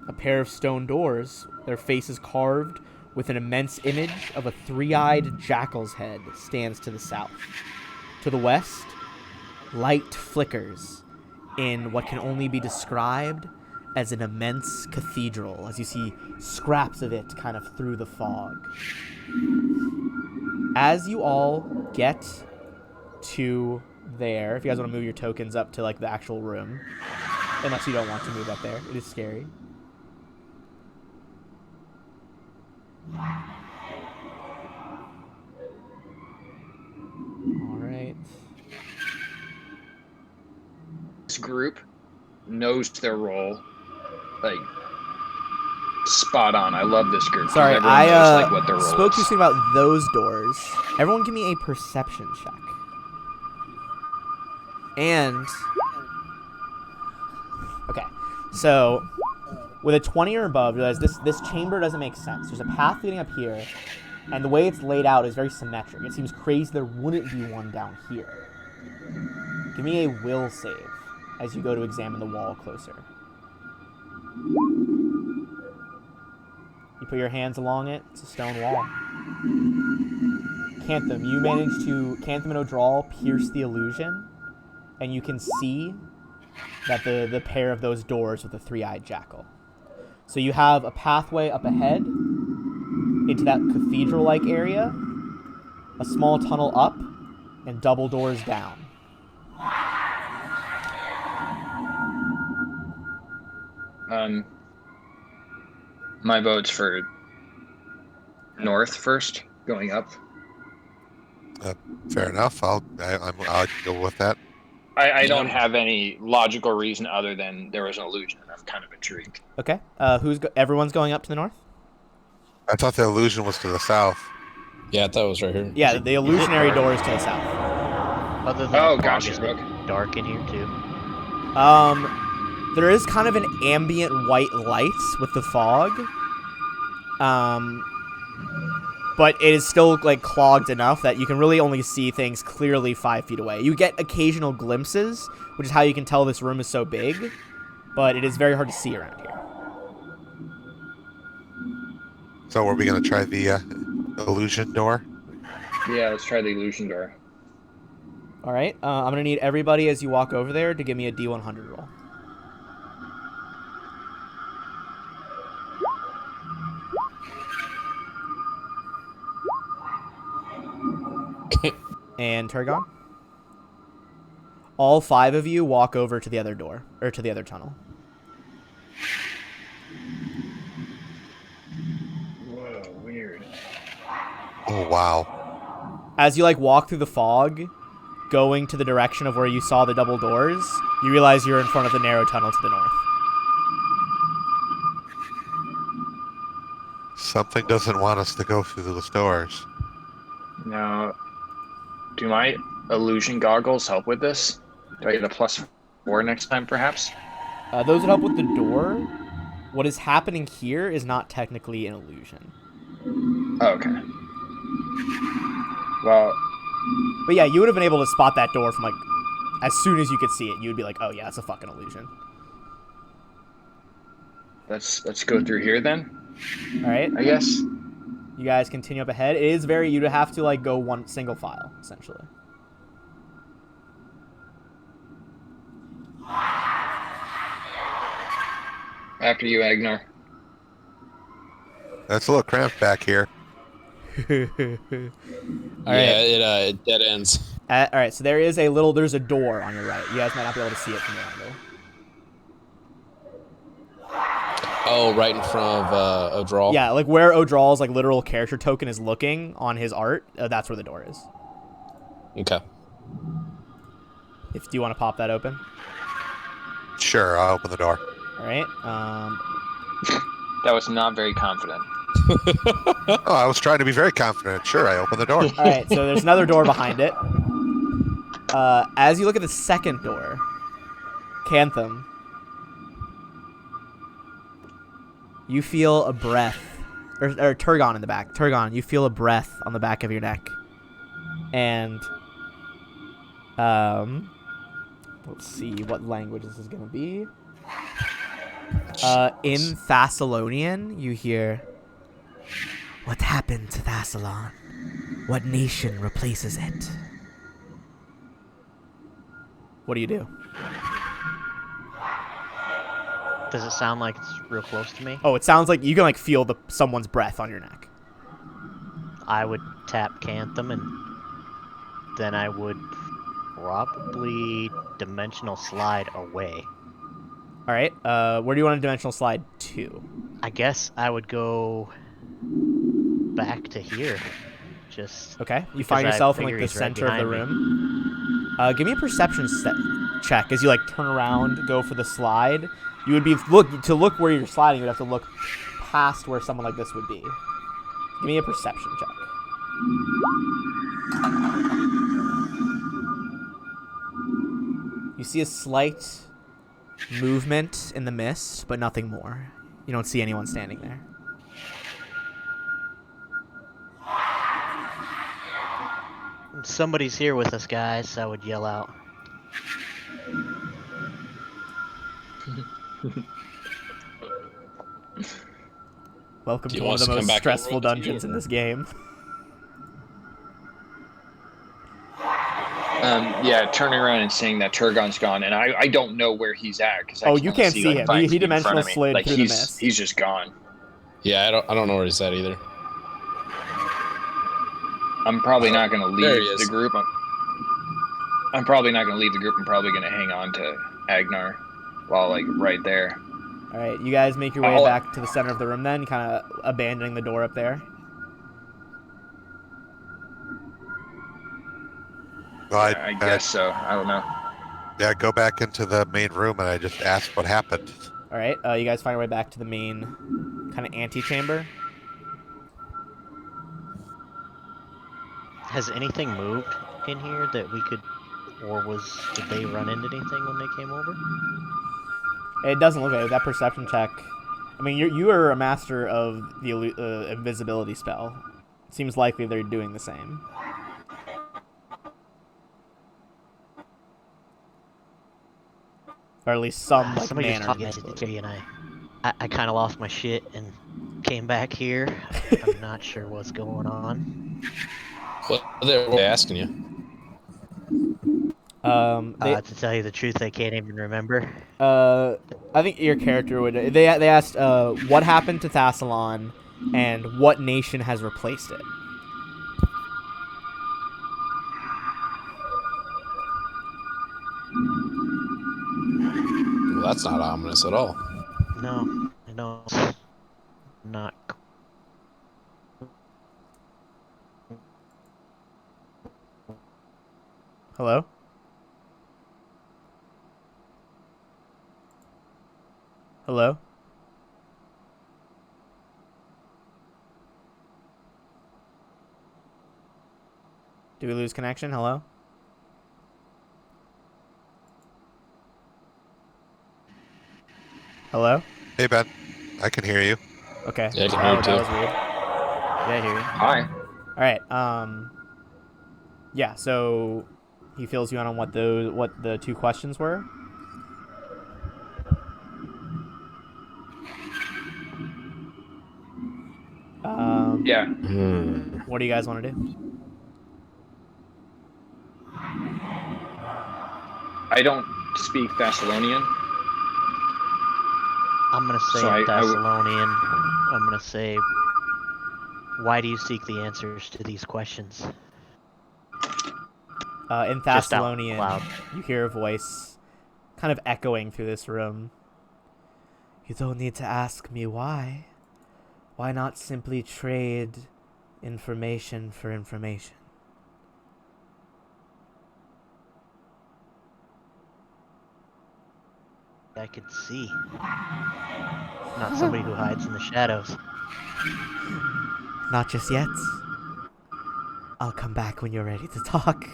A pair of stone doors, their faces carved with an immense image of a three-eyed jackal's head, stands to the south. To the west, light flickers in what can only be described as an immense cathedral, as you see scraps of it kind of through the fog. As you all get to there, if you guys want to move your tokens up to like the actual room, unless you don't want to move up there, it is scary. All right. This group knows their role, like spot on. I love this group. 'Cause Sorry, everyone I knows, like, what their role spoke is. too soon about those doors. Everyone give me a perception check. And okay, so with a 20 or above, you realize this chamber doesn't make sense. There's a path leading up here, and the way it's laid out is very symmetric. It seems crazy there wouldn't be one down here. Give me a will save as you go to examine the wall closer. You put your hands along it. It's a stone wall. Cantham, you manage to, Cantham and Odral pierce the illusion, and you can see that the pair of those doors with the three-eyed jackal. So you have a pathway up ahead into that cathedral-like area, a small tunnel up, and double doors down. My vote's for north first, going up. Fair enough. I'll go with that. I don't have any logical reason other than there was an illusion, and I'm kind of intrigued. Okay. Everyone's going up to the north? I thought the illusion was to the south. Yeah, I thought it was right here. Yeah, the illusionary door is to the south. Other than Oh, the fog, gotcha. is it Okay. dark in here too? There is kind of an ambient white light with the fog. But it is still like clogged enough that you can really only see things clearly 5 feet away. You get occasional glimpses, which is how you can tell this room is so big, but it is very hard to see around here. So are we going to try the illusion door? Yeah, let's try the illusion door. All right, I'm going to need everybody as you walk over there to give me a D100 roll. And Turgon? All 5 of you walk over to the other door, or to the other tunnel. Whoa, weird. Oh, wow. As you walk through the fog, going to the direction of where you saw the double doors, you realize you're in front of the narrow tunnel to the north. Something doesn't want us to go through those doors. Now, do my illusion goggles help with this? Do I get a +4 next time, perhaps? Those that help with the door, what is happening here is not technically an illusion. Oh, okay. Well, But yeah, you would have been able to spot that door from like as soon as you could see it. You would be like, oh yeah, it's a fucking illusion. let's go through here then, All right, I guess. you guys continue up ahead. It is very you'd have to like go one single file essentially. After you, Agnar. That's a little cramped back here. All Yeah, right. it dead ends. All right, so there's a door on your right. You guys might not be able to see it from the angle. Oh, right in front of Odral. Yeah, like where Odral's like literal character token is looking on his art, that's where the door is. Okay. Do you want to pop that open? Sure, I'll open the door. All right. That was not very confident. Oh, I was trying to be very confident. Sure, I opened the door. All right. So there's another door behind it. As you look at the second door, Cantham, you feel a breath, or Turgon in the back. Turgon, you feel a breath on the back of your neck, and let's see what language this is gonna be. In Thessalonian, you hear, "What happened to Thassalon? What nation replaces it?" What do you do? Does it sound like it's real close to me? Oh, it sounds like you can like feel someone's breath on your neck. I would tap Cantham, and then I would probably dimensional slide away. All right. Where do you want to dimensional slide to? I guess I would go back to here. Just Okay. You because find I yourself in like figure the he's right center of the behind me. room. Give me a perception check as you like turn around, go for the slide. You would be look where you're sliding. You'd have to look past where someone like this would be. Give me a perception check. You see a slight movement in the mist, but nothing more. You don't see anyone standing there. Somebody's here with us, guys. I would yell out. Welcome Do to you one want of us the to come most back stressful over with you? dungeons in this game. Yeah, turning around and saying that Turgon's gone, and I don't know where he's at because Oh, you can't see like him. 5 He feet in front dimensional of me. slid Like through the mist. he's just gone. Yeah, I don't know where he's at either. I'm probably not going to There he leave the is. group. I'm probably not going to leave the group. I'm probably going to hang on to Agnar while like right there. All right, you guys make your way I'll- back to the center of the room then, kind of abandoning the door up there. Well, I guess so. I don't know. Yeah, go back into the main room and I just ask what happened. All right, you guys find your way back to the main kind of antechamber. Has anything moved in here that we could, or did they run into anything when they came over? It doesn't look like it. That perception check. I mean, you are a master of the invisibility spell. It seems likely they're doing the same. Or at least some like Somebody just manner. talked of me to invisibility. and I kind of lost my shit and came back here. I'm not sure what's going on. What are they asking you? They, To tell you the truth, I can't even remember. I think your character would. They asked, what happened to Thassalon, and what nation has replaced it. Well, that's not ominous at all. No, I know. Not. Hello? Hello? Did we lose connection? Hello? Hello? Hey, Ben. I can hear you. Okay. Yeah, I can hear you that too. was weird. Yeah, I hear you. Hi. All right. Yeah. So he fills you in on what the two questions were. Yeah. What do you guys want to do? I don't speak Thessalonian, I'm gonna say so in I would. Thessalonian. I'm gonna say, why do you seek the answers to these questions? In Just out Thessalonian, loud. you hear a voice kind of echoing through this room. You don't need to ask me why. Why not simply trade information for information? I could see. Not somebody who hides in the shadows. Not just yet. I'll come back when you're ready to talk.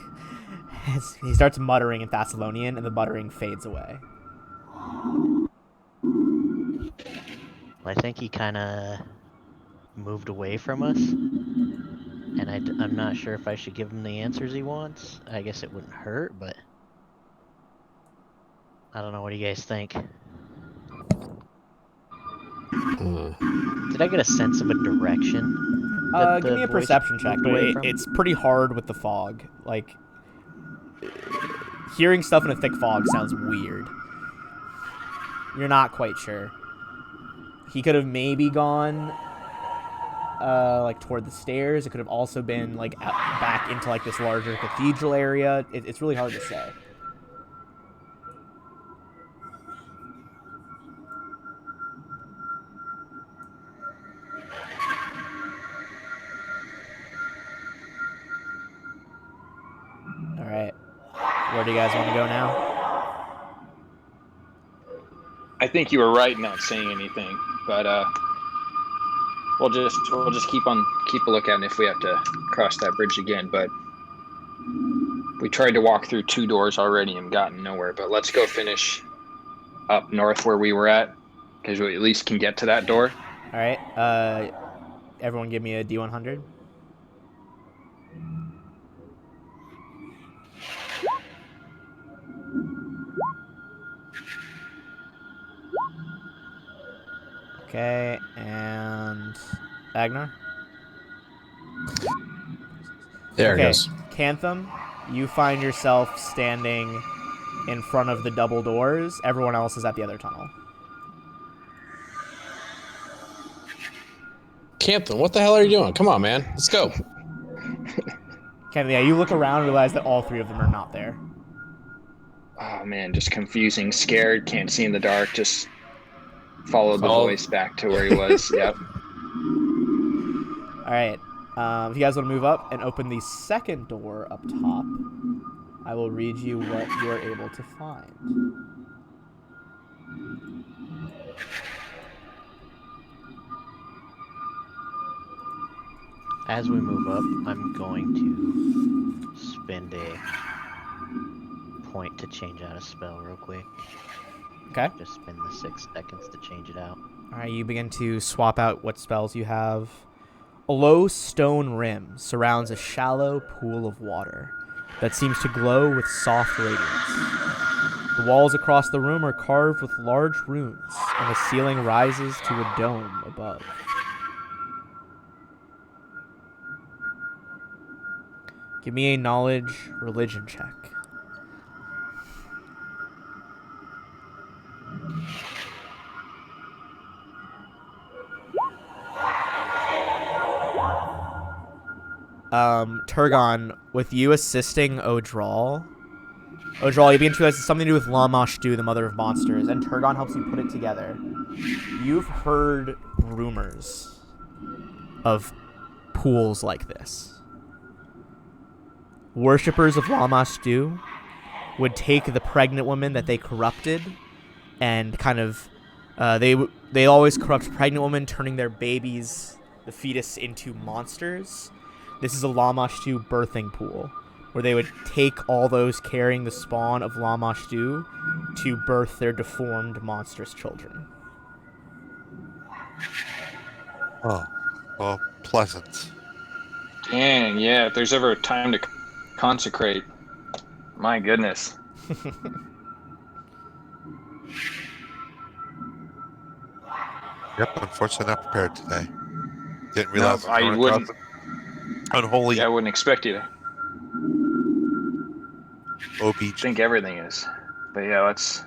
As he starts muttering in Thessalonian, and the muttering fades away. Well, I think he kind of moved away from us, and I'm not sure if I should give him the answers he wants. I guess it wouldn't hurt, but I don't know. What do you guys think? Did I get a sense of a direction that Give the me a voice perception check, moved but away from? it's pretty hard with the fog. Like, hearing stuff in a thick fog sounds weird. You're not quite sure. He could have maybe gone, like, toward the stairs. It could have also been, like, out, back into, like, this larger cathedral area. It's really hard to say. All right. Where do you guys want to go now? I think you were right in not saying anything, but we'll just keep a lookout, and if we have to cross that bridge again. But we tried to walk through 2 doors already and gotten nowhere. But let's go finish up north where we were at, because we at least can get to that door. All right. Everyone give me a D100. Okay, and Agnar. There Okay, it goes. Cantham, you find yourself standing in front of the double doors. Everyone else is at the other tunnel. Cantham, what the hell are you doing? Come on, man. Let's go. Cantham, yeah, you look around and realize that all 3 of them are not there. Oh man, just confusing, scared, can't see in the dark. Just followed the voice back to where he was. Yep. All right. If you guys want to move up and open the second door up top, I will read you what you are able to find. As we move up, I'm going to spend a point to change out a spell real quick. Okay. Just spend the 6 seconds to change it out. All right, you begin to swap out what spells you have. A low stone rim surrounds a shallow pool of water that seems to glow with soft radiance. The walls across the room are carved with large runes, and the ceiling rises to a dome above. Give me a knowledge religion check. Turgon, with you assisting Odral, you begin to realize it's something to do with Lamashtu, the mother of monsters, and Turgon helps you put it together. You've heard rumors of pools like this. Worshippers of Lamashtu would take the pregnant woman that they corrupted and kind of they always corrupt pregnant women, turning their babies, the fetus, into monsters. This is a Lamashtu birthing pool where they would take all those carrying the spawn of Lamashtu to birth their deformed monstrous children. Oh, well, pleasant. Dang, yeah. If there's ever a time to consecrate, my goodness. Yep, unfortunately not prepared today. Didn't No, realize I was going across the unholy Yeah, I wouldn't expect you to OBG. think everything is. But yeah, let's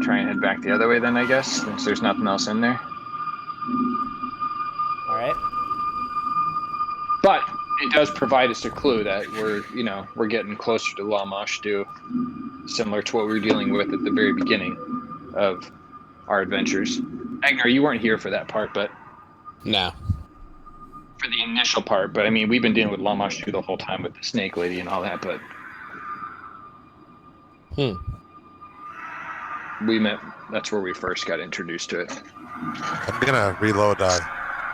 try and head back the other way then, I guess, since there's nothing else in there. All right. But it does provide us a clue that we're getting closer to Lamash due, similar to what we were dealing with at the very beginning of our adventures. Agnar, you weren't here for that part, but No. for the initial part. But I mean, we've been dealing with Lamash the whole time with the snake lady and all that. But we met. That's where we first got introduced to it. I'm gonna reload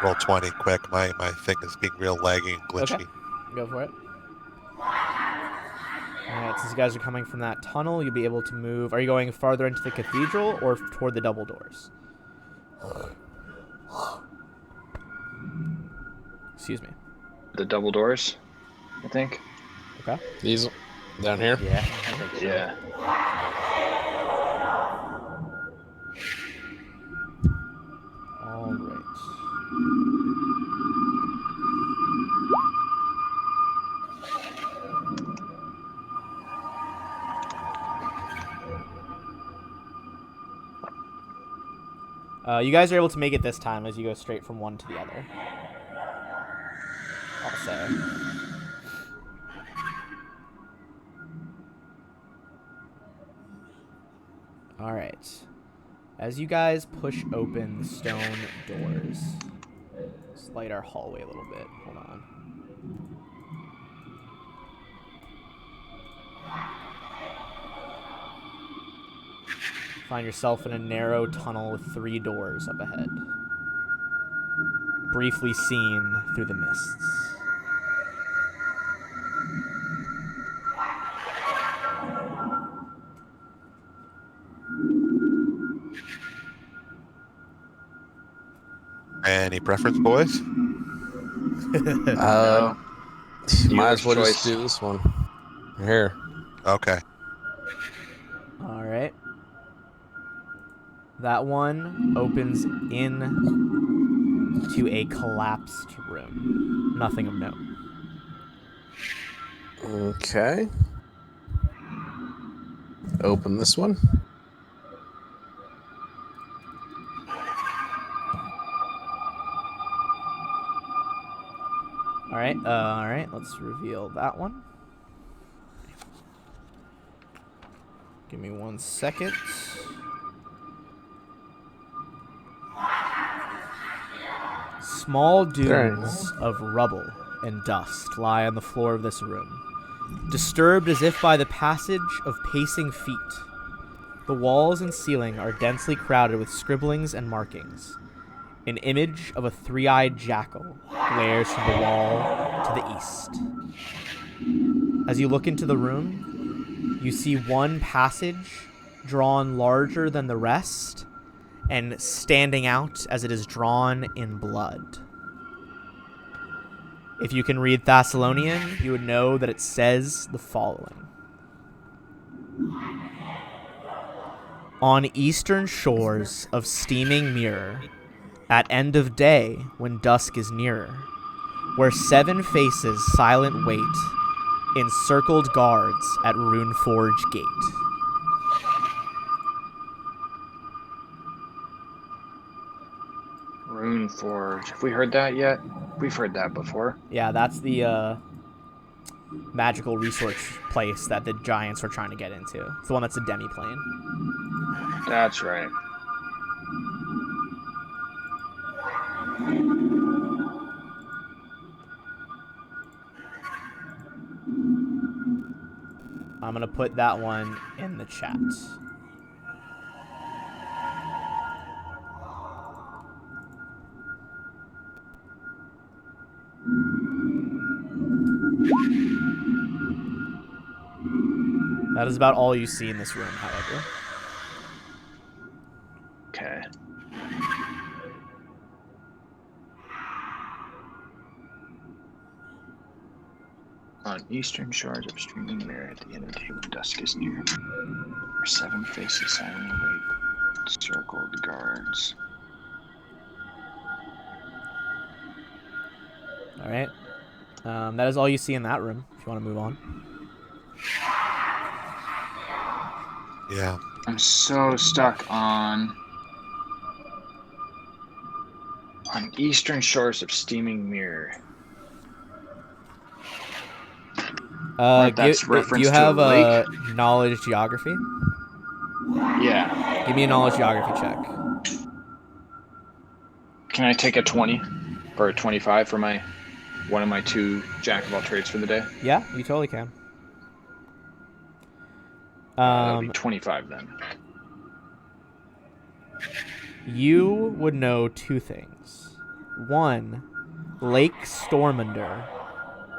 roll 20 quick. My thing is being real laggy and glitchy. Okay. Go for it. Alright, since you guys are coming from that tunnel, you'll be able to move. Are you going farther into the cathedral or toward the double doors? Excuse me. The double doors, I think. Okay. These down here? Yeah, I think so. Yeah. All right. You guys are able to make it this time as you go straight from one to the other. I'll say. All right. As you guys push open the stone doors, let's light our hallway a little bit. Hold on. Find yourself in a narrow tunnel with 3 doors up ahead, briefly seen through the mists. Any preference, boys? Might as well just do this one. Here. Okay. All right. That one opens in to a collapsed room. Nothing of note. Okay. Open this one. All right. Let's reveal that one. Give me 1 second. Small dunes of rubble and dust lie on the floor of this room, disturbed as if by the passage of pacing feet. The walls and ceiling are densely crowded with scribblings and markings. An image of a 3-eyed jackal glares from the wall to the east. As you look into the room, you see one passage drawn larger than the rest and standing out as it is drawn in blood. If you can read Thessalonian, you would know that it says the following. On eastern shores of steaming mirror, at end of day when dusk is nearer, where 7 faces silent wait, encircled guards at Runeforge gate. Runeforge. Have we heard that yet? We've heard that before. Yeah, that's the magical resource place that the giants were trying to get into. It's the one that's a demi-plane. That's right. I'm going to put that one in the chat. That is about all you see in this room, however. Okay. On eastern shores of streaming mirror at the end of the day when dusk is near. Where 7 faces silently wait, circled guards. All right. That is all you see in that room. If you want to move on. Yeah. I'm so stuck on eastern shores of steaming mirror. That's Do reference you to have a lake? knowledge geography? Yeah. Give me a knowledge geography check. Can I take a 20 or a 25 for one of my 2 jack of all trades for the day? Yeah, you totally can. That'll be 25 then. You would know 2 things. One, Lake Stormander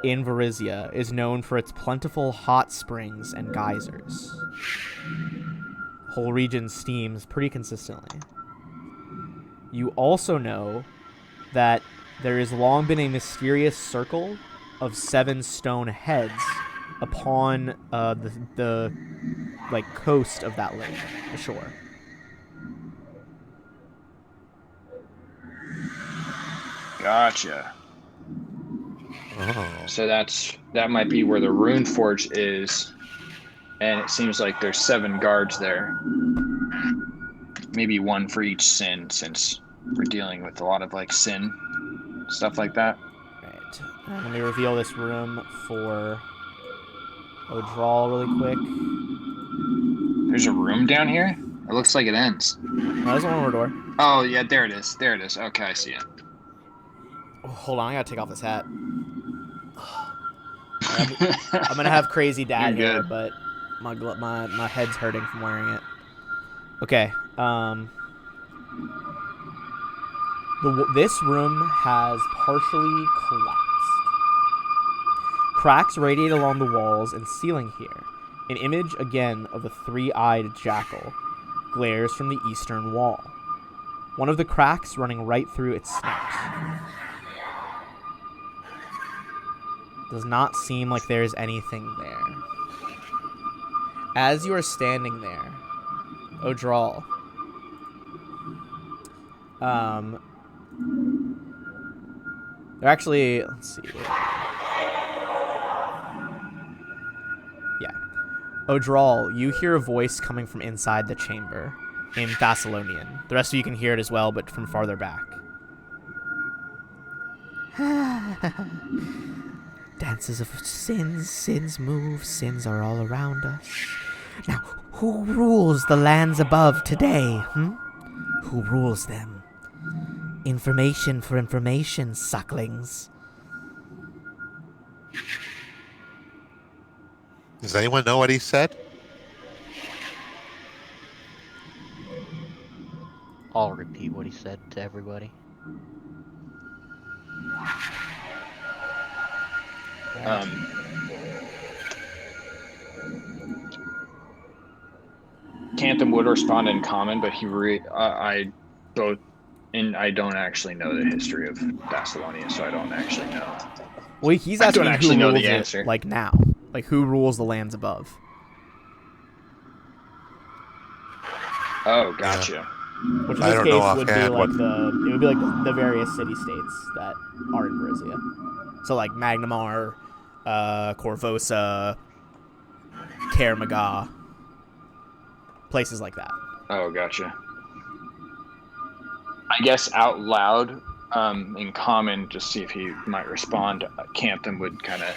in Varizia is known for its plentiful hot springs and geysers. The whole region steams pretty consistently. You also know that there has long been a mysterious circle of 7 stone heads upon the coast of that lake, the shore. Gotcha. Oh. So that might be where the rune forge is, and it seems like there's 7 guards there. Maybe 1 for each sin, since we're dealing with a lot of like sin stuff like that. Right. Let me reveal this room for O'Drawl really quick. There's a room down here? It looks like it ends. No, there's one more door. Oh, yeah, there it is. There it is. Okay, I see it. Oh, hold on, I gotta take off this hat. I'm gonna have crazy dad You're hair, good. but my head's hurting from wearing it. Okay. This room has partially collapsed. Cracks radiate along the walls and ceiling here. An image again of a 3-eyed jackal glares from the eastern wall. One of the cracks running right through its snout. Does not seem like there is anything there. As you are standing there, O'Drawl, they're actually, let's see. Yeah. O'Drawl, you hear a voice coming from inside the chamber in Thessalonian. The rest of you can hear it as well, but from farther back. Dances of sins, sins move, sins are all around us. Now, who rules the lands above today, Who rules them? Information for information, sucklings. Does anyone know what he said? I'll repeat what he said to everybody. Cantham would respond in common, but I don't actually know the history of Thessalonia, so I don't actually know. Well, he's I asking don't actually who know rules the it, answer. like now. Like, who rules the lands above? Oh, gotcha. Which in I this don't know case would be offhand like what- it would be like the various city-states that are in Varizia. So like Magnamar, Corvosa, Kaer Maga, places like that. Oh, gotcha. I guess out loud, in common, just see if he might respond. Cantham would kind of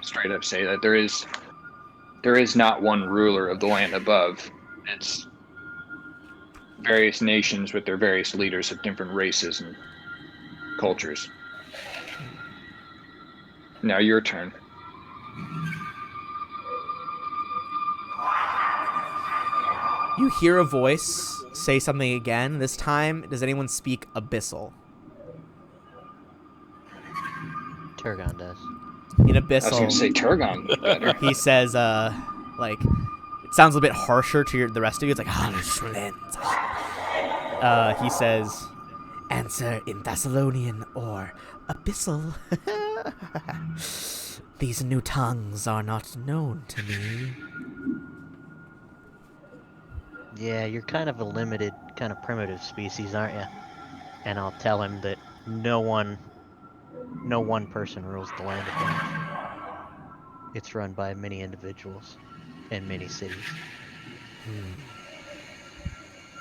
straight up say that there is not one ruler of the land above. It's various nations with their various leaders of different races and cultures. Now your turn. You hear a voice say something again. This time, does anyone speak Abyssal? Turgon does. In I was going Abyssal, to say Turgon. Better. he says, like, it sounds a bit harsher to the rest of you. It's like, he says, answer in Thessalonian or Abyssal. these new tongues are not known to me. Yeah, you're kind of a limited, kind of primitive species, aren't you? And I'll tell him that no one person rules the land of Banff. It's run by many individuals in many cities.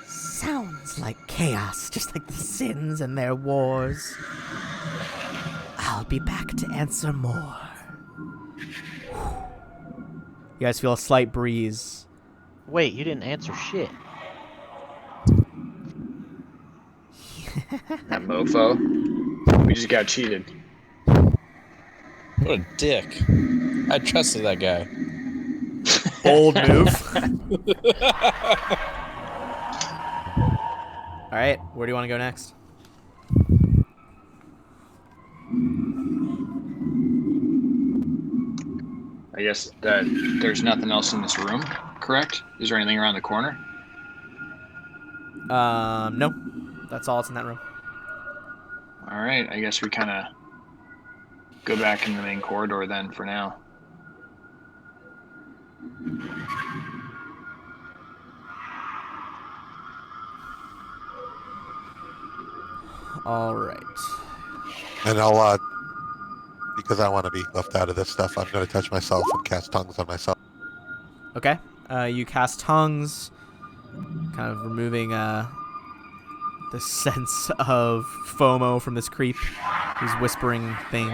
Sounds like chaos, just like the Sins and their wars. I'll be back to answer more. You guys feel a slight breeze. Wait, you didn't answer shit. That mofo. We just got cheated. What a dick. I trusted that guy. Bold move. All right, where do you want to go next? I guess that there's nothing else in this room, correct? Is there anything around the corner? No. That's all that's in that room. All right, I guess we kind of go back in the main corridor then for now. All right. And I'll, because I want to be left out of this stuff, I'm going to touch myself and cast tongues on myself. Okay. You cast tongues, kind of removing the sense of FOMO from this creep who's whispering things.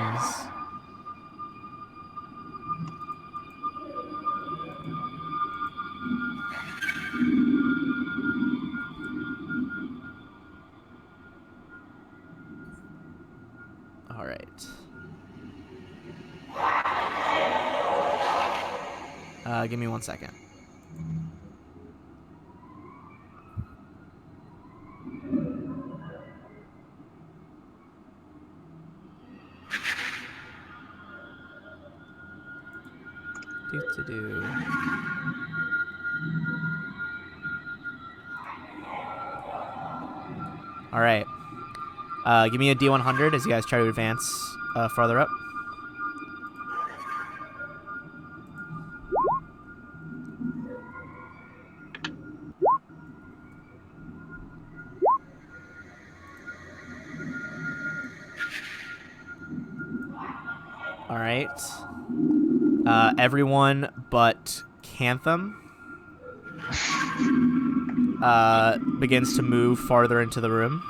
All right. Give me 1 second. Do. All right. Give me a D100 as you guys try to advance farther up. All right. Everyone but Cantham begins to move farther into the room.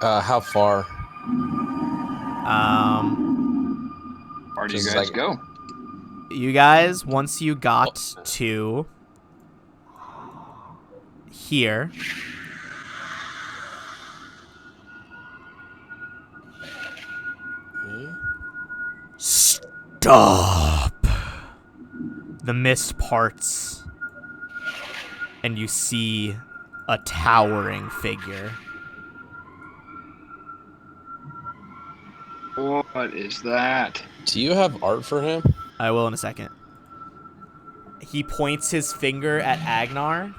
How far? Where do you Just guys like- go? You guys, once you got to here, stop. The mist parts, and you see a towering figure. What is that? Do you have art for him? I will in a second. He points his finger at Agnar.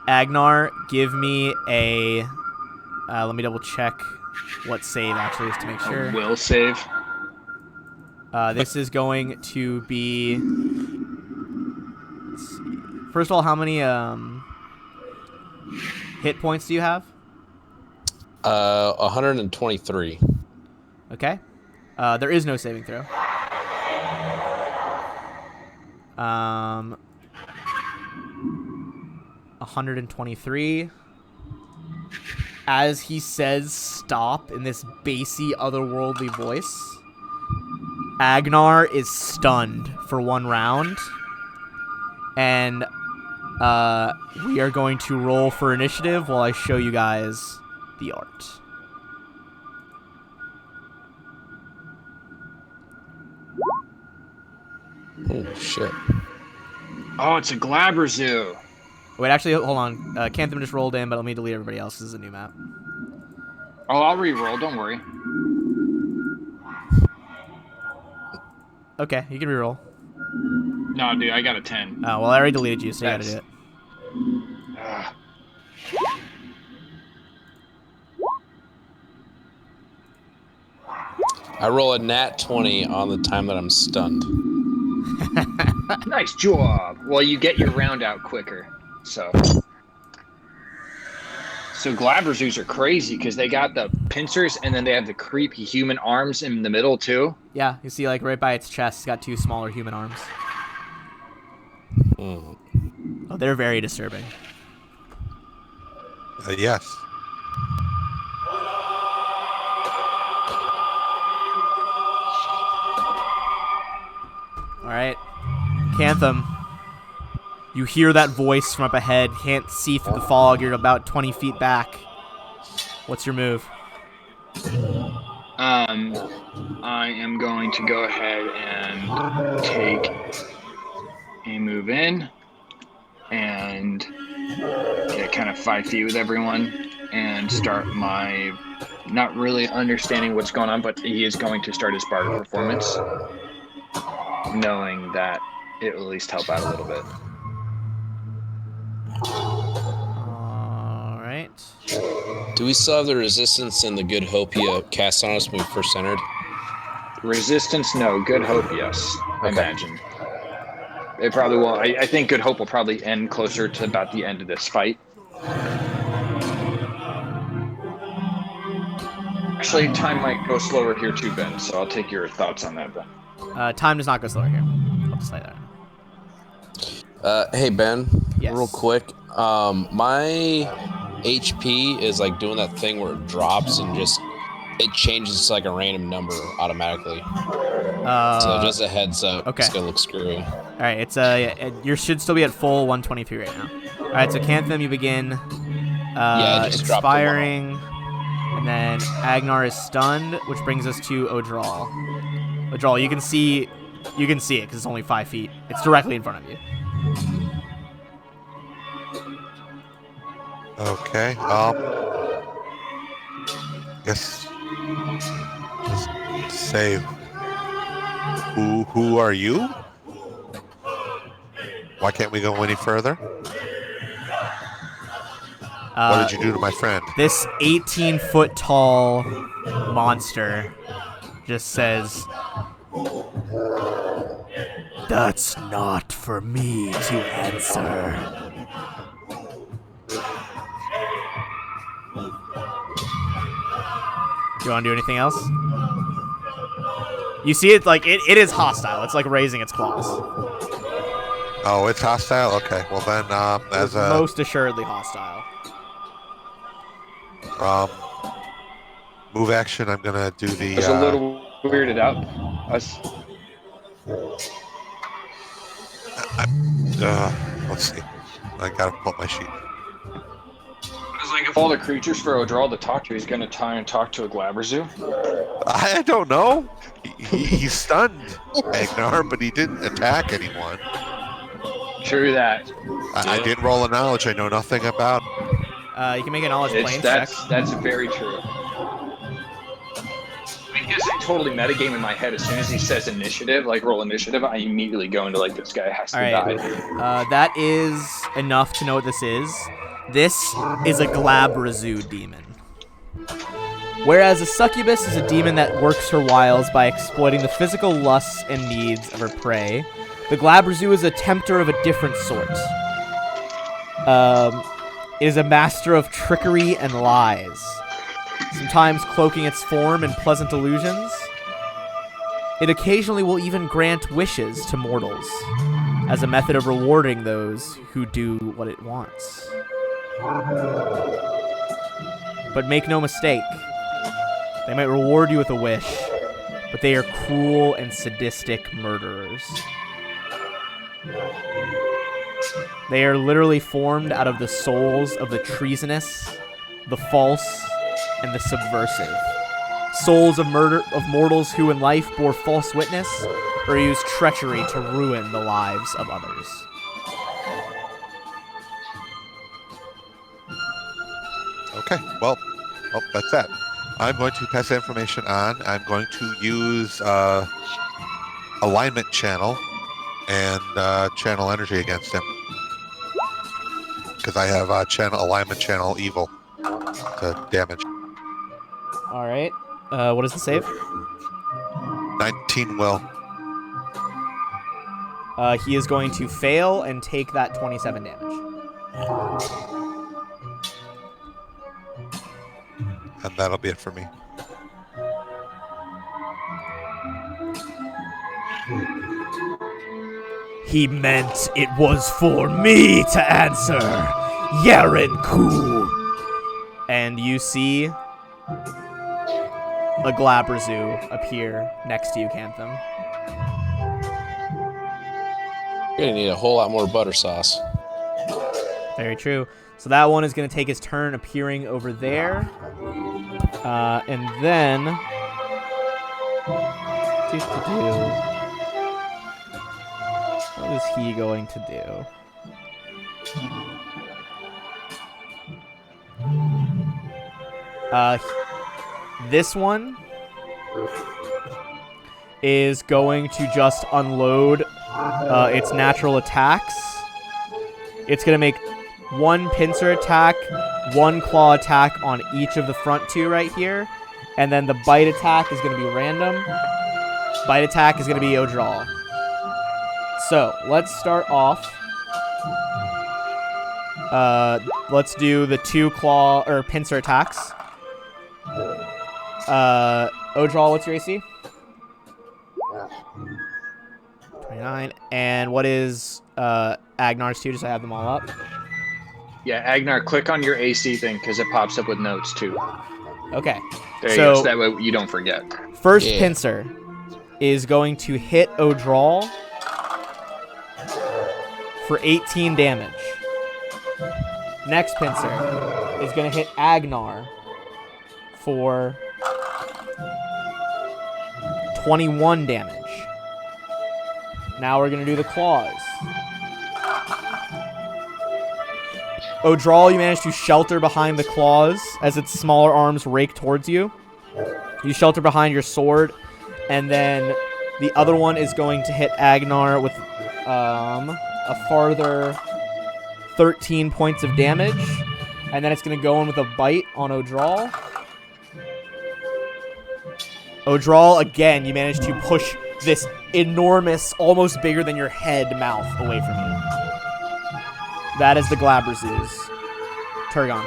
Agnar, give me a... let me double check what save actually is to make sure. Will save. This is going to be... Let's see. First of all, how many hit points do you have? 123. Okay. There is no saving throw. 123. As he says stop in this bassy, otherworldly voice, Agnar is stunned for 1 round. And we are going to roll for initiative while I show you guys the art. Oh, shit. Oh, it's a Glabrerzoo. Wait, actually, hold on. Cantham just rolled in, but let me delete everybody else. This is a new map. Oh, I'll re-roll. Don't worry. Okay, you can reroll. No, dude, I got a 10. Oh, well, I already deleted you, so you gotta do it. I roll a nat 20 on the time that I'm stunned. Nice job. Well, you get your round out quicker. So Glabrezoos are crazy because they got the pincers and then they have the creepy human arms in the middle too. Yeah, you see, like right by its chest, it's got 2 smaller human arms. Mm. Oh, they're very disturbing. Yes. All right, Cantham. You hear that voice from up ahead. Can't see through the fog. You're about 20 feet back. What's your move? I am going to go ahead and take a move in and get kind of 5 feet with everyone and start my, not really understanding what's going on, but he is going to start his bardic performance, knowing that it will at least help out a little bit. All right. Do we still have the resistance and the good hope you cast on us when we first entered? Resistance, no. Good hope, yes. I imagine. It probably will. I think good hope will probably end closer to about the end of this fight. Actually, time might go slower here too, Ben, so I'll take your thoughts on that, Ben. Time does not go slower here. I'll just say that. Hey, Ben. Yes. Real quick. My HP is like doing that thing where it drops and just it changes to like a random number automatically. So just a heads up. Okay. It's gonna look screwy. All right, it's you should still be at full 123 right now. All right, so Cantham, you begin I just dropped the one. expiring, and then Agnar is stunned, which brings us to Odral. Odral, you can see it because it's only 5 feet. It's directly in front of you. Okay. Guess. Just say. Who are you? Why can't we go any further? What did you do to my friend? This 18-foot tall monster just says, "That's not for me to answer." Do you want to do anything else? You see it like it is hostile. It's like raising its claws. Oh, it's hostile? Okay. Well then, as a Most assuredly hostile. move action, I'm gonna do the. It's a little weirded out. Let's see. I gotta pull up my sheet. It's like if all the creatures for Odral to talk to, he's going to try and talk to a Glaberzoo. I don't know. He stunned Agnar, but he didn't attack anyone. True that. I did roll a knowledge. I know nothing about. You can make a knowledge planes check. That's very true. I guess I totally metagame in my head. As soon as he says initiative, like roll initiative, I immediately go into like this guy has to die. That is enough to know what this is. This is a Glaberzoo demon. Whereas a succubus is a demon that works her wiles by exploiting the physical lusts and needs of her prey, the Glaberzoo is a tempter of a different sort. It is a master of trickery and lies, sometimes cloaking its form in pleasant illusions. It occasionally will even grant wishes to mortals, as a method of rewarding those who do what it wants. But make no mistake, they might reward you with a wish, but they are cruel and sadistic murderers. They are literally formed out of the souls of the treasonous, the false, and the subversive. Souls of mortals who in life bore false witness or used treachery to ruin the lives of others. Okay, well, that's that. I'm going to pass that information on. I'm going to use alignment channel and channel energy against him. Because I have alignment channel evil to damage. Alright. What is the save? 19 will. He is going to fail and take that 27 damage. And that'll be it for me. He meant it was for me to answer. Yaren Ku. And you see a Glabrezu appear next to you, Cantham. You're gonna need a whole lot more butter sauce. Very true. So that one is going to take his turn appearing over there. And then... What is he going to do? This one is going to just unload its natural attacks. It's going to make one pincer attack, one claw attack on each of the front two right here, and then the bite attack is going to be random. Bite attack is going to be O'Draw. So, let's start off. Let's do the two claw or pincer attacks. O'Draw, what's your AC? 29. And what is Agnar's 2, just so I have them all up? Yeah, Agnar, click on your AC thing because it pops up with notes too. Okay. There you go, so that way you don't forget. First pincer is going to hit O'Draw for 18 damage. Next pincer is going to hit Agnar for 21 damage. Now we're going to do the claws. O'Draw, you manage to shelter behind the claws as its smaller arms rake towards you. You shelter behind your sword, and then the other one is going to hit Agnar with a farther 13 points of damage, and then it's going to go in with a bite on O'Draw. O'Draw, again, you manage to push this enormous, almost bigger than your head mouth away from you. That is the Glabrezus. Turgon.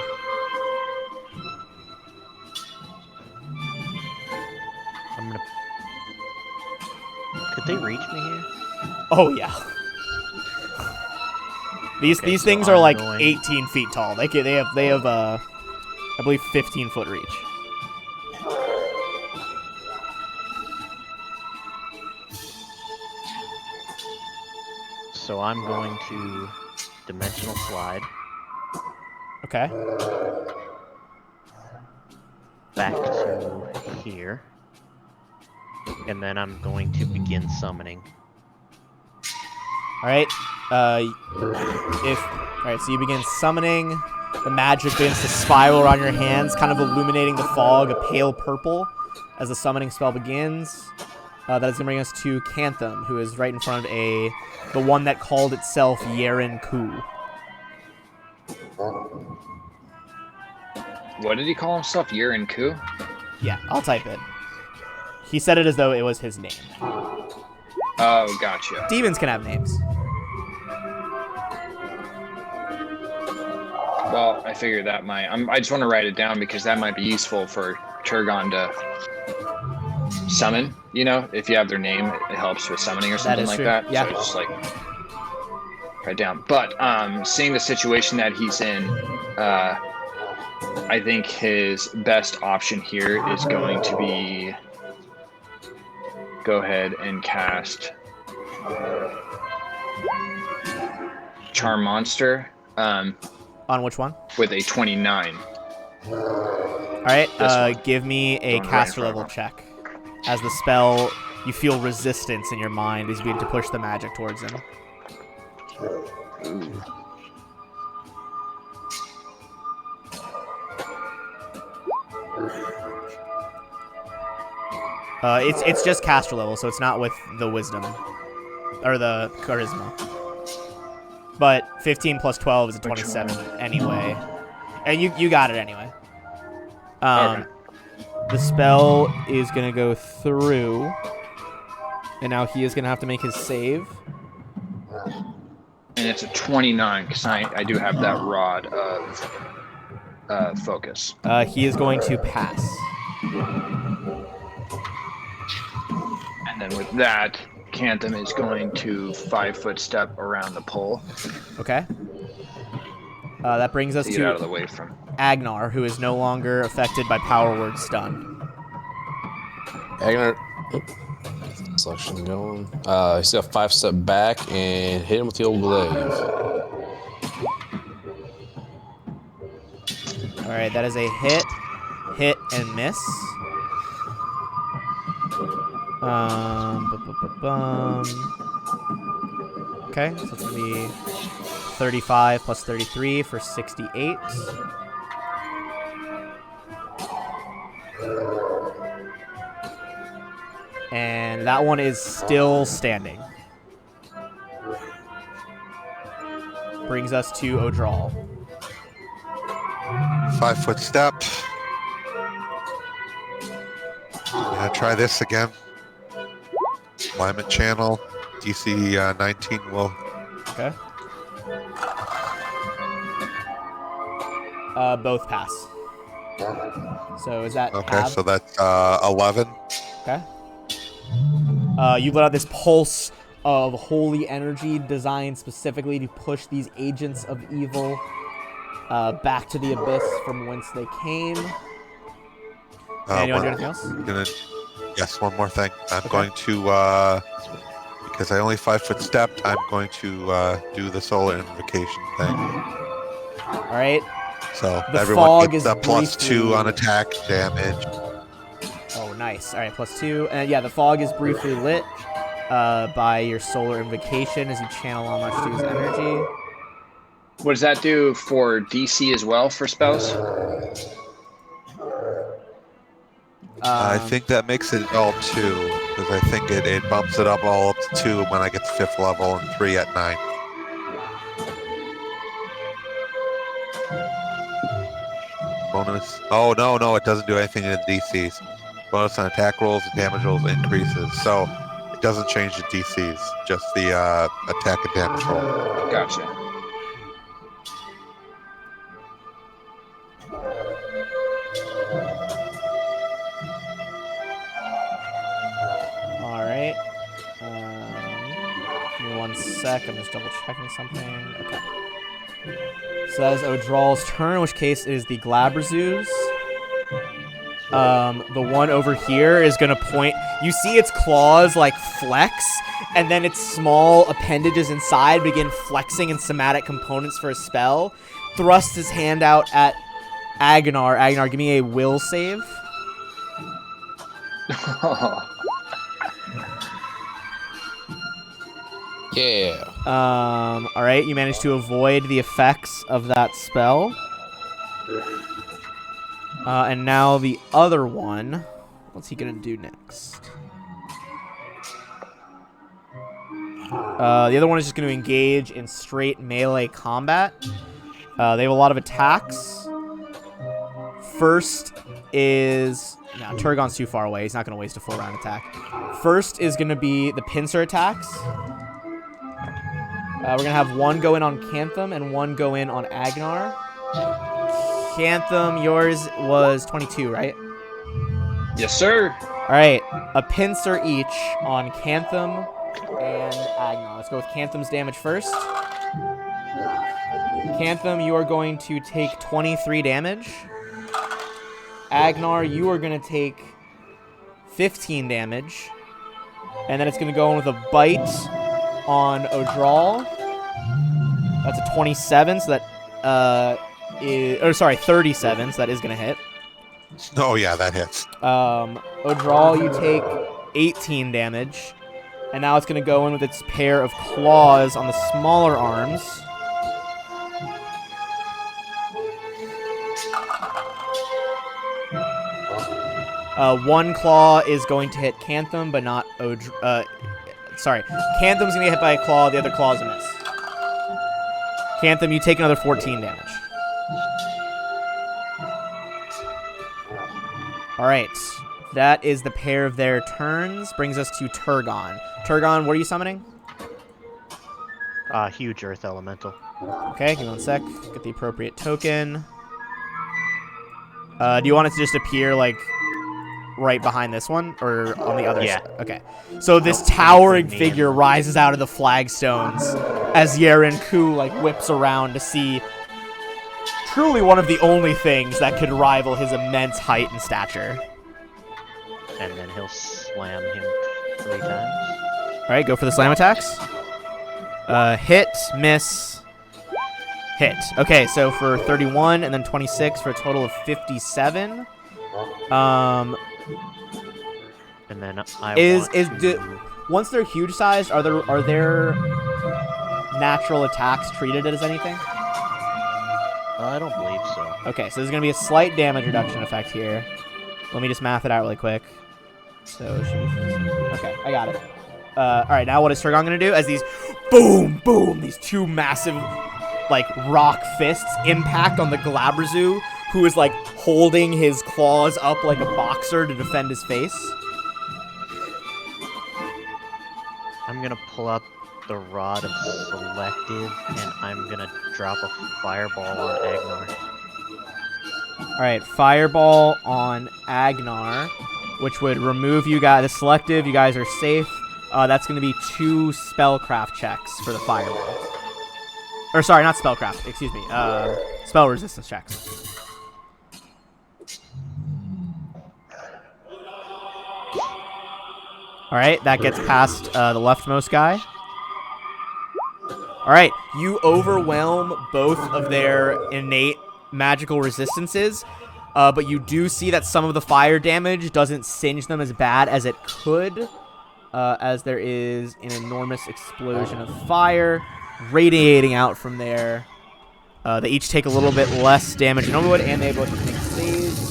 I'm gonna... Could they reach me here? Oh, yeah. These things are like 18 feet tall. They have I believe 15-foot reach. So I'm going to dimensional slide Okay. back to here, and then I'm going to begin summoning. All right. All right. So you begin summoning. The magic begins to spiral around your hands, kind of illuminating the fog a pale purple as the summoning spell begins. That is going to bring us to Cantham, who is right in front of the one that called itself Yaren Ku. What did he call himself? Yaren Ku? Yeah, I'll type it. He said it as though it was his name. Oh, gotcha. Demons can have names. Well, I figured that might. I just want to write it down because that might be useful for Turgon to summon. You know, if you have their name, it helps with summoning or something like that. Yeah. So just like write down. But seeing the situation that he's in, I think his best option here is going to be go ahead and cast Charm Monster. On which one? With a 29. All right, give me a Going caster right level forever. check. As the spell, you feel resistance in your mind as you begin to push the magic towards him. Ooh. It's just caster level, so it's not with the wisdom or the charisma. But 15 plus 12 is a 27 anyway, and you got it anyway. Okay. The spell is gonna go through. And now he is going to have to make his save. And it's a 29 because I do have that rod of focus. He is going to pass. And then with that, Cantham is going to 5-foot step around the pole Okay. That brings us to get out of to the way from. Agnar, who is no longer affected by Power Word Stun. Agner. Selection going. He's got 5-step back and hit him with the old glaive. All right, that is a hit, and miss. Okay, so it's gonna be 35 plus 33 for 68. And that one is still standing. Brings us to Odral. 5-foot step. Yeah, try this again. Alignment channel. DC 19 will. Okay. Both pass. So is that Okay, half? so that's 11. Okay. You let out this pulse of holy energy designed specifically to push these agents of evil back to the abyss from whence they came. And you want to do anything else? Yes, one more thing. I'm going to, because I only 5-foot stepped, I'm going to do the solar invocation thing. All right. So The everyone fog gets is a +2 briefly- on attack damage. Oh, nice. All right, +2. And yeah, the fog is briefly lit by your solar invocation as you channel Amashtu's energy. What does that do for DC as well for spells? I think that makes it all 2, because I think it bumps it up all up to 2 when I get to 5th level and 3 at 9. Bonus. Oh, no, it doesn't do anything in the DCs. Bonus on attack rolls and damage rolls increases. So it doesn't change the DCs, just the attack and damage roll. Gotcha. All right. Give me 1 sec. I'm just double checking something. Okay. So that is Odral's turn, in which case it is the Glabrazoos. The one over here is going to point. You see its claws like flex, and then its small appendages inside begin flexing in somatic components for a spell. Thrusts his hand out at Agnar. Agnar, give me a will save. Yeah. All right, you managed to avoid the effects of that spell. And now the other one. What's he gonna do next? The other one is just gonna engage in straight melee combat. They have a lot of attacks. First is... No, Turgon's too far away. He's not gonna waste a 4-round attack. First is gonna be the pincer attacks. We're going to have one go in on Cantham and one go in on Agnar. Cantham, yours was 22, right? Yes, sir. All right. A pincer each on Cantham and Agnar. Let's go with Cantham's damage first. Cantham, you are going to take 23 damage. Agnar, you are going to take 15 damage. And then it's going to go in with a bite on Odral. That's a 27, so that is 37, so that is gonna hit. Oh yeah, that hits. Odral, you take 18 damage, and now it's gonna go in with its pair of claws on the smaller arms. One claw is going to hit Cantham, but not Sorry, Cantham's gonna get hit by a claw, the other claw is a miss. Cantham, you take another 14 damage. Alright. That is the pair of their turns. Brings us to Turgon. Turgon, what are you summoning? Huge Earth Elemental. Okay, give me 1 sec. Get the appropriate token. Do you want it to just appear, like, right behind this one? Or on the other side? Okay. So this towering figure rises out of the flagstones as Yeren Ku, like, whips around to see truly one of the only things that could rival his immense height and stature. And then he'll slam him 3 times. Alright, go for the slam attacks. Hit, miss, hit. Okay, so for 31 and then 26 for a total of 57. And then Once they're huge sized, are their natural attacks treated as anything? I don't believe so. Okay, so there's gonna be a slight damage reduction effect here. Let me just math it out really quick. So okay, I got it. All right, now what is Turgon gonna do? As these boom, boom, these 2 massive, like, rock fists impact on the Glabrazu, who is, like, holding his claws up like a boxer to defend his face. I'm gonna pull out the Rod of Selective, and I'm gonna drop a Fireball on Agnar. All right, Fireball on Agnar, which would remove you guys. The Selective, you guys are safe. That's going to be 2 spellcraft checks for the Fireball. Or sorry, not spellcraft. Excuse me. Spell resistance checks. All right, that gets past the leftmost guy. All right, you overwhelm both of their innate magical resistances, but you do see that some of the fire damage doesn't singe them as bad as it could, as there is an enormous explosion of fire radiating out from there. They each take a little bit less damage than normal would, and they both make saves.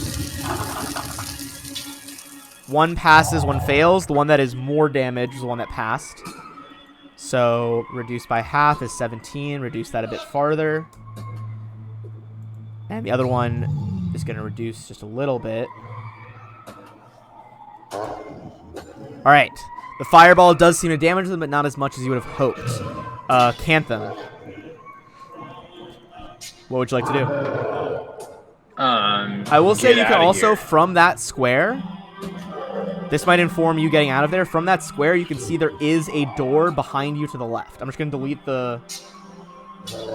One passes, one fails. The one that is more damaged is the one that passed. So reduced by half is 17. Reduce that a bit farther. And the other one is going to reduce just a little bit. All right. The fireball does seem to damage them, but not as much as you would have hoped. Cantham, what would you like to do? I will say you can also, from that square, this might inform you getting out of there. From that square, you can see there is a door behind you to the left. I'm just going to delete the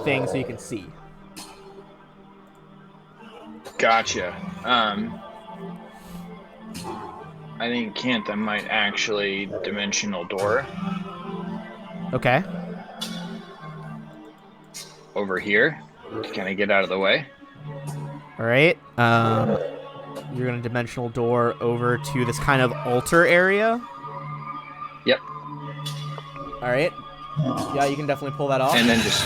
thing so you can see. Gotcha. I think Cantham might actually dimensional door. Okay. Over here. To kind of get out of the way. All right. You're going to dimensional door over to this kind of altar area. Yep. All right. Yeah, you can definitely pull that off. And then just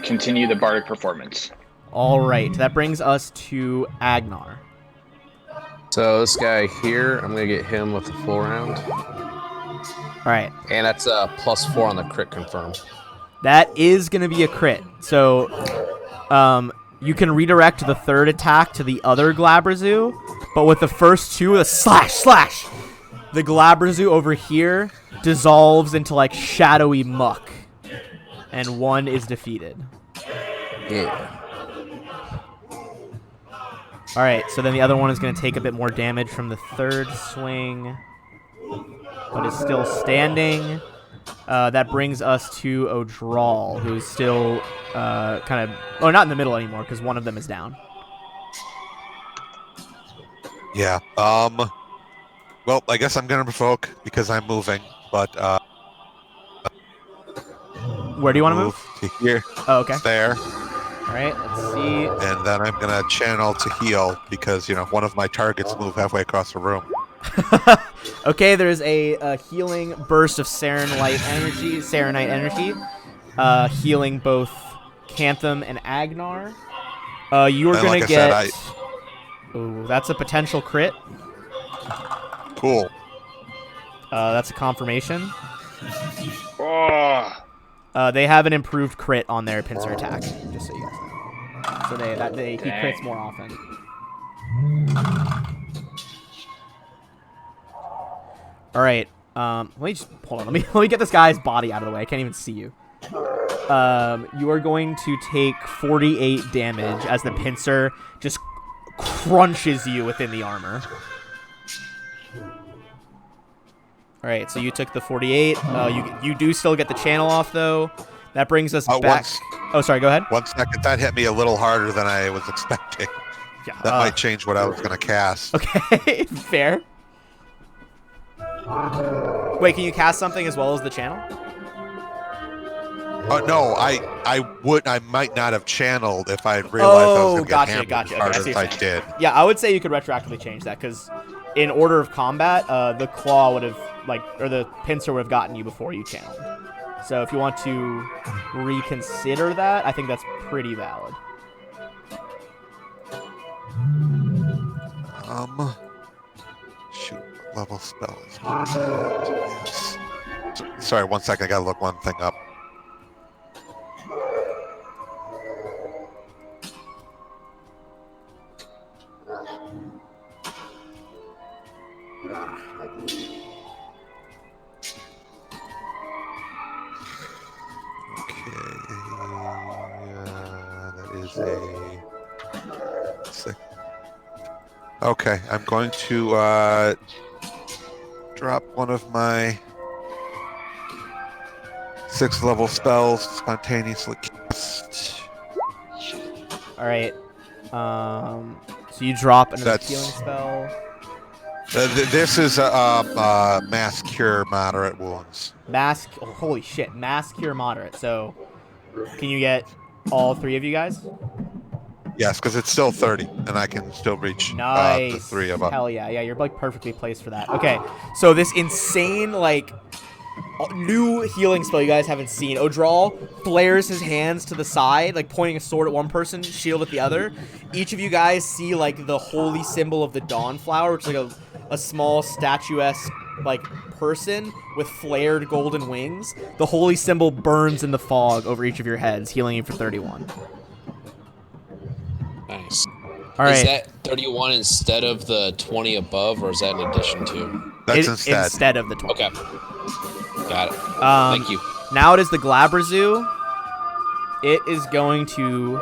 continue the bardic performance. All right. That brings us to Agnar. So this guy here, I'm gonna get him with the full round. All right. And that's a +4 on the crit confirm. That is going to be a crit. So, you can redirect the third attack to the other Glabrazu, but with the first 2, the slash, the Glabrazu over here dissolves into, like, shadowy muck, and 1 is defeated. Yeah. All right, so then the other one is going to take a bit more damage from the third swing, but is still standing. That brings us to Odral, who's still kind of... Oh, not in the middle anymore, because one of them is down. Yeah. Well, I guess I'm going to provoke because I'm moving, but... Where do you want to move? To here. Oh, okay. There. All right, let's see. And then I'm going to channel to heal because, one of my targets moved halfway across the room. Okay, there's a healing burst of Serenite energy, healing both Cantham and Agnar. You are going to get... Ooh, that's a potential crit. Cool. That's a confirmation. Oh. They have an improved crit on their pincer attack, just so you guys know. So he crits more often. All right. Let me just hold on. Let me get this guy's body out of the way. I can't even see you. You are going to take 48 damage as the pincer just crunches you within the armor. All right, so you took the 48. You do still get the channel off though. That brings us back. Oh, sorry. Go ahead. 1 second. That hit me a little harder than I was expecting. Yeah, That might change what I was going to cast. Okay, fair. Wait, can you cast something as well as the channel? No, I might not have channeled if I realized I was going to get hammered gotcha. as hard Okay, as I did. Yeah, I would say you could retroactively change that because in order of combat, the claw would have or the pincer would have gotten you before you channeled. So if you want to reconsider that, I think that's pretty valid. Shoot, level spell is yes. Sorry, 1 second. I gotta look one thing up. Okay, I'm going to drop one of my 6th level spells spontaneously cast. All right. So you drop another healing spell. This is mass cure moderate wounds. Oh, holy shit! Mass cure moderate. So, can you get all 3 of you guys? Yes, because it's still 30, and I can still reach nice. the 3 of them. Hell yeah, yeah, you're like perfectly placed for that. Okay, so this insane like new healing spell you guys haven't seen. Odral flares his hands to the side, like pointing a sword at one person, shield at the other. Each of you guys see like the holy symbol of the Dawn Flower, which is like a small statuesque like person with flared golden wings. The holy symbol burns in the fog over each of your heads, healing you for 31. Nice. All right. Is that 31 instead of the 20 above, or is that in addition to? That's instead. Instead of the 20. Okay. Got it. Thank you. Now it is the Glabrezu. It is going to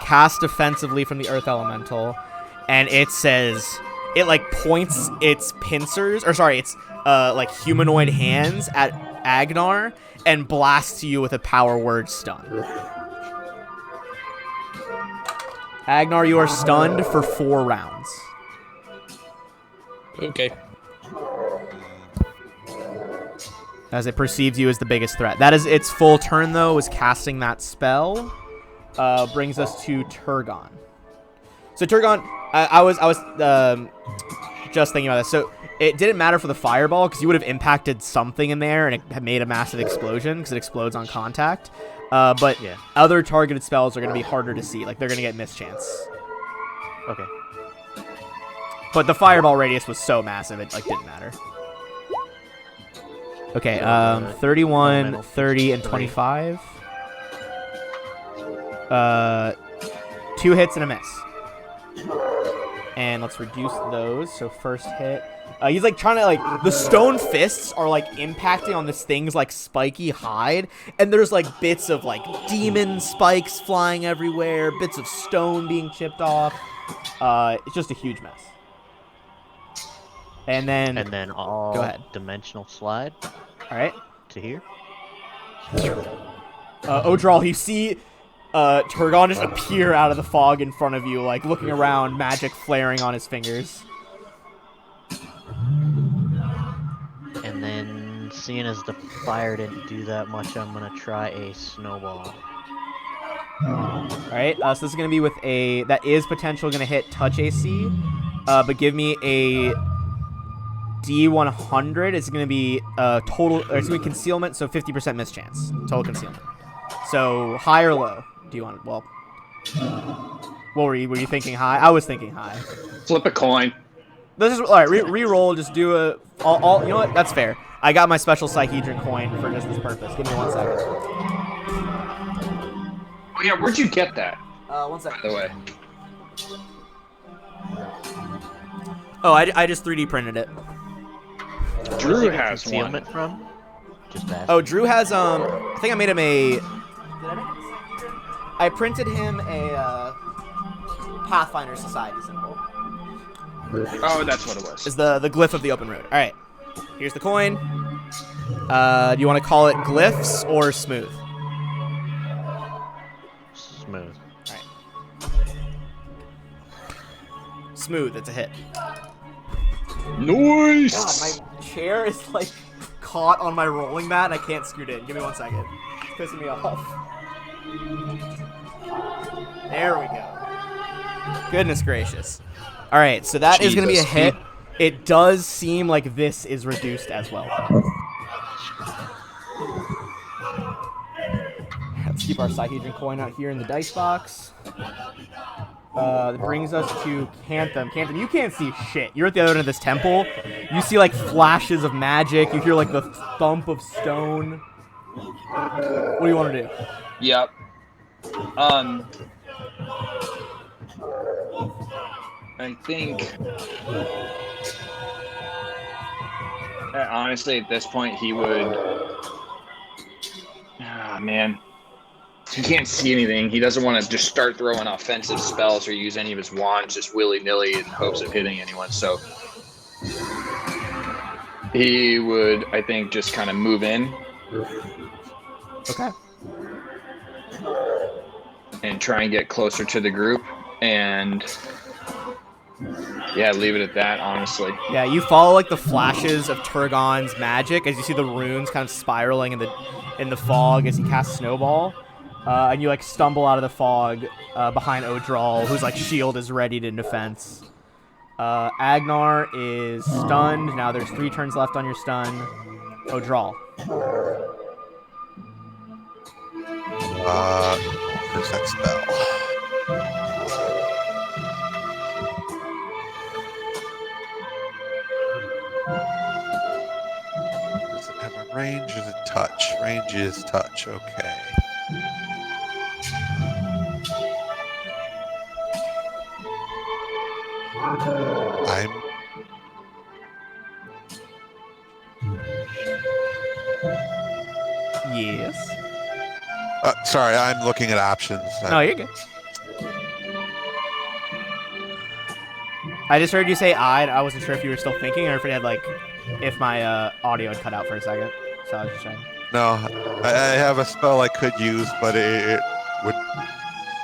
cast defensively from the Earth Elemental, and it says it like points its pincers, or sorry, its like humanoid hands at Agnar and blasts you with a power word stun. Agnar, you are stunned for 4 rounds. Okay. As it perceives you as the biggest threat. That is its full turn, though, is casting that spell. Brings us to Turgon. So Turgon, I was just thinking about this. So it didn't matter for the fireball because you would have impacted something in there and it had made a massive explosion because it explodes on contact. But Yeah. other targeted spells are going to be harder to see. Like, they're going to get mischance. Okay. But the fireball radius was so massive, it, like, didn't matter. Okay, 31, 30, and 25. 2 hits and a miss. And let's reduce those. So first hit. He's like trying to like the stone fists are like impacting on this thing's like spiky hide, and there's like bits of like demon spikes flying everywhere, bits of stone being chipped off. It's just a huge mess. And then all go ahead. Dimensional slide All right. to here. Odral, you see Turgon just appear out of the fog in front of you, like looking around, magic flaring on his fingers. And then, seeing as the fire didn't do that much, I'm gonna try a snowball. Alright, so this is going to be with a... That is potential going to hit touch AC. But give me a D100. It's going to be total... Or it's going to be concealment, so 50% mischance. Total concealment. So, high or low? Do you want... Well... What were you thinking high? I was thinking high. Flip a coin. This is... Alright, re-roll. Just do a... All, you know what? That's fair. I got my special Psyhedron coin for just this purpose. Give me 1 second. Oh yeah, where'd you get that? 1 second. By the way. Oh, I just 3D printed it. Drew he get has concealment one. from? Just asking. Oh, Drew has I think I made him a. Did I make him a signature? I printed him a Pathfinder Society symbol. Oh, that's what it was. Is the glyph of the open road. All right, here's the coin. Do you want to call it glyphs or smooth? Smooth. Smooth. It's a hit. Nice. God, my chair is like caught on my rolling mat and I can't scoot in. Give me 1 second. It's pissing me off. There we go. Goodness gracious. All right, so that is going to be a Jesus. hit. It does seem like this is reduced as well. Let's keep our Psyhedron coin out here in the dice box. That brings us to Cantham. Cantham, you can't see shit. You're at the other end of this temple. You see, like, flashes of magic. You hear, like, the thump of stone. What do you want to do? Yep. I think honestly at this point he would. Ah, man. He can't see anything. He doesn't want to just start throwing offensive spells or use any of his wands just willy-nilly in hopes of hitting anyone. So he would, I think, just kind of move in. Okay. And try and get closer to the group. And yeah, leave it at that, honestly. Yeah, you follow, like, the flashes of Turgon's magic as you see the runes kind of spiraling in the fog as he casts Snowball. And you, like, stumble out of the fog behind Odral, whose, like, shield is readied in defense. Agnar is stunned. Now there's 3 turns left on your stun. Odral. Where's that spell? Does it have a range or is it touch? Range is touch, okay. I'm Yes. sorry, I'm looking at options. No, you're good. I just heard you say I, and I wasn't sure if you were still thinking or if it had, like, if my audio had cut out for a second. So I was just trying. No, I have a spell I could use, but it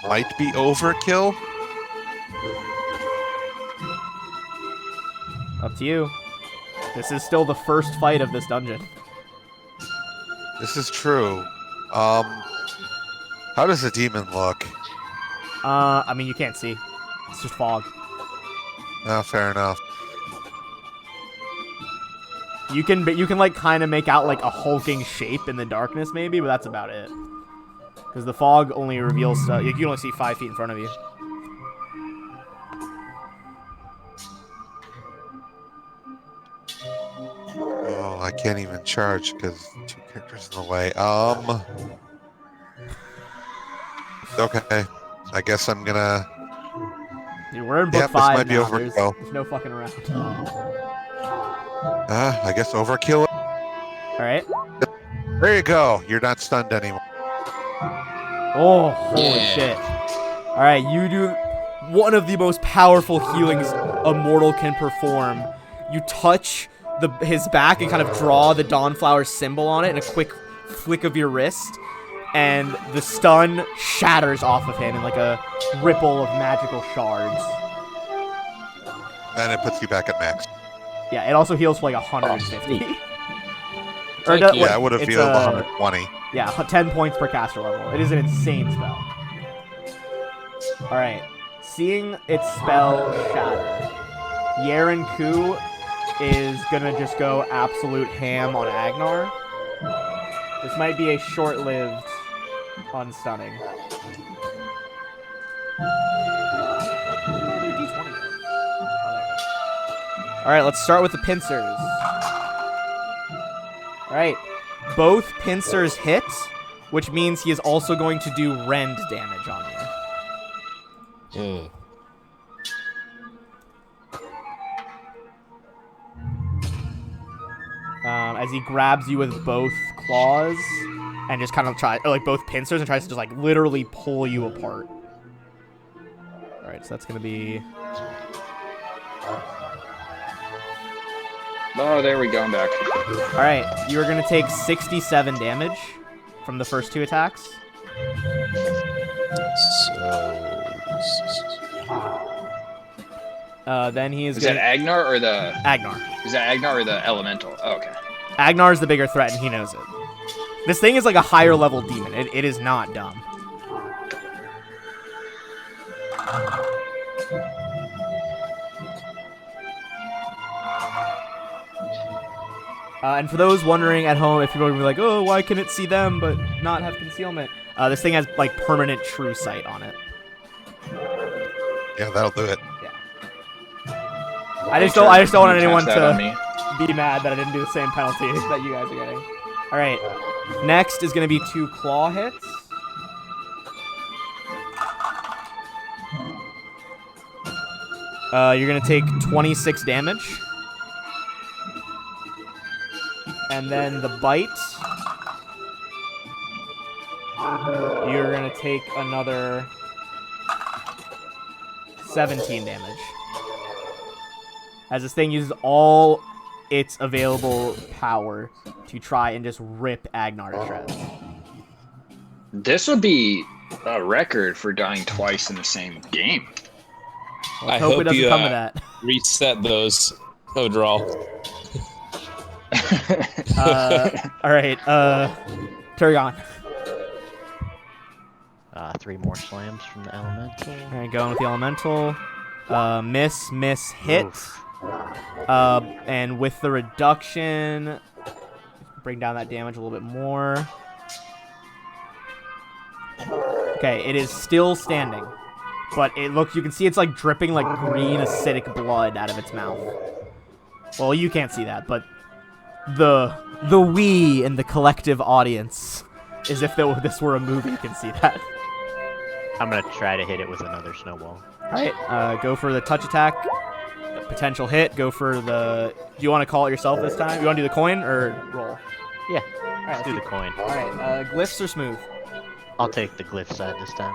might be overkill. Up to you. This is still the first fight of this dungeon. This is true. How does the demon look? I mean, you can't see. It's just fog. Oh, fair enough. You can like kind of make out like a hulking shape in the darkness, maybe, but that's about it. Because the fog only reveals you can only see 5 feet in front of you. Oh, I can't even charge because 2 characters in the way. Okay. I guess I'm gonna. We're in book Yep, 5 this might be now. overkill. There's no fucking around. I guess overkill. All right. There you go. You're not stunned anymore. Oh, holy shit. All right, you do one of the most powerful healings a mortal can perform. You touch his back and kind of draw the Dawnflower symbol on it in a quick flick of your wrist, and the stun shatters off of him in like a ripple of magical shards. And it puts you back at max. Yeah, it also heals for like 150. Thank you. Yeah, I would have it's, healed 120. Yeah, 10 points per caster level. It is an insane spell. Alright. Seeing its spell shatter, Yaren Ku is gonna just go absolute ham on Agnar. This might be a short-lived unstunning. Alright, let's start with the pincers. Alright. Both pincers hit, which means he is also going to do rend damage on you. as he grabs you with both claws and just kind of like both pincers and tries to just like literally pull you apart. All right, so that's gonna be. Oh, there we go. I'm back. All right, you are gonna take 67 damage from the first 2 attacks. Then he is. Is that Agnar or the Agnar? Is that Agnar or the Elemental? Oh, okay. Agnar is the bigger threat, and he knows it. This thing is like a higher level demon. It is not dumb. And for those wondering at home, if people are gonna be like, "Oh, why can it see them but not have concealment?" This thing has like permanent true sight on it. Yeah, that'll do it. Yeah. I just don't want anyone Cast that on me. to be mad that I didn't do the same penalty that you guys are getting. All right. Next is gonna be 2 claw hits. You're gonna take 26 damage. And then the bite, you're going to take another 17 damage. As this thing uses all its available power to try and just rip Agnar to shreds. This would be a record for dying twice in the same game. Let's hope it doesn't come to that. Reset those. Oh, draw. All right, Turion. 3 more slams from the elemental. All right, going with the elemental. Miss, hit. Oof. And with the reduction, bring down that damage a little bit more. Okay, it is still standing, but you can see it's like dripping like green acidic blood out of its mouth. Well, you can't see that, but the we and the collective audience, as if this were a movie, can see that. I'm gonna try to hit it with another snowball. All right, go for the touch attack. Potential hit. Go for the. Do you want to call it yourself this time? You want to do the coin or roll? Yeah, All right, let's do the coin. All right, glyphs or smooth? I'll take the glyph side this time.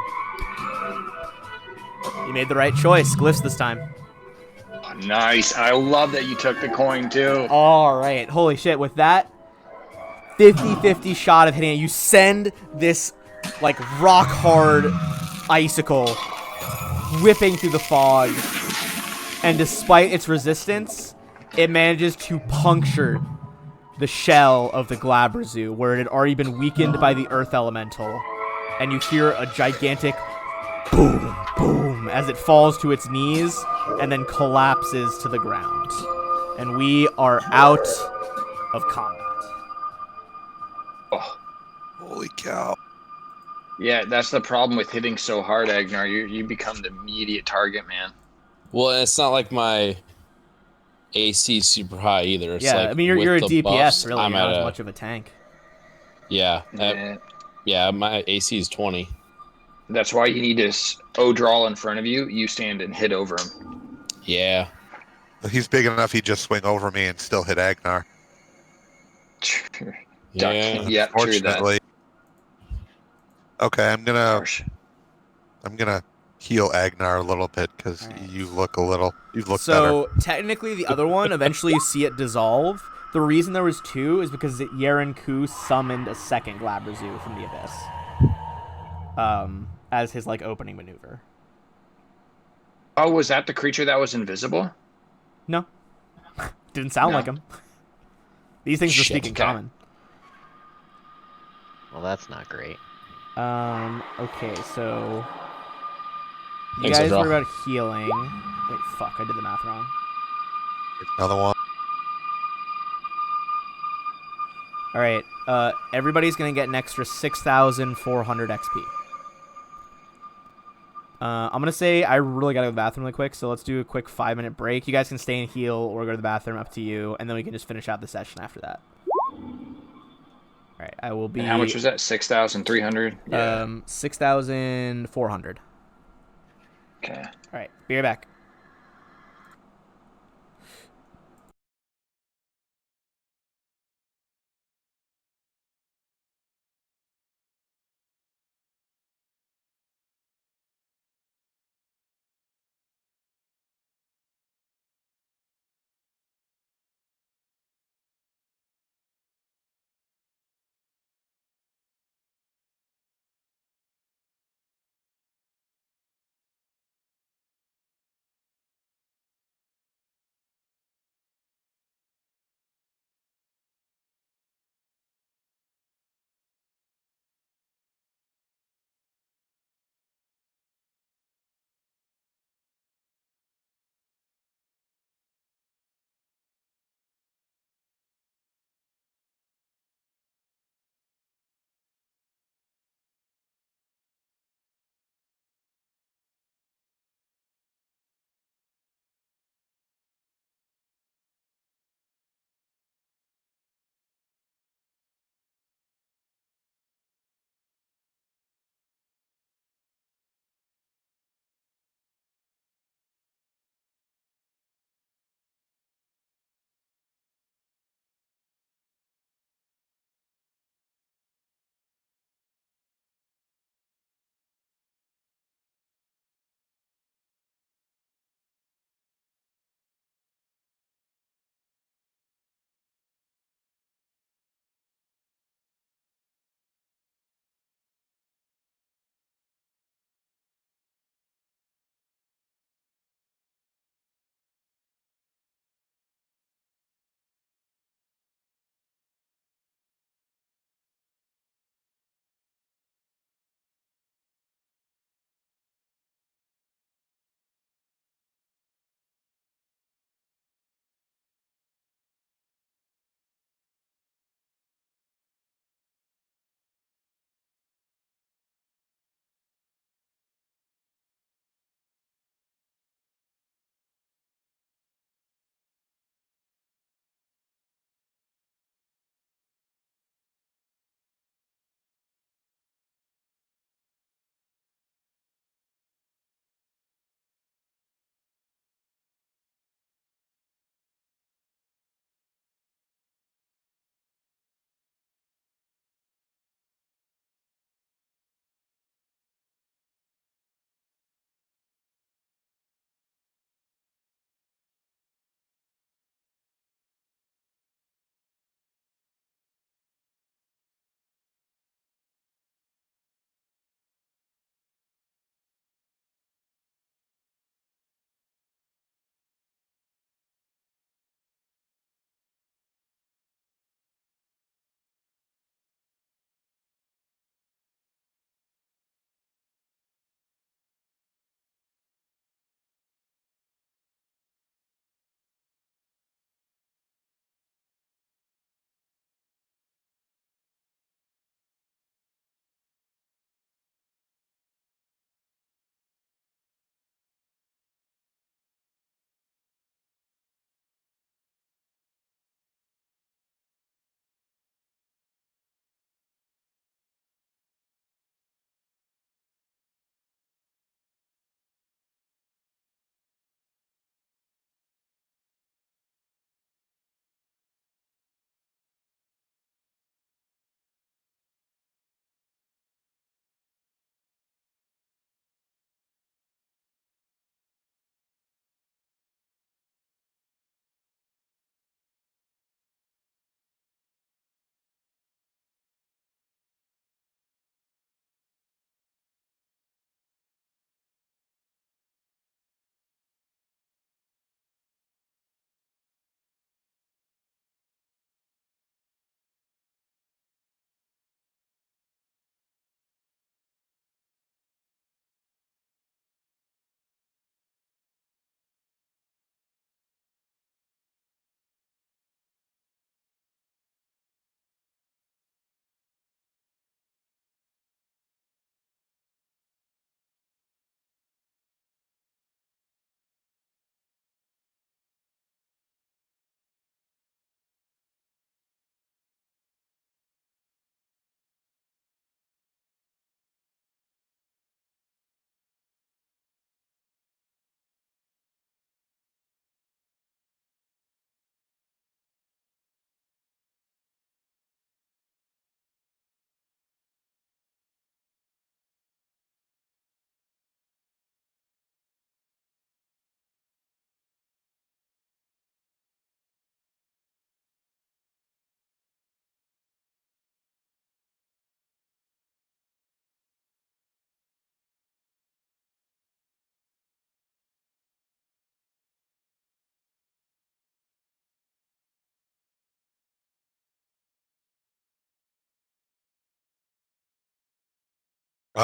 You made the right choice. Glyphs this time. Oh, nice. I love that you took the coin too. All right. Holy shit. With that 50-50 shot of hitting it, you send this like rock hard icicle whipping through the fog. And despite its resistance, it manages to puncture the shell of the Glabrezu, where it had already been weakened by the Earth Elemental. And you hear a gigantic boom, boom, as it falls to its knees and then collapses to the ground. And we are out of combat. Oh. Holy cow. Yeah, that's the problem with hitting so hard, Agnar. You become the immediate target, man. Well, it's not like my AC is super high either. It's Yeah, like I mean, you're a with DPS, the buffs, really. I'm You're not at as a, much of a tank. yeah, Yeah. yeah, my AC is 20. That's why you need this Odral in front of you. You stand and hit over him. Yeah. He's big enough he'd just swing over me and still hit Agnar. Yeah. Yeah, true that. Unfortunately. Okay, I'm gonna Harsh. heal Agnar a little bit because you look better. So technically, the other one, eventually you see it dissolve. The reason there was 2 is because Yeren Ku summoned a second Glabrezu from the abyss, as his like opening maneuver. Oh, was that the creature that was invisible? No, didn't sound No. like him. These things just Shit, speak in okay. common. Well, that's not great. Okay, so you Thanks, guys Odral. were about healing. Wait, fuck, I did the math wrong. Another one. All right, everybody's gonna get an extra 6,400 XP. I'm gonna say I really gotta go to the bathroom really quick, so let's do a quick 5-minute break. You guys can stay and heal or go to the bathroom, up to you, and then we can just finish out the session after that. All right, I will be. And how much was that? 6,300? 6,400. Okay. All right, be right back.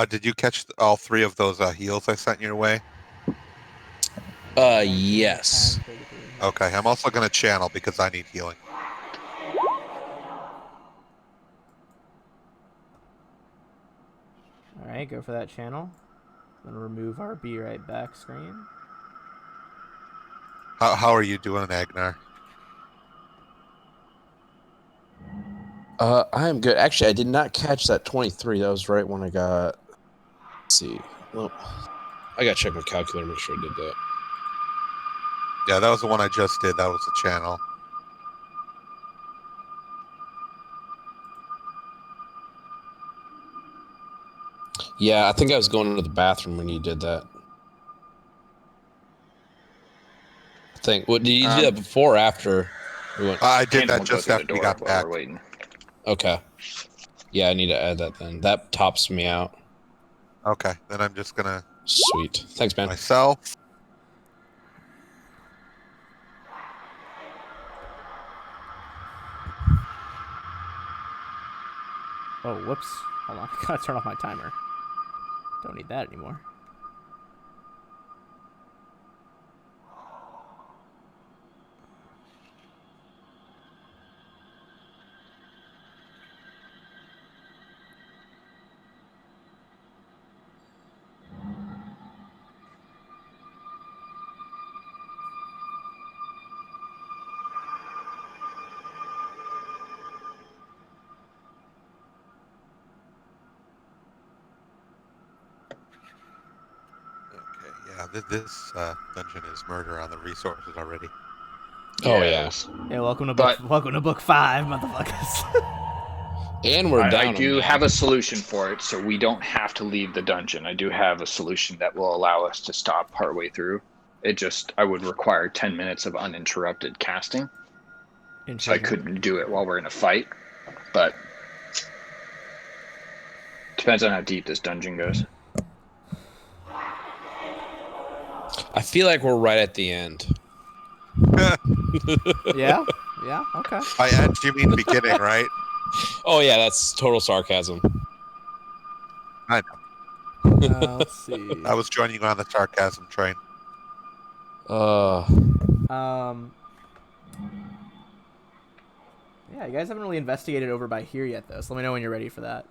Did you catch all 3 of those heals I sent your way? Yes. 10, 33. Okay, I'm also going to channel because I need healing. All right, go for that channel. I'm gonna remove our be right back screen. How are you doing, Agnar? I am good. Actually, I did not catch that 23. That was right when I got. Let's see. Well, I got to check my calculator, make sure I did that. Yeah, that was the one I just did. That was the channel. Yeah, I think I was going to the bathroom when you did that. I think. What did you do that before or after we went? I did Handle that will go just through the after we door got while back. we're waiting. Okay. Yeah, I need to add that then. That tops me out. Okay, then I'm just going to Sweet. Thanks, man. myself. Oh, whoops. Hold on. I gotta turn off my timer. Don't need that anymore. Okay, yeah, this dungeon is murder on the resources already. Oh, it yeah. is. Yeah, welcome to But- book 5, motherfuckers. And we're I down. do on have a solution for it, so we don't have to leave the dungeon. I do have a solution that will allow us to stop partway through. I would require 10 minutes of uninterrupted casting, so I couldn't do it while we're in a fight. But depends on how deep this dungeon goes. I feel like we're right at the end. Yeah? Yeah? Okay. By end, you mean beginning, right? Oh, yeah, that's total sarcasm. I know. Let's see. I was joining you on the sarcasm train. Yeah, you guys haven't really investigated over by here yet, though, so let me know when you're ready for that.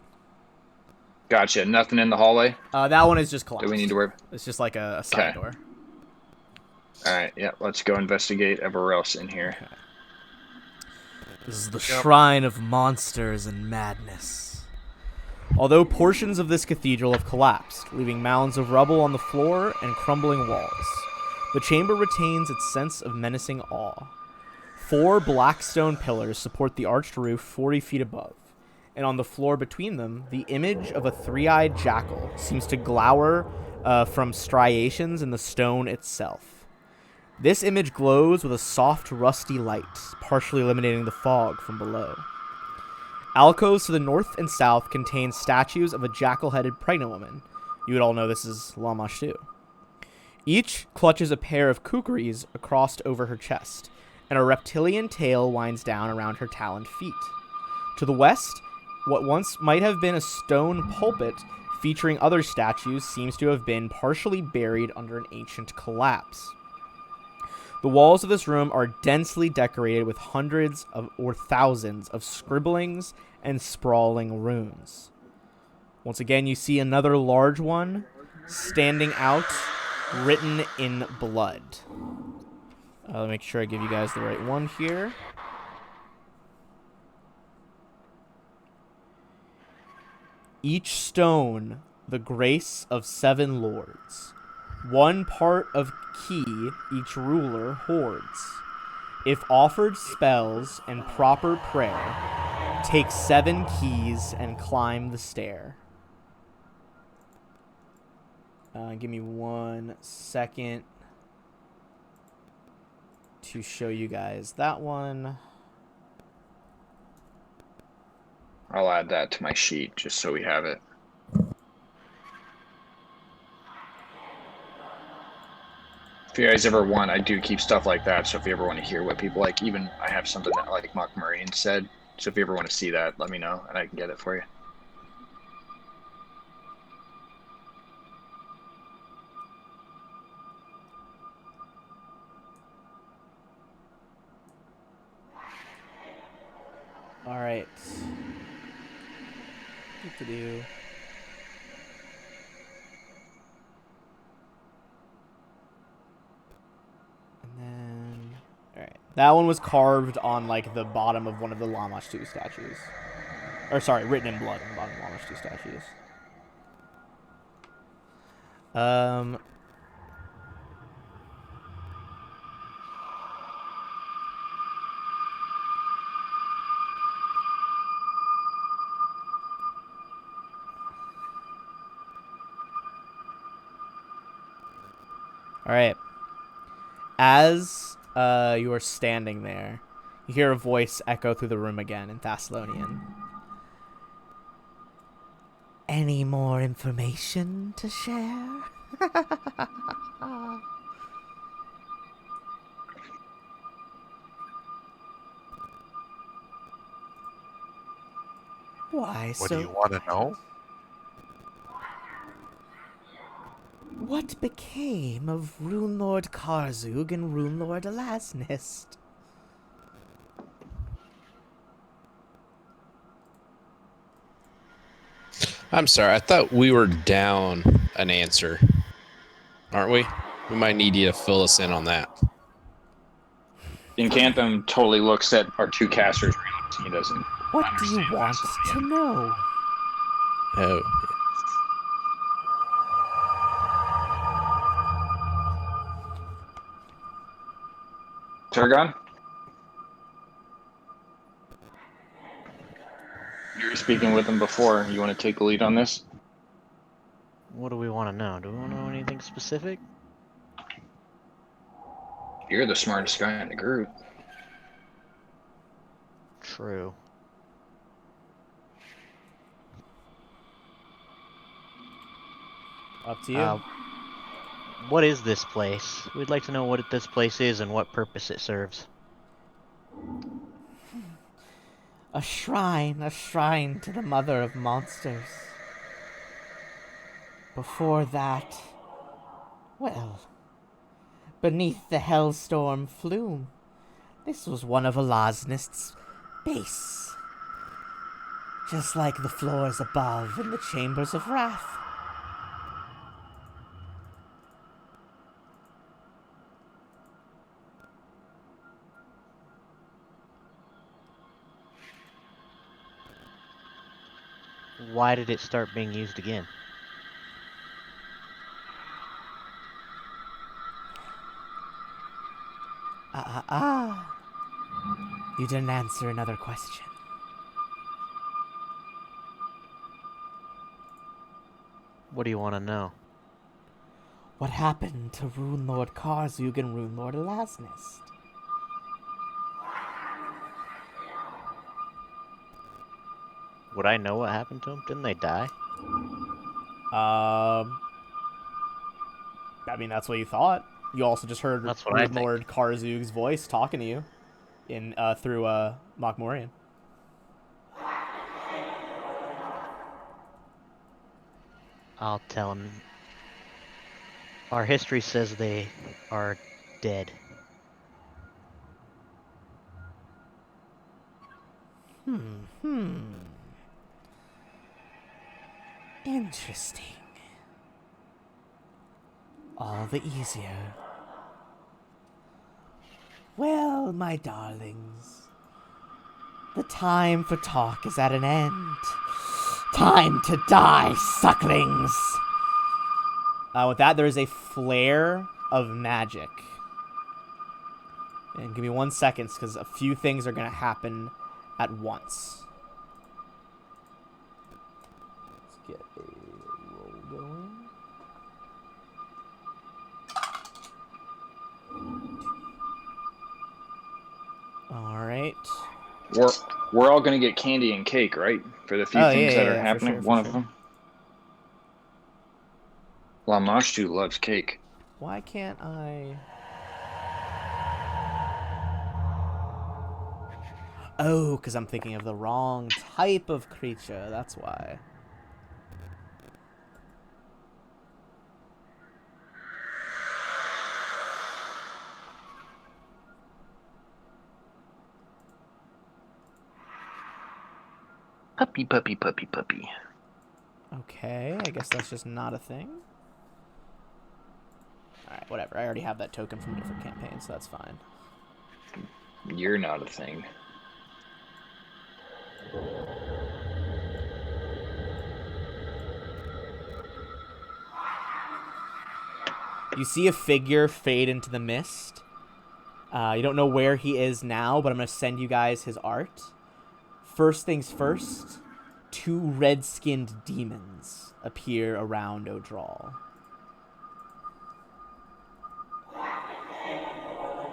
Gotcha. Nothing in the hallway? That one is just collapsed. Do we need to worry? It's just like a side Okay. door. Alright, yeah, let's go investigate everywhere else in here. Okay. This is the Shrine of Monsters and Madness. Although portions of this cathedral have collapsed, leaving mounds of rubble on the floor and crumbling walls, the chamber retains its sense of menacing awe. 4 black stone pillars support the arched roof 40 feet above, and on the floor between them, the image of a 3-eyed jackal seems to glower from striations in the stone itself. This image glows with a soft, rusty light, partially eliminating the fog from below. Alcoves to the north and south contain statues of a jackal-headed pregnant woman. You would all know this is Lama Shu. Each clutches a pair of kukris crossed over her chest, and a reptilian tail winds down around her taloned feet. To the west, what once might have been a stone pulpit featuring other statues seems to have been partially buried under an ancient collapse. The walls of this room are densely decorated with hundreds of or thousands of scribblings and sprawling runes. Once again, you see another large one standing out, written in blood. Let me make sure I give you guys the right one here. Each stone, the grace of 7 lords. 1 part of key each ruler hoards. If offered spells and proper prayer, take 7 keys and climb the stair. Give me 1 second to show you guys that one. I'll add that to my sheet just so we have it. If you guys ever want, I do keep stuff like that, so if you ever want to hear what people like, even I have something that like Mark Marine said, so if you ever want to see that, let me know and I can get it for you. right. Do. And then, all right. That one was carved on like the bottom of one of the Lamash 2 statues. Or sorry, written in blood on the bottom of Lamash 2 statues. All right. As you are standing there, you hear a voice echo through the room again in Thessalonian. Any more information to share? Why What so? do you want to know? What became of Runelord Karzug and Runelord Alasnist? I'm sorry. I thought we were down an answer, aren't we? We might need you to fill us in on that. Incanthum totally looks at our 2 casters. He doesn't. What do you want to know? Oh, Turgon? You were speaking with him before. You want to take the lead on this? What do we want to know? Do we want to know anything specific? You're the smartest guy in the group. True. Up to you. What is this place? We'd like to know what this place is and what purpose it serves. A shrine to the mother of monsters. Before that, well, beneath the hellstorm flume, this was one of Alasnist's base. Just like the floors above in the chambers of wrath. Why did it start being used again? You didn't answer another question. What do you want to know? What happened to Runelord Karzug and Runelord Alasnist? Would I know what happened to them? Didn't they die? I mean, that's what you thought. You also just heard That's what I think. Runelord Karzug's voice talking to you in through Mokmorian. I'll tell him. Our history says they are dead. Interesting. All the easier. Well, my darlings, the time for talk is at an end. Time to die, sucklings! With that, there is a flare of magic. And give me 1 second, because a few things are going to happen at once. Let's get a roll going. Alright. We're all gonna get candy and cake, right? For the few things that are happening. One of them. Lamashtu loves cake. Why can't I... Oh, because I'm thinking of the wrong type of creature. That's why. Puppy, puppy, puppy, puppy. Okay, I guess that's just not a thing. Alright, whatever. I already have that token from a different campaign, so that's fine. You're not a thing. You see a figure fade into the mist. You don't know where he is now, but I'm going to send you guys his art. First things first, 2 red-skinned demons appear around Odral.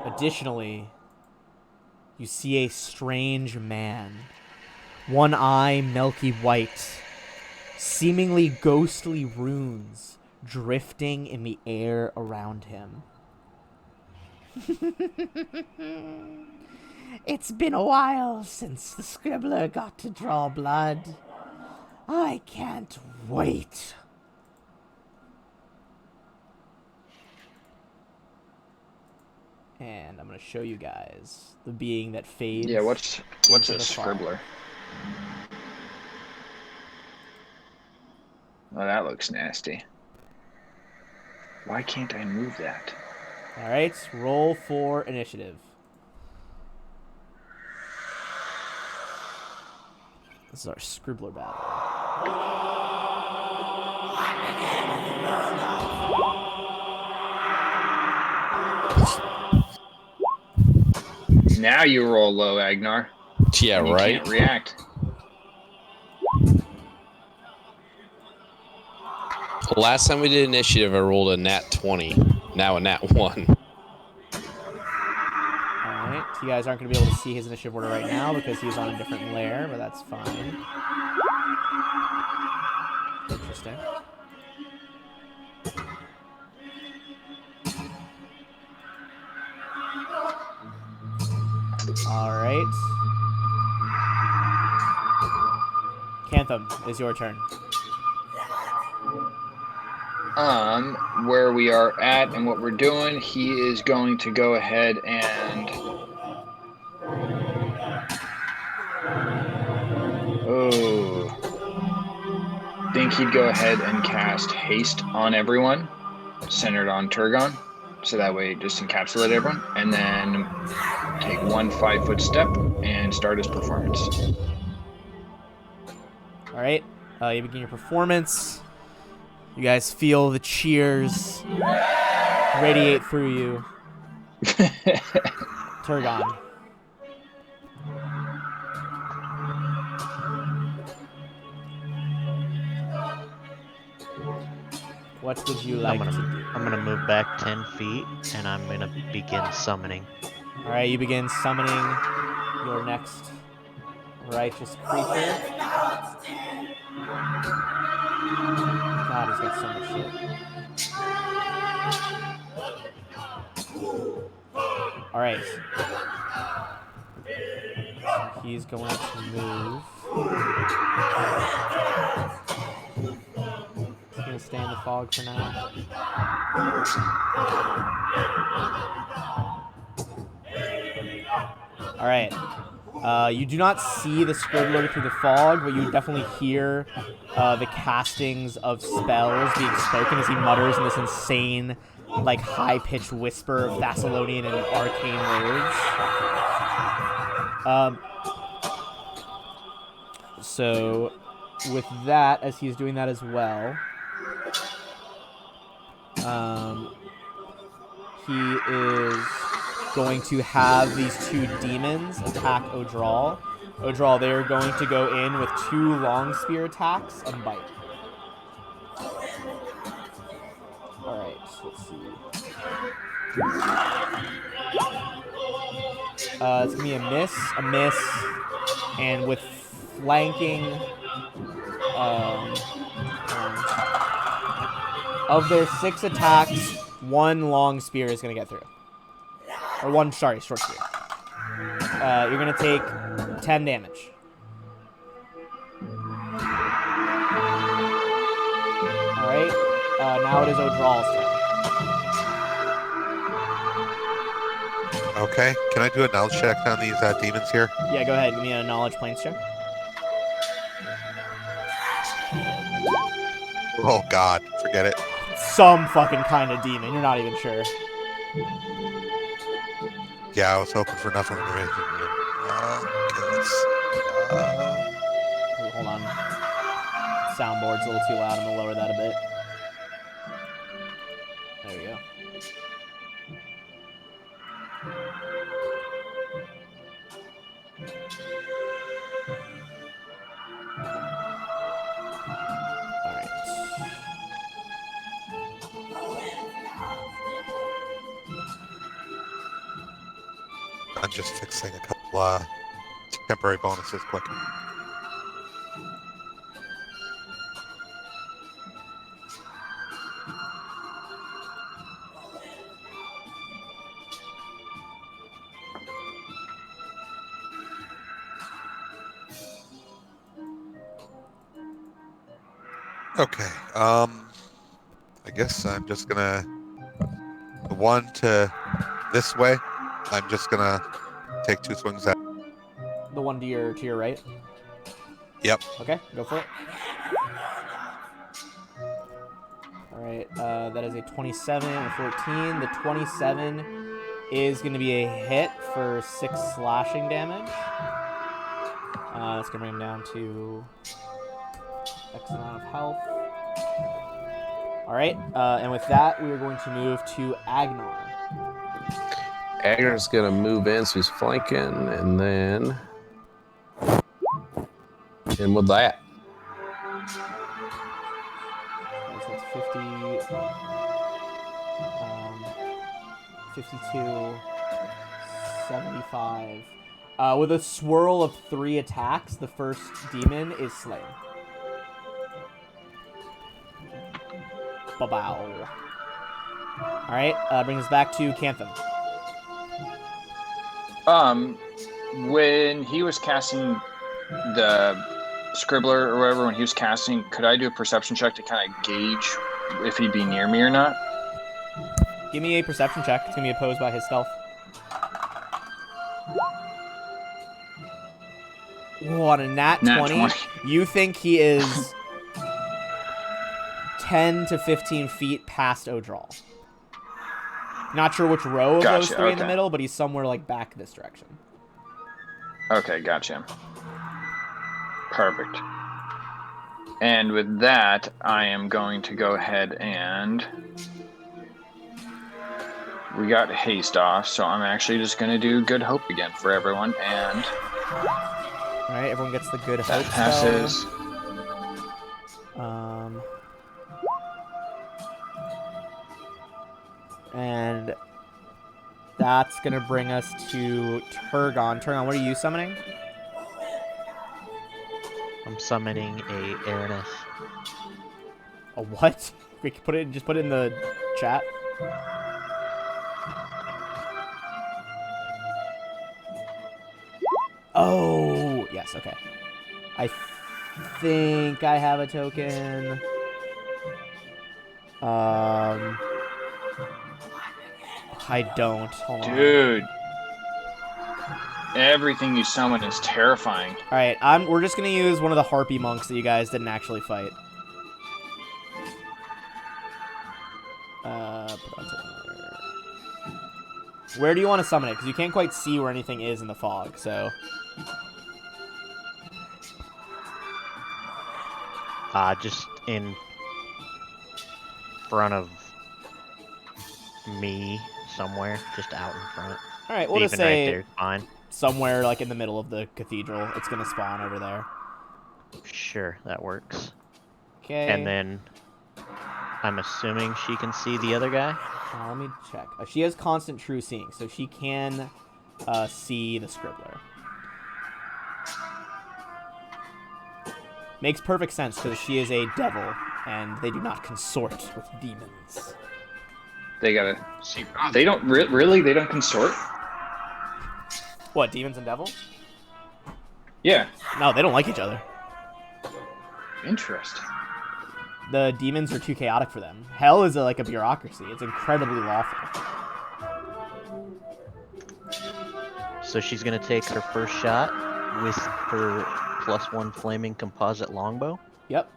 Additionally, you see a strange man. One eye milky white, seemingly ghostly runes drifting in the air around him. It's been a while since the scribbler got to draw blood. I can't wait. And I'm going to show you guys the being that fades. Yeah, what's a into the fog. scribbler? Oh, that looks nasty. Why can't I move that? Alright, roll for initiative. This is our scribbler battle. Now you roll low, Agnar. Yeah, And you right. can't react. Last time we did initiative, I rolled a nat 20. Now a nat 1. Alright, you guys aren't going to be able to see his initiative order right now because he's on a different layer, but that's fine. Interesting. Alright. Cantham, it's your turn. Where we are at and what we're doing, he is going to go ahead and think he'd go ahead and cast haste on everyone, centered on Turgon, so that way just encapsulate everyone, and then take 1 5-foot step and start his performance. Alright, you begin your performance. You guys feel the cheers radiate through you. Turgon. What would you like to do? I'm gonna move back 10 feet, and I'm gonna begin summoning. Alright, you begin summoning your next righteous creature. God, he's got so much shit. Alright. So he's going to move. He's going to stay in the fog for now. Alright. You do not see the scribbler through the fog, but you definitely hear the castings of spells being spoken as he mutters in this insane, like, high-pitched whisper of Thessalonian and arcane words. So, with that, as he's doing that as well, he is going to have these 2 demons attack Odral. Odral, they're going to go in with 2 long spear attacks and bite. Alright, let's see. It's gonna be a miss, and with flanking, of their 6 attacks, 1 long spear is gonna get through. Or 1, sorry, short spear. You're gonna take 10 damage. Alright, now it is Odral's turn. Okay, can I do a knowledge check on these demons here? Yeah, go ahead, give me a knowledge planes check. Oh God, forget it. Some fucking kind of demon. You're not even sure. Yeah, I was hoping for nothing to make it. Okay, let's see. Ooh, hold on. Soundboard's a little too loud. I'm gonna lower that a bit. There we go. Alright. I'm just fixing a couple temporary bonuses quick. Okay, I guess I'm just gonna the one to this way. I'm just gonna take 2 swings at. The one to your right. Yep. Okay, go for it. Alright, that is a 27 and a 14. The 27 is going to be a hit for 6 slashing damage. It's going to bring him down to X amount of health. Alright, and with that, we are going to move to Agnar. Agnar's gonna move in, so he's flanking, and then. And with that, So that's 52, 75. With a swirl of 3 attacks, the first demon is slain. Ba-bow. Alright, brings us back to Cantham. When he was casting the Scribbler or whatever, when he was casting, could I do a perception check to kind of gauge if he'd be near me or not? Give me a perception check. It's going to be opposed by his stealth. Ooh, on a nat 20, you think he is 10 to 15 feet past Odral. Not sure which row of those 3 in the middle, but he's somewhere like back this direction. Okay, gotcha. Perfect. And with that, I am going to go ahead and... We got haste off, so I'm actually just going to do Good Hope again for everyone, and... Alright, everyone gets the Good Hope that passes. Spell. And that's going to bring us to Turgon. Turgon, what are you summoning? I'm summoning a Aranus. A what? We can just put it in the chat. Oh, yes, okay. I think I have a token. I don't. Hold on. Dude. Everything you summon is terrifying. Alright, we're just gonna use one of the Harpy monks that you guys didn't actually fight. Where do you want to summon it? Because you can't quite see where anything is in the fog, so... Just in front of me somewhere, just out in front. Alright, we'll Even just say right there, fine. Somewhere like in the middle of the cathedral. It's going to spawn over there. Sure, that works. Okay. And then I'm assuming she can see the other guy? Let me check. She has constant true seeing, so she can see the Scribbler. Makes perfect sense because she is a devil, and they do not consort with demons. They gotta. They don't really. They don't consort. What, demons and devils? Yeah. No, they don't like each other. Interesting. The demons are too chaotic for them. Hell is like a bureaucracy. It's incredibly lawful. So she's gonna take her first shot with her +1 flaming composite longbow. Yep.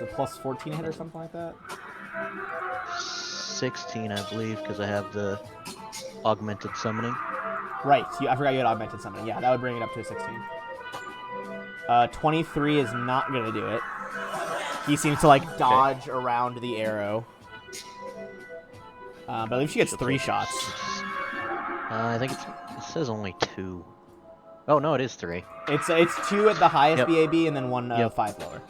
It's a plus 14 hit or something like that. 16, I believe, because I have the augmented summoning. Right. I forgot you had augmented summoning. Yeah, that would bring it up to a 16. 23 is not going to do it. He seems to, like, dodge around the arrow. But I believe she gets 3 shots. I think it says only 2. Oh, no, it is 3. It's 2 at the highest Yep. BAB and then 1 Yep. 5 lower.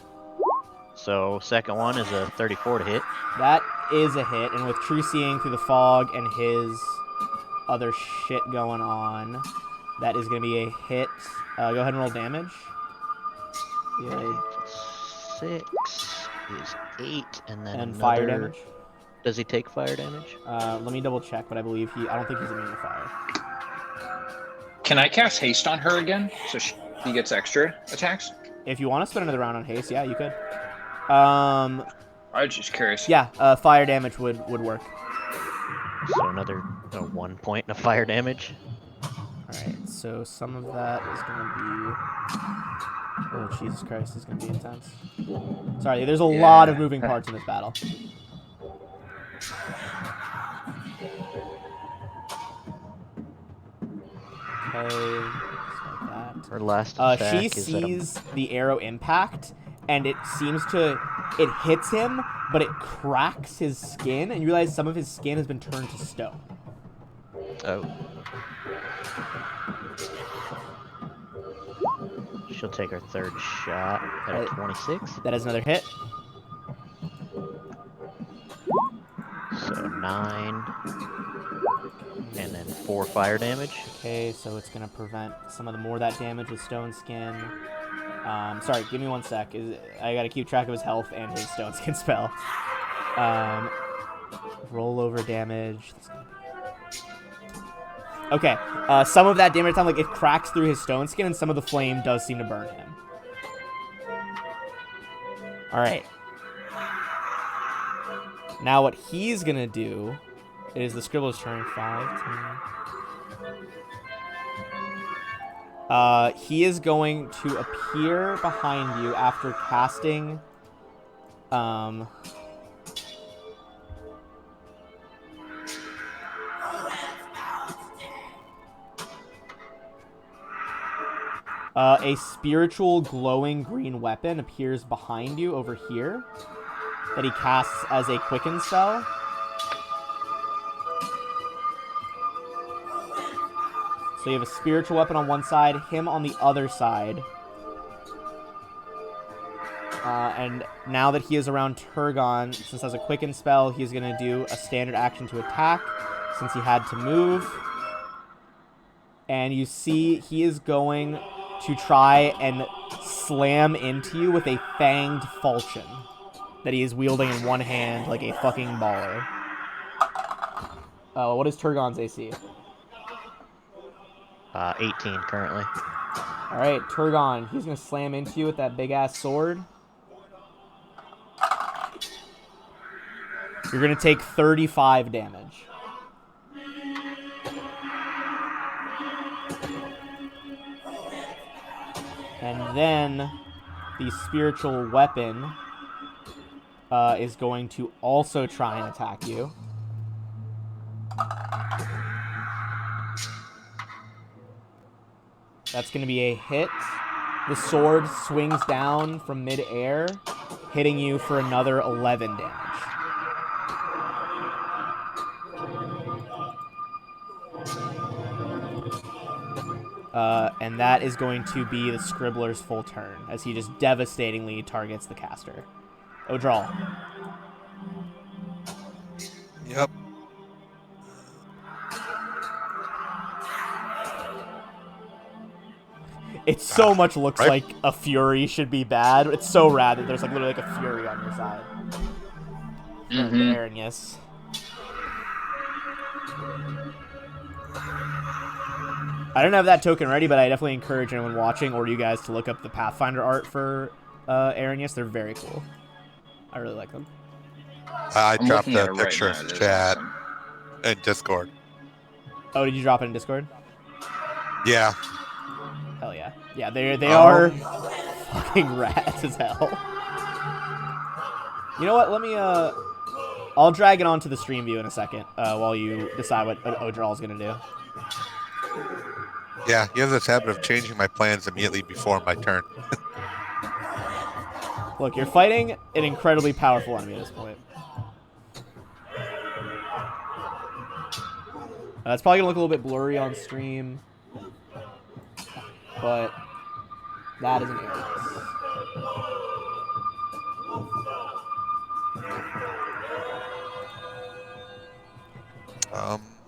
So, second one is a 34 to hit. That is a hit, and with True Seeing through the fog and his other shit going on, that is going to be a hit. Go ahead and roll damage. Yeah. 6 is 8, and then And another... fire damage. Does he take fire damage? Let me double check, but I believe I don't think he's immune to fire. Can I cast haste on her again so she gets extra attacks? If you want to spend another round on haste, yeah, you could. I was just curious. Yeah, fire damage would work. So another 1 point of fire damage. Alright, so some of that is going to be... Oh, Jesus Christ, this is going to be intense. Sorry, there's a lot of moving parts in this battle. Okay, just like that. Her last attack She is sees the arrow impact, and it seems to... It hits him, but it cracks his skin, and you realize some of his skin has been turned to stone. Oh. She'll take her third shot at a 26. That is another hit. So 9. And then 4 fire damage. Okay, so it's going to prevent some of the more of that damage with stone skin. Sorry, give me 1 sec. I got to keep track of his health and his stone skin spell. Rollover damage. Okay, some of that damage time, like, it cracks through his stone skin, and some of the flame does seem to burn him. Alright. Now what he's gonna do is the Scribbler's turn. 5, 10. He is going to appear behind you after casting... a spiritual glowing green weapon appears behind you over here that he casts as a quicken spell. So you have a spiritual weapon on one side, him on the other side. And now that he is around Turgon, since as a quicken spell, he's going to do a standard action to attack since he had to move. And you see he is going to try and slam into you with a fanged falchion that he is wielding in one hand like a fucking baller. What is Turgon's AC? 18 currently. Alright, Turgon, he's going to slam into you with that big-ass sword. You're going to take 35 damage. And then the spiritual weapon is going to also try and attack you. That's going to be a hit. The sword swings down from mid-air, hitting you for another 11 damage. And that is going to be the Scribbler's full turn, as he just devastatingly targets the caster. Odral. Yep. It so much looks right. like a Fury should be bad. It's so rad that there's like literally like a Fury on your side. Mm-hmm. Yes. I don't have that token ready, but I definitely encourage anyone watching or you guys to look up the Pathfinder art for Aranius. They're very cool. I really like them. I I'm dropped looking at the it right picture now. in It is chat awesome. and Discord. Oh, did you drop it in Discord? Yeah. Hell yeah. Yeah, they are fucking rats as hell. You know what? Let me I'll drag it onto the stream view in a second while you decide what Odral is gonna do. Yeah, you have this habit of changing my plans immediately before my turn. Look, you're fighting an incredibly powerful enemy at this point. It's probably gonna look a little bit blurry on stream, but that is an Aries.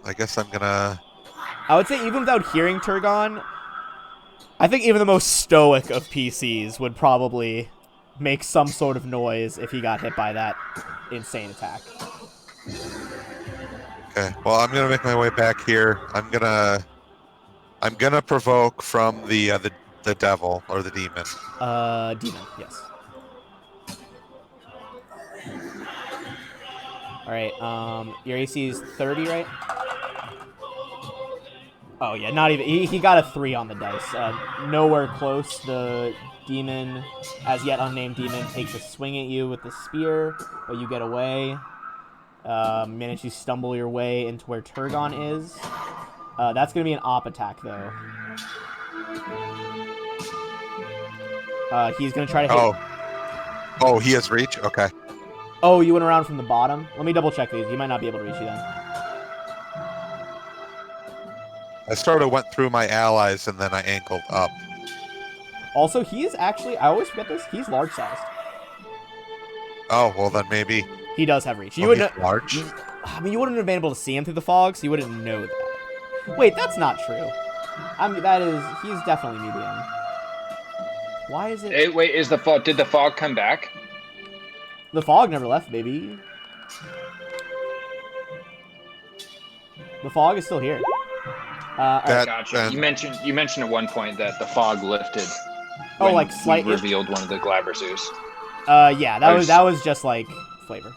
I guess I'm gonna. I would say even without hearing Turgon, I think even the most stoic of PCs would probably make some sort of noise if he got hit by that insane attack. Okay. Well, I'm gonna make my way back here. I'm gonna provoke from the devil or the demon. Demon, yes. Alright, your AC is 30, right? Oh, yeah, not even. He got a 3 on the dice. Nowhere close. The demon, as yet unnamed demon, takes a swing at you with the spear, but you get away. Manage to stumble your way into where Turgon is. That's going to be an op attack, though. He's going to try to hit... Oh, he has reach? Okay. Oh, you went around from the bottom? Let me double check these. You might not be able to reach you then. I sort of went through my allies and then I angled up. Also, he is actually... I always forget this. He's large-sized. Oh, well then maybe. He does have reach. You Oh, wouldn't... he's large? I mean, you wouldn't have been able to see him through the fog, so you wouldn't know that. Wait, that's not true. I mean, that is... He's definitely medium. Why is it... Hey, wait, is the fog? Did the fog come back? The fog never left, baby. The fog is still here. Alright. Gotcha. You mentioned at one point that the fog lifted. Oh, when like we slightly revealed one of the Glaberzoos. Yeah, that was just like flavor.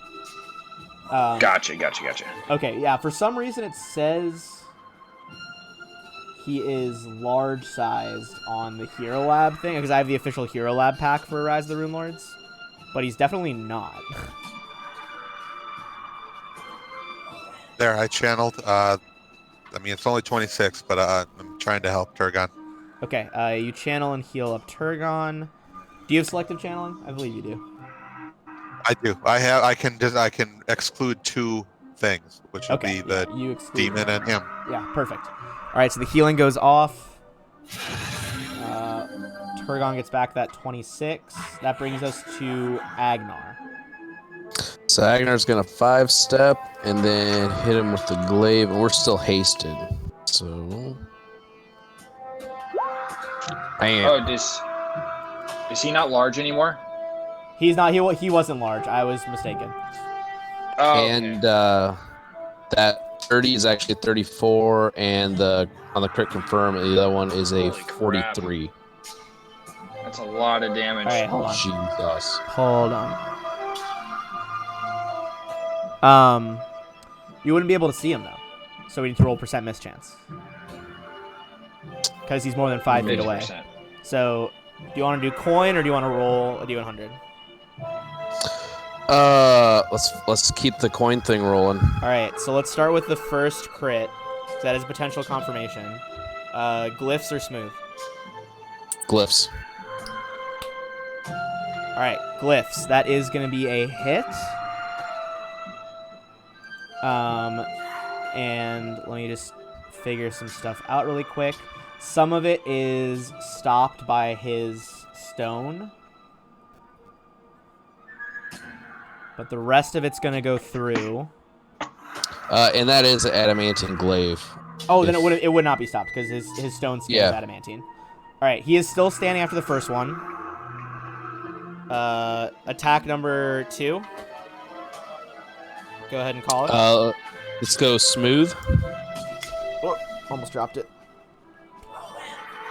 Gotcha. Okay, yeah. For some reason, it says he is large-sized on the Hero Lab thing because I have the official Hero Lab pack for Rise of the Runelords, but he's definitely not. There, I channeled. I mean, it's only 26, but I'm trying to help Turgon. Okay, you channel and heal up Turgon. Do you have selective channeling? I believe you do. I do. I can exclude 2 things, which would be the demon and him. Yeah, perfect. All right, so the healing goes off. Turgon gets back that 26. That brings us to Agnar. So Agnar's gonna 5-step and then hit him with the glaive, and we're still hasted. So, bam. Oh, is he not large anymore? He's not. He wasn't large. I was mistaken. Oh, And that 30 is actually 34, and on the crit confirm, the other one is a Holy 43. That's a lot of damage. All right, hold on. Jesus. Hold on. You wouldn't be able to see him though, so we need to roll % mischance because he's more than 5 feet away. 50%. So, do you want to do coin or do you want to roll a d100? Let's keep the coin thing rolling. All right, so let's start with the first crit. So that is potential confirmation. Glyphs or smooth? Glyphs. All right, glyphs. That is going to be a hit. And let me just figure some stuff out really quick. Some of it is stopped by his stone. But the rest of it's going to go through. And that is an adamantine glaive. Oh, then it would not be stopped because his stone skin is adamantine. All right, he is still standing after the first one. Attack number 2. Go ahead and call it. Let's go smooth. Oh, almost dropped it.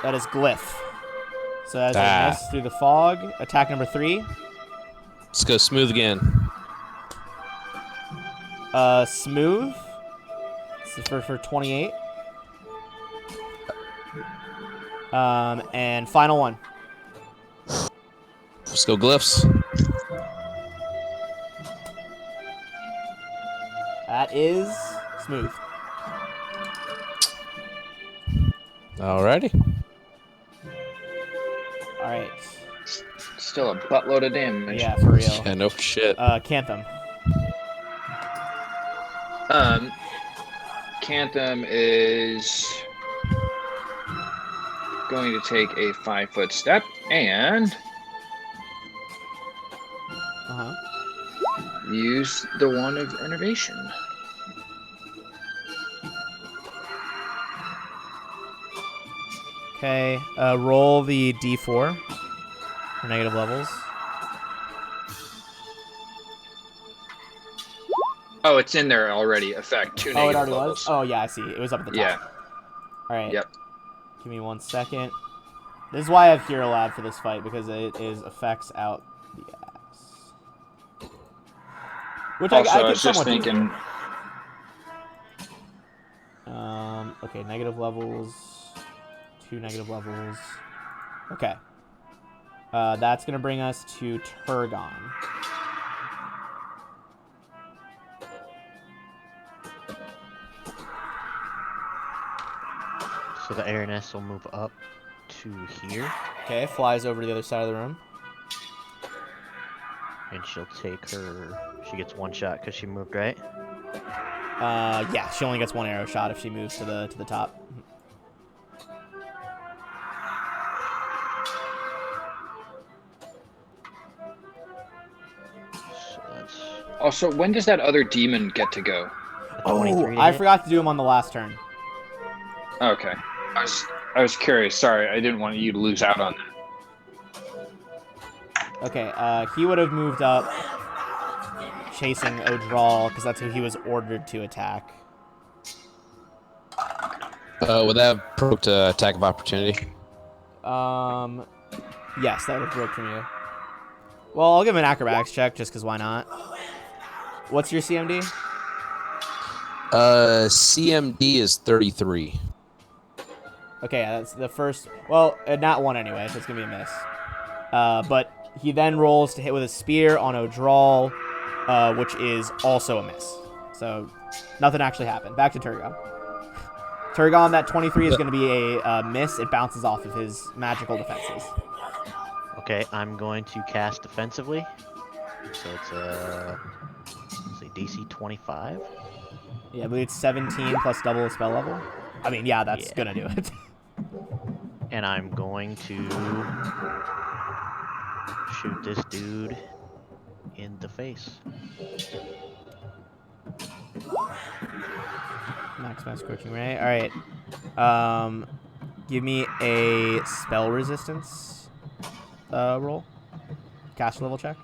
That is glyph. So that is a miss through the fog. Attack number 3. Let's go smooth again. Smooth. This is for 28. And final one. Let's go glyphs. That is smooth. Alrighty. All right. Still a buttload of damage. Yeah, for real. Yeah, no shit. Cantham. Cantham is going to take a 5-foot step and use the wand of innovation. Okay, roll the d4 for negative levels. Oh, it's in there already. Effect 2 Oh, it negative already levels. was? Oh, yeah, I see. It was up at the top. Yeah. All right. Yep. Give me 1 second. This is why I have Hero Lab for this fight, because it is effects out the ass. Which Also, I I could was just somewhat do. thinking. Okay, negative levels. 2 negative levels. Okay. That's going to bring us to Turgon. So the Araness will move up to here, Okay, flies over to the other side of the room. and she'll take her. She gets 1 shot because she moved, right? Yeah, she only gets 1 arrow shot if she moves to the top. So that's Also, when does that other demon get to go? a Oh, 23 to I hit. forgot to do him on the last turn. Okay. I was curious. Sorry, I didn't want you to lose out on that. Okay, he would have moved up chasing Odral, because that's who he was ordered to attack. Would that have provoked attack of opportunity? Yes, that would have broke from you. Well, I'll give him an acrobatics check, just because why not? What's your CMD? CMD is 33. Okay, that's the first. Well, not 1 anyway, so it's going to be a miss. But he then rolls to hit with a spear on Odral, which is also a miss. So nothing actually happened. Back to Turgon. Turgon, that 23 is going to be a miss. It bounces off of his magical defenses. Okay, I'm going to cast defensively. So it's let's see, DC 25. Yeah, I believe it's 17 plus double the spell level. I mean, yeah, that's Yeah. going to do it. And I'm going to shoot this dude in the face. Max Scorching Ray. All right. Give me a spell resistance roll. Caster level check.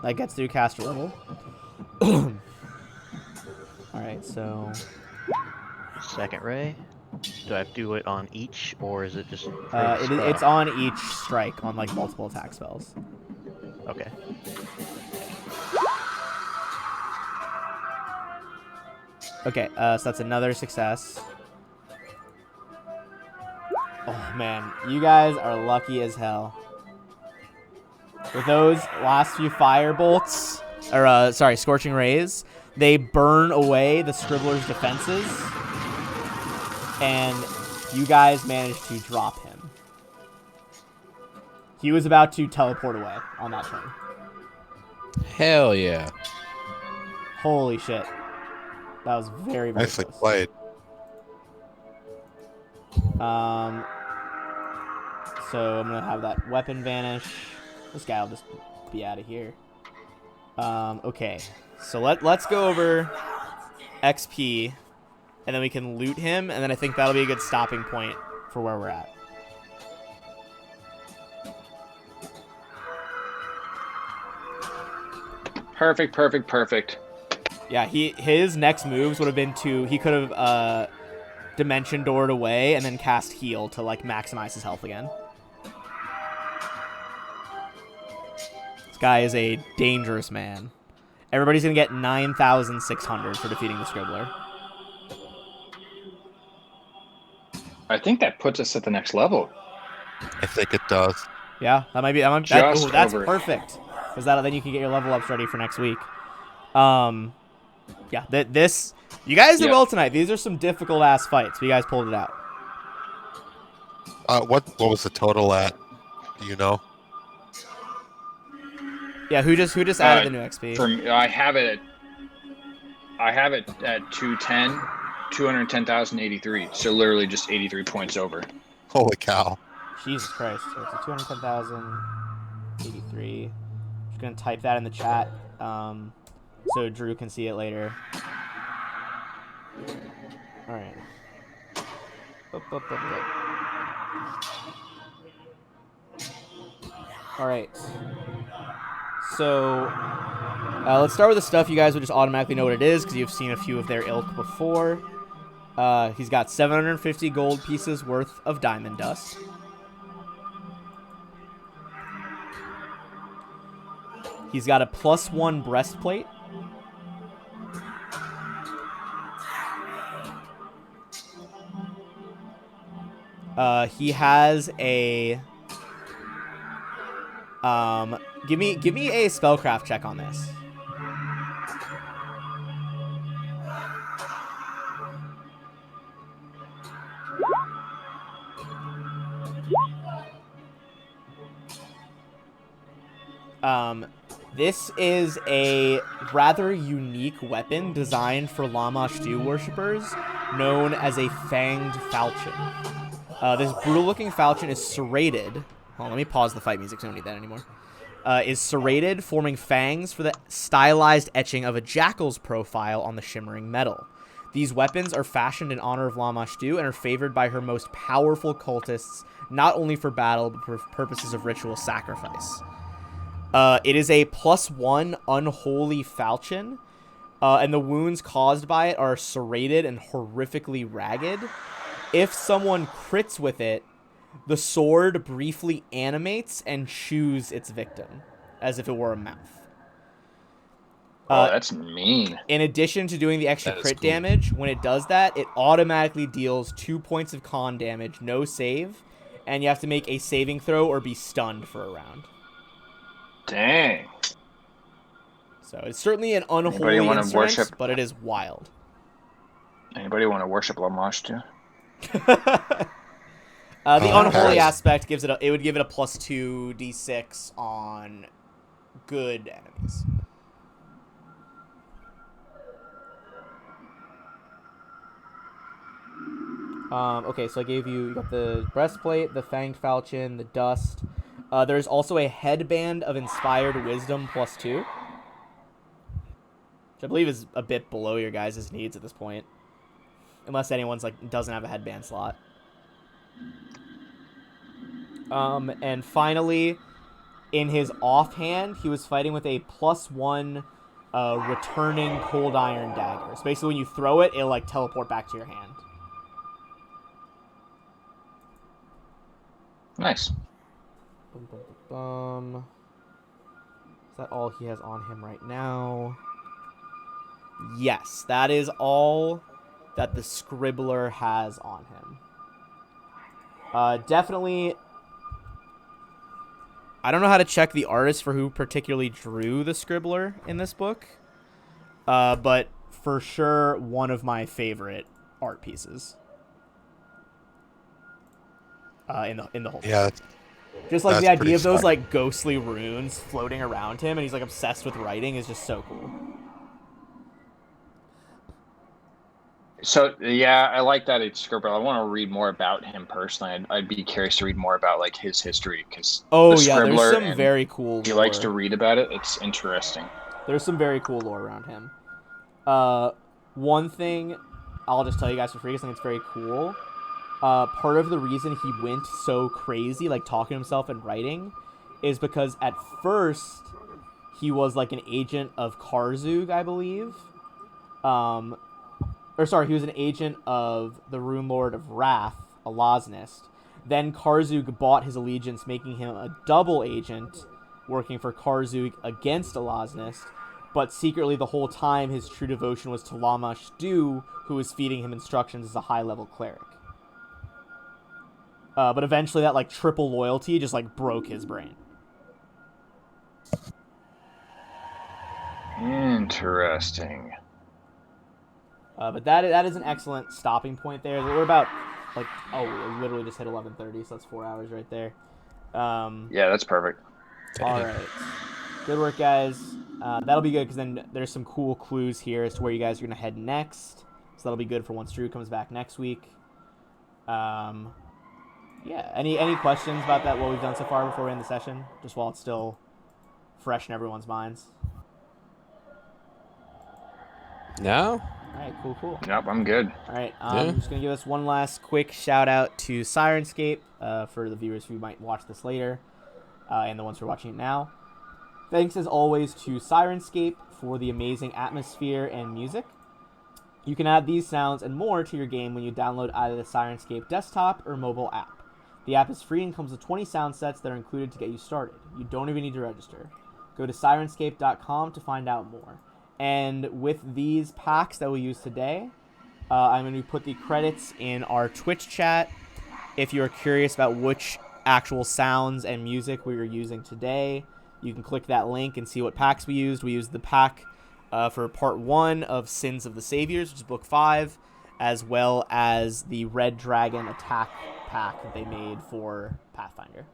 That gets through caster level. All right, so Second ray. Do I have to do it on each, or is it just? it's on each strike on like multiple attack spells. Okay. Okay, so that's another success. Oh man, you guys are lucky as hell. With those last few fire bolts, or scorching rays, they burn away the Scribbler's defenses, and you guys managed to drop him. He was about to teleport away on that turn. Hell yeah. Holy shit. That was very, very Nicely close. played. So I'm going to have that weapon vanish. This guy will just be out of here. Okay. So let's go over XP, and then we can loot him, and then I think that'll be a good stopping point for where we're at. Perfect. Yeah, his next moves would have been he could have dimension doored away and then cast heal to like maximize his health again. This guy is a dangerous man. Everybody's gonna get 9,600 for defeating the Scribbler. I think that puts us at the next level. I think it does. Yeah, that might be. Just That's over. perfect. because then you can get your level ups ready for next week. Yeah, this you guys did well tonight. These are some difficult ass fights, but you guys pulled it out. What was the total at? Do you know? Yeah, who just added the new XP? I have it at 210,083. So literally just 83 points over. Holy cow! Jesus Christ! So it's a 210,083. Just gonna type that in the chat, so Drew can see it later. All right. All right. So let's start with the stuff you guys would just automatically know what it is because you've seen a few of their ilk before. He's got 750 gold pieces worth of diamond dust. He's got a +1 breastplate. He has a give me a spellcraft check on this. This is a rather unique weapon designed for Lamashtu worshippers, known as a Fanged Falchion. This brutal-looking falchion is serrated. Hold on, let me pause the fight music so I don't need that anymore. Is serrated, forming fangs for the stylized etching of a jackal's profile on the shimmering metal. These weapons are fashioned in honor of Lamashtu and are favored by her most powerful cultists, not only for battle, but for purposes of ritual sacrifice. It is a +1 unholy falchion, and the wounds caused by it are serrated and horrifically ragged. If someone crits with it, the sword briefly animates and chews its victim, as if it were a mouth. Oh, that's mean. In addition to doing the extra crit damage, when it does that, it automatically deals 2 points of con damage, no save, and you have to make a saving throw or be stunned for a round. Dang. So it's certainly an unholy instrument, but it is wild. Anybody want to worship Lamashtu? The unholy aspect gives it it would give it a +2 d6 on good enemies. Okay, so you got the breastplate, the fanged falchion, the dust. There's also a headband of inspired wisdom +2, which I believe is a bit below your guys' needs at this point, unless anyone's doesn't have a headband slot. And finally, in his offhand, he was fighting with a +1 returning cold iron dagger. So basically, when you throw it, it'll teleport back to your hand. Nice. Is that all he has on him right now? Yes, that is all that the Scribbler has on him. Definitely, I don't know how to check the artist for who particularly drew the Scribbler in this book, but for sure one of my favorite art pieces in the whole book. Yeah. Just the idea of those ghostly runes floating around him, and he's obsessed with writing, is just so cool. So yeah, I like that it's Scribbler. I want to read more about him personally. I'd be curious to read more about his history because there's some very cool. He likes to read about it. It's interesting. There's some very cool lore around him. One thing I'll just tell you guys for free because I think it's very cool. Part of the reason he went so crazy, talking to himself and writing, is because at first he was an agent of Karzug, I believe. He was an agent of the Runelord of Wrath, a Loznist. Then Karzug bought his allegiance, making him a double agent, working for Karzug against a Loznist. But secretly, the whole time, his true devotion was to Lamashtu, who was feeding him instructions as a high-level cleric. But eventually that triple loyalty just broke his brain. Interesting. But that is an excellent stopping point there. We're about we literally just hit 11:30, so that's 4 hours right there. Yeah, that's perfect. All right. Good work, guys. That'll be good because then there's some cool clues here as to where you guys are going to head next. So that'll be good for once Drew comes back next week. Yeah. Any questions about that, what we've done so far before we end the session? Just while it's still fresh in everyone's minds. No. All right, cool. Nope, I'm good. All right, I'm just going to give us one last quick shout-out to Sirenscape for the viewers who might watch this later and the ones who are watching it now. Thanks, as always, to Sirenscape for the amazing atmosphere and music. You can add these sounds and more to your game when you download either the Sirenscape desktop or mobile app. The app is free and comes with 20 sound sets that are included to get you started. You don't even need to register. Go to Sirenscape.com to find out more. And with these packs that we use today, I'm going to put the credits in our Twitch chat. If you're curious about which actual sounds and music we are using today, you can click that link and see what packs we used. We used the pack for part 1 of Sins of the Saviors, which is book 5, as well as the Red Dragon attack pack that they made for Pathfinder.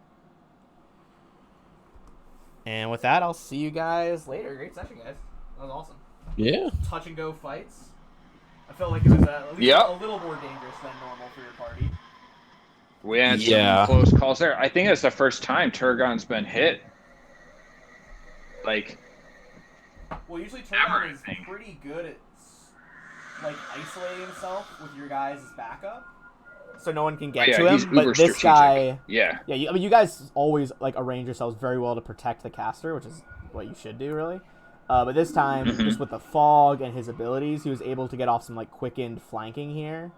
And with that, I'll see you guys later. Great session, guys. That was awesome. Yeah. Touch and go fights. I felt like it was at least a little more dangerous than normal for your party. We had some close calls there. I think it's the first time Turgon's been hit. Well, usually Turgon is pretty good at isolating himself with your guys' backup, so no one can get to him. But this guy, you guys always arrange yourselves very well to protect the caster, which is what you should do, really. But this time, just with the fog and his abilities, he was able to get off some quickened flanking here,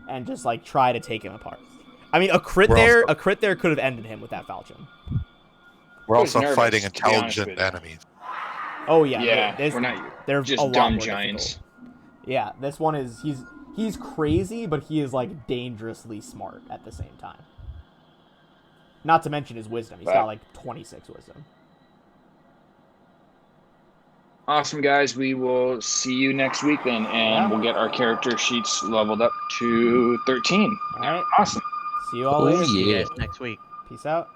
and just try to take him apart. I mean, a crit there could have ended him with that falchion. We're also fighting intelligent enemies. Oh yeah, we're not. They're just a lot dumb more giants. difficult. Yeah, this one is he's crazy, but he is dangerously smart at the same time. Not to mention his wisdom. He's got 26 wisdom. Awesome, guys. We will see you next week then, and we'll get our character sheets leveled up to 13. All right. Awesome. See you all later. See you guys next week. Peace out.